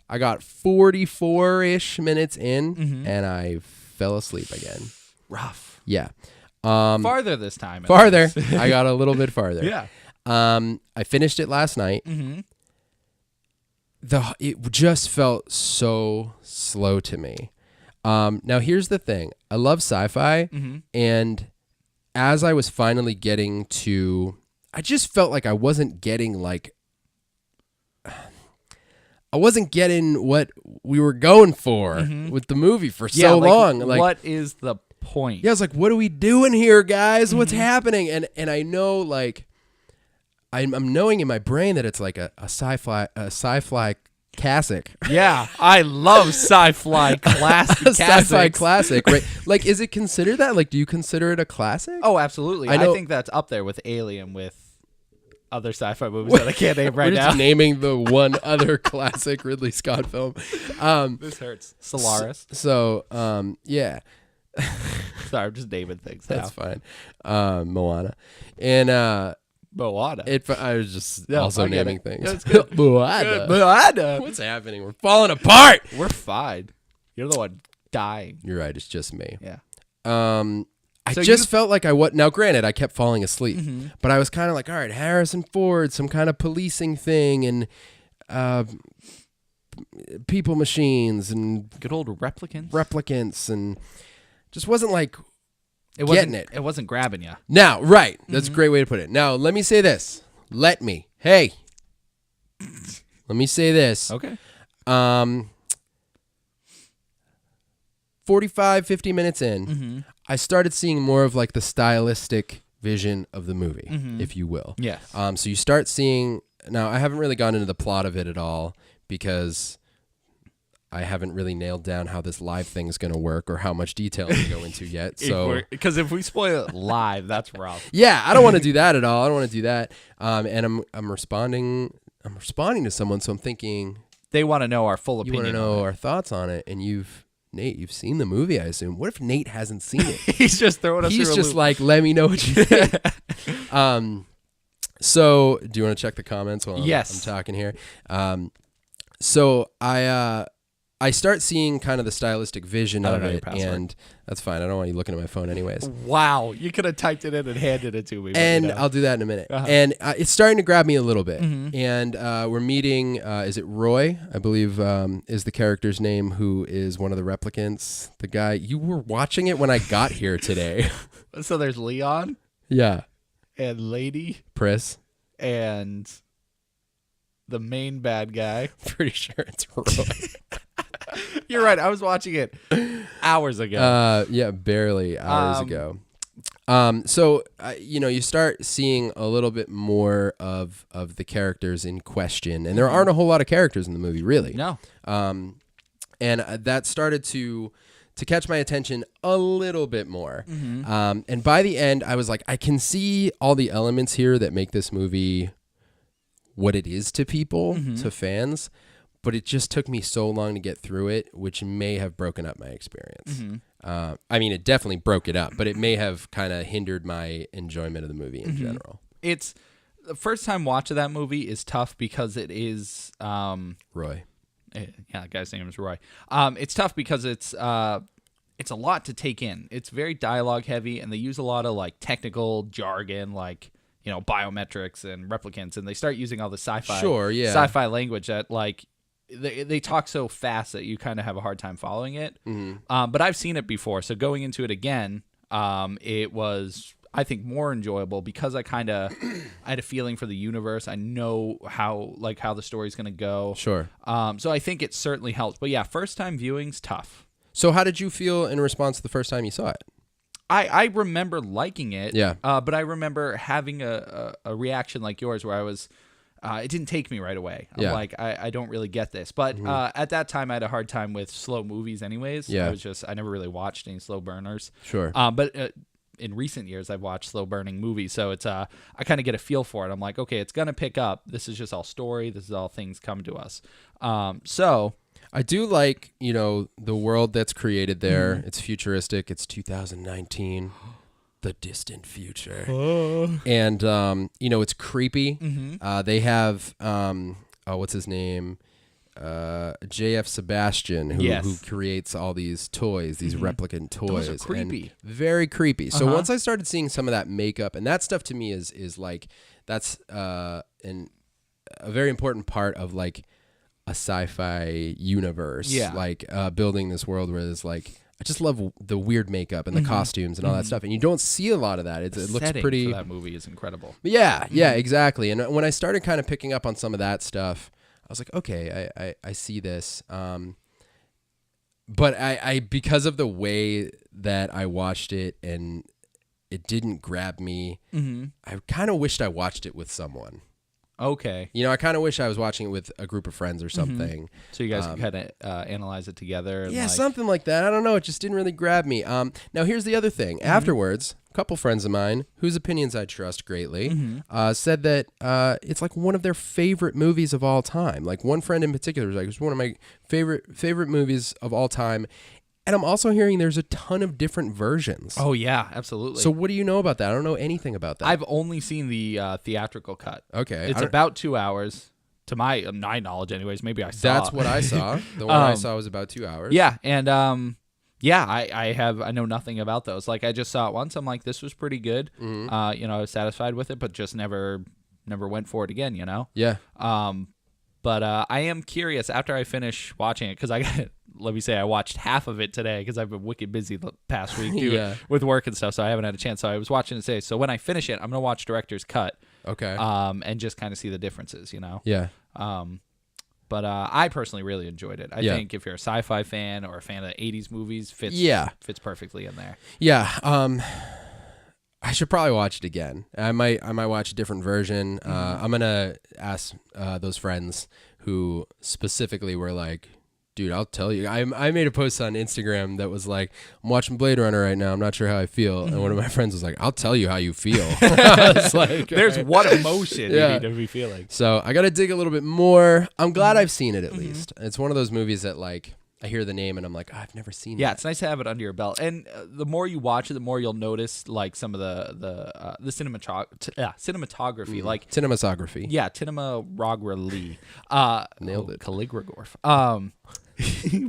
I got 44-ish minutes in, and I fell asleep again. Rough. Yeah. Farther this time. at Farther. least. I got a little bit farther. Yeah. I finished it last night. It just felt so slow to me. Now here's the thing. I love sci-fi, and as I was finally getting to, I just felt like I wasn't getting like, I wasn't getting what we were going for with the movie for so long. Like, what is the point? Yeah, I was like, what are we doing here, guys? What's happening? And I know, like, I'm knowing in my brain that it's like a sci-fi classic. Yeah, I love sci-fi classic. Sci-fi classic, right? Like, is it considered that? Like, do you consider it a classic? Oh, absolutely. I think that's up there with Alien, with other sci-fi movies that I can't name right We're now. just naming the one other classic Ridley Scott film. This hurts. Solaris. Yeah. Sorry, I'm just naming things. That's fine. Moana. And Moana. I was just also naming things. That's good. Moana. Moana. What's happening? We're falling apart. We're fine. You're the one dying. You're right. It's just me. Yeah. I just felt like now granted, I kept falling asleep, but I was kind of like, all right, Harrison Ford, some kind of policing thing, and people machines and good old replicants, and just wasn't like getting it. It wasn't grabbing you. Now, right. That's a great way to put it. Now, let me say this. Let me say this. Okay. 45, 50 minutes in, I started seeing more of like the stylistic vision of the movie, if you will. Yes. So you start seeing, now I haven't really gone into the plot of it at all because I haven't really nailed down how this live thing is going to work or how much detail to go into yet. So, because if we spoil it live, that's rough. Yeah, I don't want to do that at all. I don't want to do that. And I'm responding to someone, so I'm thinking they want to know our full you opinion. want to know our thoughts on it, and Nate, you've seen the movie, I assume. What if Nate hasn't seen it? He's just throwing us. He's just like, let me know what you think. So, do you want to check the comments while I'm talking here? So I start seeing kind of the stylistic vision of it, and that's fine. I don't want you looking at my phone anyways. Wow, you could have typed it in and handed it to me. And I'll do that in a minute. And it's starting to grab me a little bit. And we're meeting, is it Roy? I believe is the character's name, who is one of the replicants. The guy, you were watching it when I got here today. So there's Leon. Yeah. And Lady. Pris. And the main bad guy. Pretty sure it's Roy. You're right. I was watching it hours ago. Yeah, barely hours ago. So you start seeing a little bit more of the characters in question, and there aren't a whole lot of characters in the movie, really. No. And that started to catch my attention a little bit more. And by the end, I was like, I can see all the elements here that make this movie what it is to people, to fans. But it just took me so long to get through it, which may have broken up my experience. I mean, it definitely broke it up, but it may have kind of hindered my enjoyment of the movie in general. It's the first time watch of that movie is tough because it is Roy. Yeah, the guy's name is Roy. It's tough because it's a lot to take in. It's very dialogue heavy, and they use a lot of like technical jargon, like biometrics and replicants, and they start using all the sci-fi language that like. They talk so fast that you kind of have a hard time following it. But I've seen it before, so going into it again, it was, I think, more enjoyable because I had a feeling for the universe. I know how the story's going to go. Sure. So I think it certainly helps. But yeah, first time viewing's tough. So how did you feel in response to the first time you saw it? I remember liking it. Yeah. But I remember having a reaction like yours where I was. It didn't take me right away. I'm like, I don't really get this. But at that time, I had a hard time with slow movies anyways. Yeah. I never really watched any slow burners. Sure. But in recent years, I've watched slow burning movies. So it's I kind of get a feel for it. I'm like, okay, it's going to pick up. This is just all story. This is all things come to us. So I do like, the world that's created there. It's futuristic. It's 2019. The distant future. And it's creepy. They have what's his name, JF Sebastian, who creates all these toys, these replicant toys. Those are creepy. And very creepy. So once I started seeing some of that makeup, and that stuff to me is like, that's a very important part of like a sci-fi universe. Like building this world where there's like, I just love the weird makeup and the costumes and all that stuff, and you don't see a lot of that. It looks pretty. For that movie is incredible. Yeah, exactly. And when I started kind of picking up on some of that stuff, was like, okay, I see this. But I because of the way that I watched it and it didn't grab me, I kind of wished I watched it with someone. Okay. You know, I kind of wish I was watching it with a group of friends or something. So you guys can kind of analyze it together. And Yeah, something like that. I don't know. It just didn't really grab me. Now, here's the other thing. Afterwards, a couple friends of mine, whose opinions I trust greatly, said that it's like one of their favorite movies of all time. Like one friend in particular was like, it's one of my favorite movies of all time. And I'm also hearing there's a ton of different versions. Oh, yeah, absolutely. So what do you know about that? I don't know anything about that. I've only seen the theatrical cut. Okay. It's about 2 hours, to my knowledge anyways. Maybe I saw. That's what I saw. The one I saw was about 2 hours. Yeah, and I know nothing about those. Like, I just saw it once. I'm like, this was pretty good. I was satisfied with it, but just never went for it again, you know? Yeah. But I am curious after I finish watching it, because let me say I watched half of it today because I've been wicked busy the past week with work and stuff, so I haven't had a chance. So I was watching it today. So when I finish it, I'm going to watch director's cut. Okay. And just kind of see the differences, you know? Yeah. But I personally really enjoyed it. I think if you're a sci-fi fan or a fan of the 80s movies, fits perfectly in there. Yeah. I should probably watch it again. I might watch a different version. I'm gonna ask those friends who specifically were like, dude, I'll tell you. I made a post on Instagram that was like, I'm watching Blade Runner right now. I'm not sure how I feel. And one of my friends was like, I'll tell you how you feel. I was like, there's one emotion you need to be feeling. So I got to dig a little bit more. I'm glad I've seen it at least. It's one of those movies that like, I hear the name and I'm like, oh, I've never seen it. Yeah, it's nice to have it under your belt. And the more you watch it, the more you'll notice like some of the cinematography. Like cinematography. Yeah, cinematography. Nailed it. Calligraph.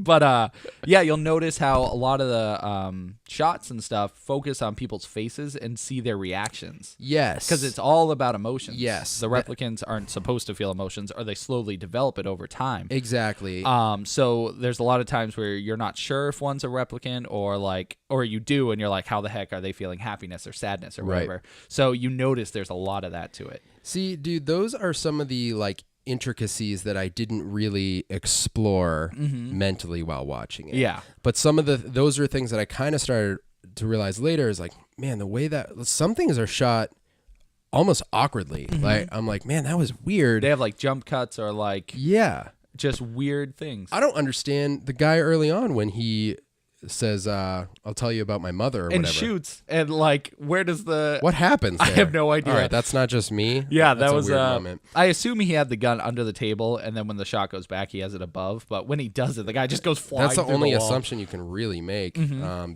But yeah, you'll notice how a lot of the shots and stuff focus on people's faces and see their reactions. Yes. Because it's all about emotions. Yes. The replicants aren't supposed to feel emotions, or they slowly develop it over time. Exactly. So there's a lot of times where you're not sure if one's a replicant or you do, and you're like, how the heck are they feeling happiness or sadness or whatever? Right. So you notice there's a lot of that to it. See, dude, those are some of the like intricacies that I didn't really explore mentally while watching it. Yeah. But some of those are things that I kind of started to realize later is like, man, the way that some things are shot almost awkwardly. Like, I'm like, man, that was weird. They have like jump cuts or like, just weird things. I don't understand the guy early on when he says, I'll tell you about my mother or and whatever. Shoots. And like, where does what happens there? I have no idea. All right, that's not just me. Yeah, that's that was a weird moment. I assume he had the gun under the table, and then when the shot goes back, he has it above. But when he does it, the guy just goes flying. That's the through only the wall. assumption you can really make,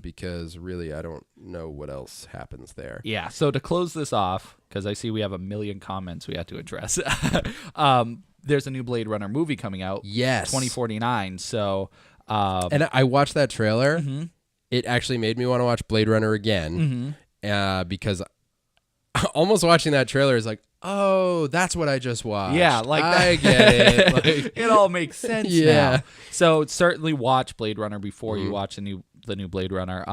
because really I don't know what else happens there. Yeah, so to close this off, because I see we have a million comments we have to address, there's a new Blade Runner movie coming out. Yes. 2049, so... and I watched that trailer. It actually made me want to watch Blade Runner again, because almost watching that trailer is like, oh, that's what I just watched. Yeah, like I get it. Like, it all makes sense now. So certainly watch Blade Runner before you watch the new Blade Runner.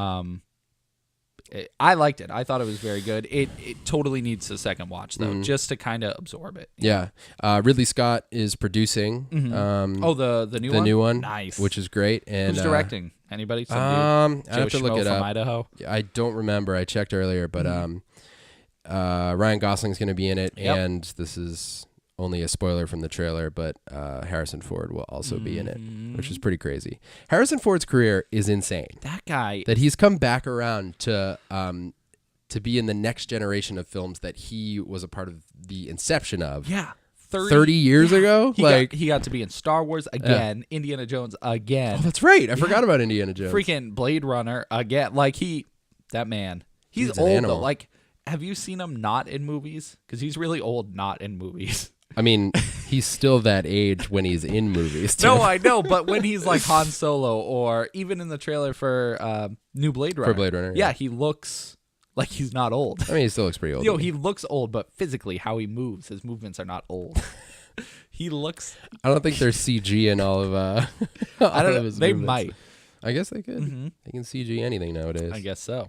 I liked it. I thought it was very good. It totally needs a second watch though, just to kind of absorb it. Yeah. Ridley Scott is producing. The new one? The new one. Nice. Which is great. And who's directing? Anybody? I have to look it from up. Idaho? I don't remember. I checked earlier, but Ryan Gosling's going to be in it, and this is only a spoiler from the trailer, but Harrison Ford will also be in it, which is pretty crazy. Harrison Ford's career is insane. That guy. That he's come back around to be in the next generation of films that he was a part of the inception of. Yeah. 30 years ago? He got to be in Star Wars again, Indiana Jones again. Oh, that's right. I forgot about Indiana Jones. Freaking Blade Runner again. Like, that man. He's old, though. Like, have you seen him not in movies? Because he's really old not in movies. I mean, he's still that age when he's in movies, too. No, I know, but when he's like Han Solo, or even in the trailer for new Blade Runner. For Blade Runner, yeah, he looks like he's not old. I mean, he still looks pretty old. He looks old, but physically, how he moves, his movements are not old. He looks... I don't think there's CG in all of I don't know. They might. I guess they could. They can CG anything nowadays. I guess so.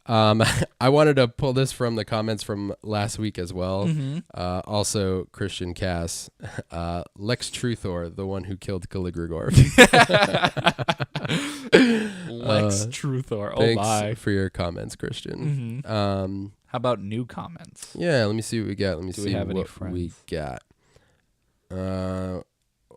I wanted to pull this from the comments from last week as well. Mm-hmm. Also, Christian Cass, Lex Truthor, the one who killed Caligregor. Lex Truthor. Oh Thanks my. for your comments, Christian. Mm-hmm. How about new comments? Yeah, let me see what we got. Let me Do see we have any what friends? we got.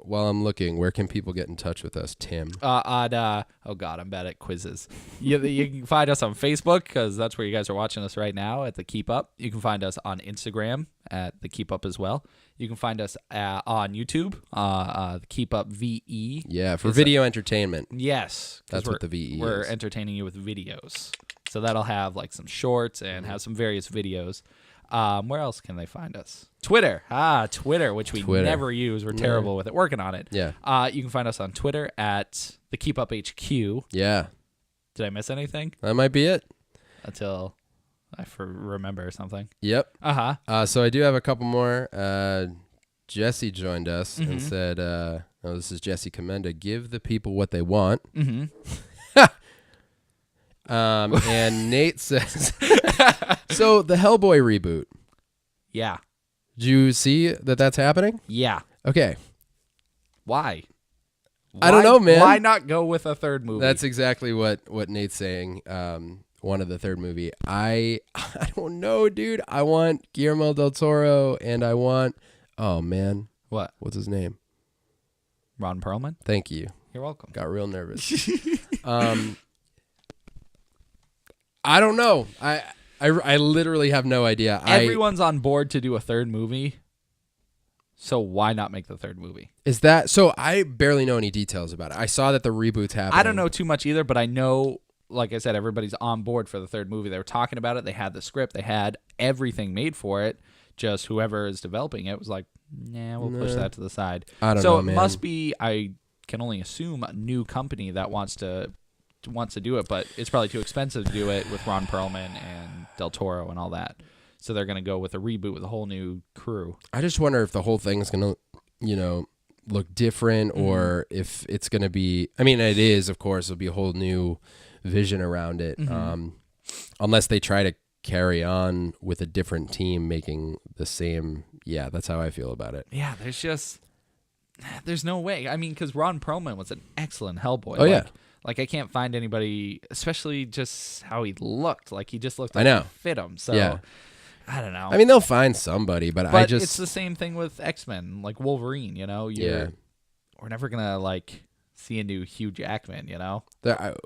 While I'm looking, where can people get in touch with us, Tim? Oh God, I'm bad at quizzes. You can find us on Facebook because that's where you guys are watching us right now at the Keep Up. You can find us on Instagram at the Keep Up as well. You can find us on YouTube, the Keep Up VE. Yeah, for video entertainment. Yes, 'cause That's what the VE We're is. entertaining you with videos, so that'll have like some shorts and have some various videos. Where else can they find us? Twitter. Twitter, which we Twitter. never use. We're terrible with it. Working on it. Yeah. You can find us on Twitter at the Keep Up HQ. Yeah, Did I miss anything? that might be it. Until I remember something. Yep. Uh-huh. So I do have a couple more. Jesse joined us Mm-hmm. and said, this is Jesse Commenda, give the people what they want. Mm-hmm. And Nate says, so the Hellboy reboot, Yeah. do you see that that's happening? Yeah. Okay. Why? I don't know, man. Why not go with a third movie? That's exactly what Nate's saying. One of the third movie. I don't know, dude. I want Guillermo del Toro and I want, oh man, What? what's his name? Ron Perlman? Thank you. You're welcome. Got real nervous. I don't know. I literally have no idea. Everyone's on board to do a third movie, so why not make the third movie? Is that so? I barely know any details about it. I saw that the reboot's happening. I don't know too much either, but I know, like I said, everybody's on board for the third movie. They were talking about it. They had the script. They had everything made for it. Just whoever is developing it was like, nah, we'll push that to the side. I don't so know, it man. must be, I can only assume, a new company that wants to do it, but it's probably too expensive to do it with Ron Perlman and Del Toro and all that. So they're going to go with a reboot with a whole new crew. I just wonder if the whole thing is going to, look different or if it's going to be, I mean, it is, of course, it'll be a whole new vision around it. Unless they try to carry on with a different team making the same. Yeah, that's how I feel about it. Yeah, there's no way. I mean, because Ron Perlman was an excellent Hellboy. Oh, yeah. Like, I can't find anybody, especially just how he looked. Like, he just looked I like know. he fit him. So, Yeah. I don't know. I mean, they'll find somebody, but I just. it's the same thing with X-Men, like Wolverine, Yeah. We're never going to, like, see a new Hugh Jackman,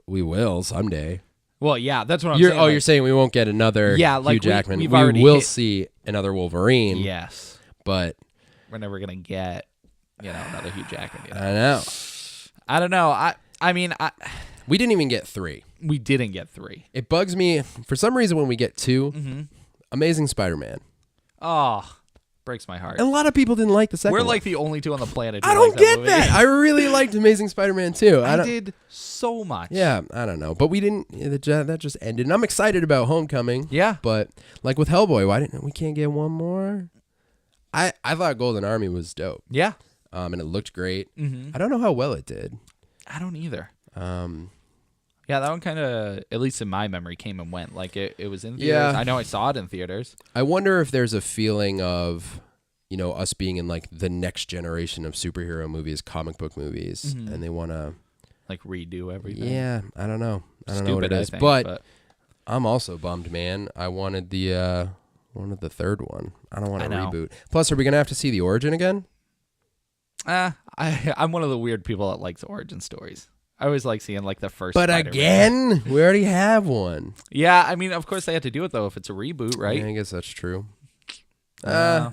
We will someday. Well, yeah, that's what I'm saying. You're saying we won't get another like, Hugh Jackman. we've we already will hit- see another Wolverine. Yes. But We're never going to get, another Hugh Jackman. I know. I don't know. I mean, We didn't even get 3. we didn't get 3. It bugs me for some reason when we get 2. Mm-hmm. Amazing Spider-Man. Oh, breaks my heart. And a lot of people didn't like the second We're one. like the only two on the planet who I don't like get movie. that. I really liked Amazing Spider-Man 2. I don't, did so much. Yeah, I don't know. But we didn't. That just ended. And I'm excited about Homecoming. Yeah. But like with Hellboy, we can't get one more? I thought Golden Army was dope. Yeah. And it looked great. Mm-hmm. I don't know how well it did. I don't either. Yeah, that one kind of, at least in my memory, came and went. Like, it was in theaters. Yeah. I know I saw it in theaters. I wonder if there's a feeling of, us being in like the next generation of superhero movies, comic book movies, and they want to Like, redo everything. Yeah, I don't know. I don't know what it Stupid, I is, think, but I'm also bummed, man. I wanted the third one. I don't want I a know. reboot. Plus, are we gonna have to see the origin again? I'm one of the weird people that likes origin stories. I always like seeing, like, the first But Spider-Man. again, we already have one. Yeah, I mean, of course they have to do it, though, if it's a reboot, right? Yeah, I guess that's true. I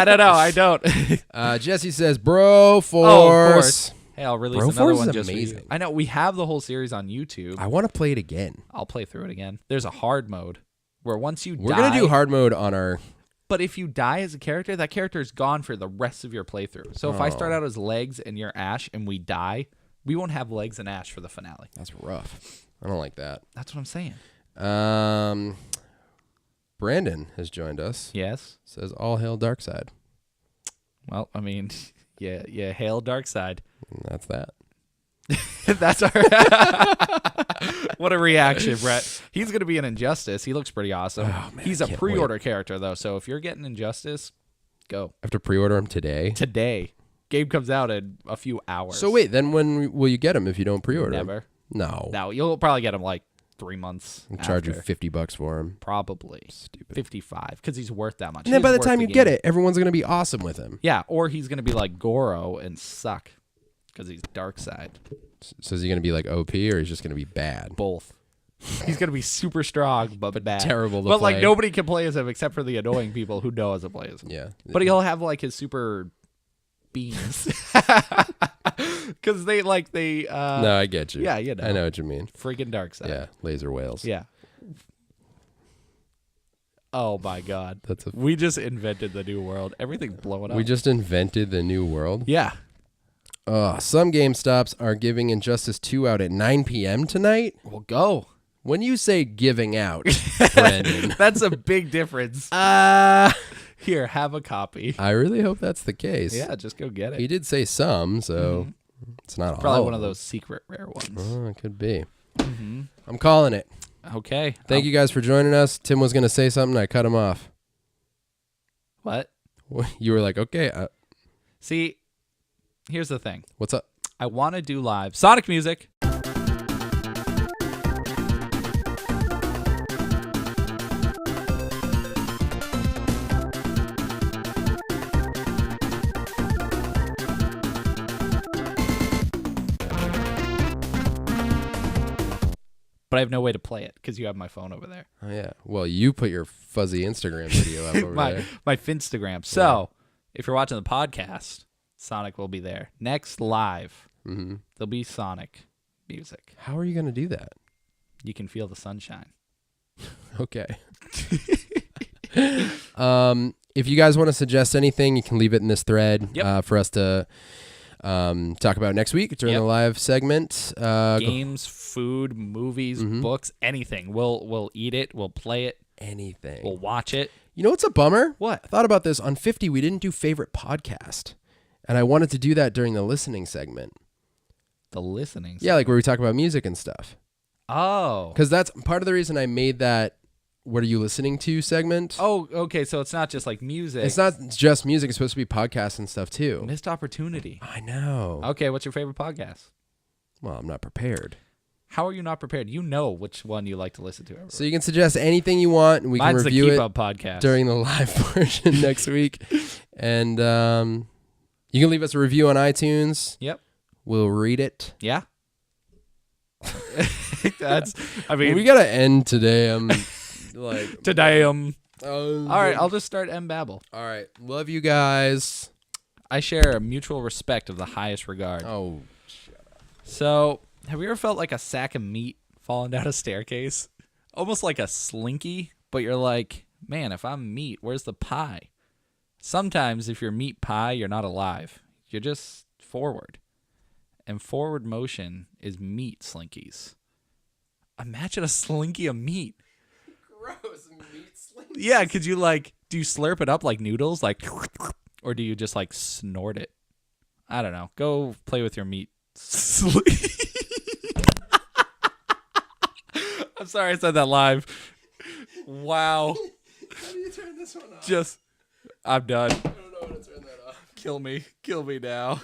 don't know. I don't. Jesse says, "Bro, Force." Oh, of course. Hey, I'll release Bro another Force one is just for you. amazing. I know. We have the whole series on YouTube. I want to play it again. I'll play through it again. There's a hard mode where once you We're die... gonna do hard mode on our. But if you die as a character, that character is gone for the rest of your playthrough. So if I start out as Legs and you're Ash and we die, we won't have Legs and Ash for the finale. That's rough. I don't like that. That's what I'm saying. Brandon has joined us. Yes. Says, "All hail Darkseid." Well, I mean, yeah, hail Darkseid. And that's that. That's our... What a reaction, Brett. He's going to be in Injustice. He looks pretty awesome. Oh, man, He's I a can't pre-order character, though, so if you're getting Injustice, go. I have to pre-order him today. Today. Game comes out in a few hours. So wait, then when will you get him if you don't pre-order him? Never. No. No, you'll probably get him like 3 months I'll charge you after. $50 for him. Probably. Stupid. 55, because he's worth that much. And then by He's the worth time you game. get it, everyone's going to be awesome with him. Yeah, or he's going to be like Goro and suck, because he's dark side. So is he going to be like OP or he's just going to be bad? Both. He's going to be super strong, but bad. Terrible to But play. like nobody can play as him except for the annoying people who know how to play as him. Yeah. But he'll have like his super beams. Because they. No, I get you. Yeah, you know. I know what you mean. Freaking dark side. Yeah, laser whales. Yeah. Oh my God. That's a. We just invented the new world. Everything's blowing up. We just invented the new world. Yeah. Some GameStops are giving Injustice 2 out at 9 p.m. tonight. We'll go. When you say giving out, Brandon, That's a big difference. Here, have a copy. I really hope that's the case. Yeah, just go get it. He did say some, so it's not Probably all. one of those secret rare ones. Oh, it could be. I'm calling it. Okay. Thank you guys for joining us. Tim was going to say something. I cut him off. What? You were like, okay, See, here's the thing. what's up? I want to do live Sonic music. But I have no way to play it because you have my phone over there. Oh, yeah. Well, you put your fuzzy Instagram video up over there. my Finstagram. So, if you're watching the podcast, Sonic will be there. Next live, there'll be Sonic music. How are you going to do that? You can feel the sunshine. Okay. If you guys want to suggest anything, you can leave it in this thread for us to talk about next week during the live segment. Games, food, movies, books, anything. We'll eat it. We'll play it. Anything. We'll watch it. You know what's a bummer? What? I thought about this. On 50, we didn't do favorite podcast. And I wanted to do that during the listening segment. The listening. Yeah, like where we talk about music and stuff. Oh. Because that's part of the reason I made that What Are You Listening To segment. Oh, okay. So it's not just like music. It's not just music. It's supposed to be podcasts and stuff too. Missed opportunity. I know. Okay, what's your favorite podcast? Well, I'm not prepared. How are you not prepared? You know which one you like to listen to. So you can suggest anything you want, and we Mine's can review the Keep it Up podcast. during the live portion next week. And you can leave us a review on iTunes. Yep. We'll read it. Yeah. That's. I mean, We gotta end today. I'm like today. All all right, I'll just start Babel. All right. Love you guys. I share a mutual respect of the highest regard. Oh, So, have you ever felt like a sack of meat falling down a staircase? Almost like a slinky, but you're like, man, if I'm meat, where's the pie? Sometimes if you're meat pie, you're not alive. You're just forward. And forward motion is meat slinkies. Imagine a slinky of meat. gross meat slinky. Yeah, could you do you slurp it up like noodles? Or do you just snort it? I don't know. Go play with your meat. I'm sorry I said that live. Wow. How do you turn this one off? I'm done. I don't know how to turn that off. Kill me. Kill me now.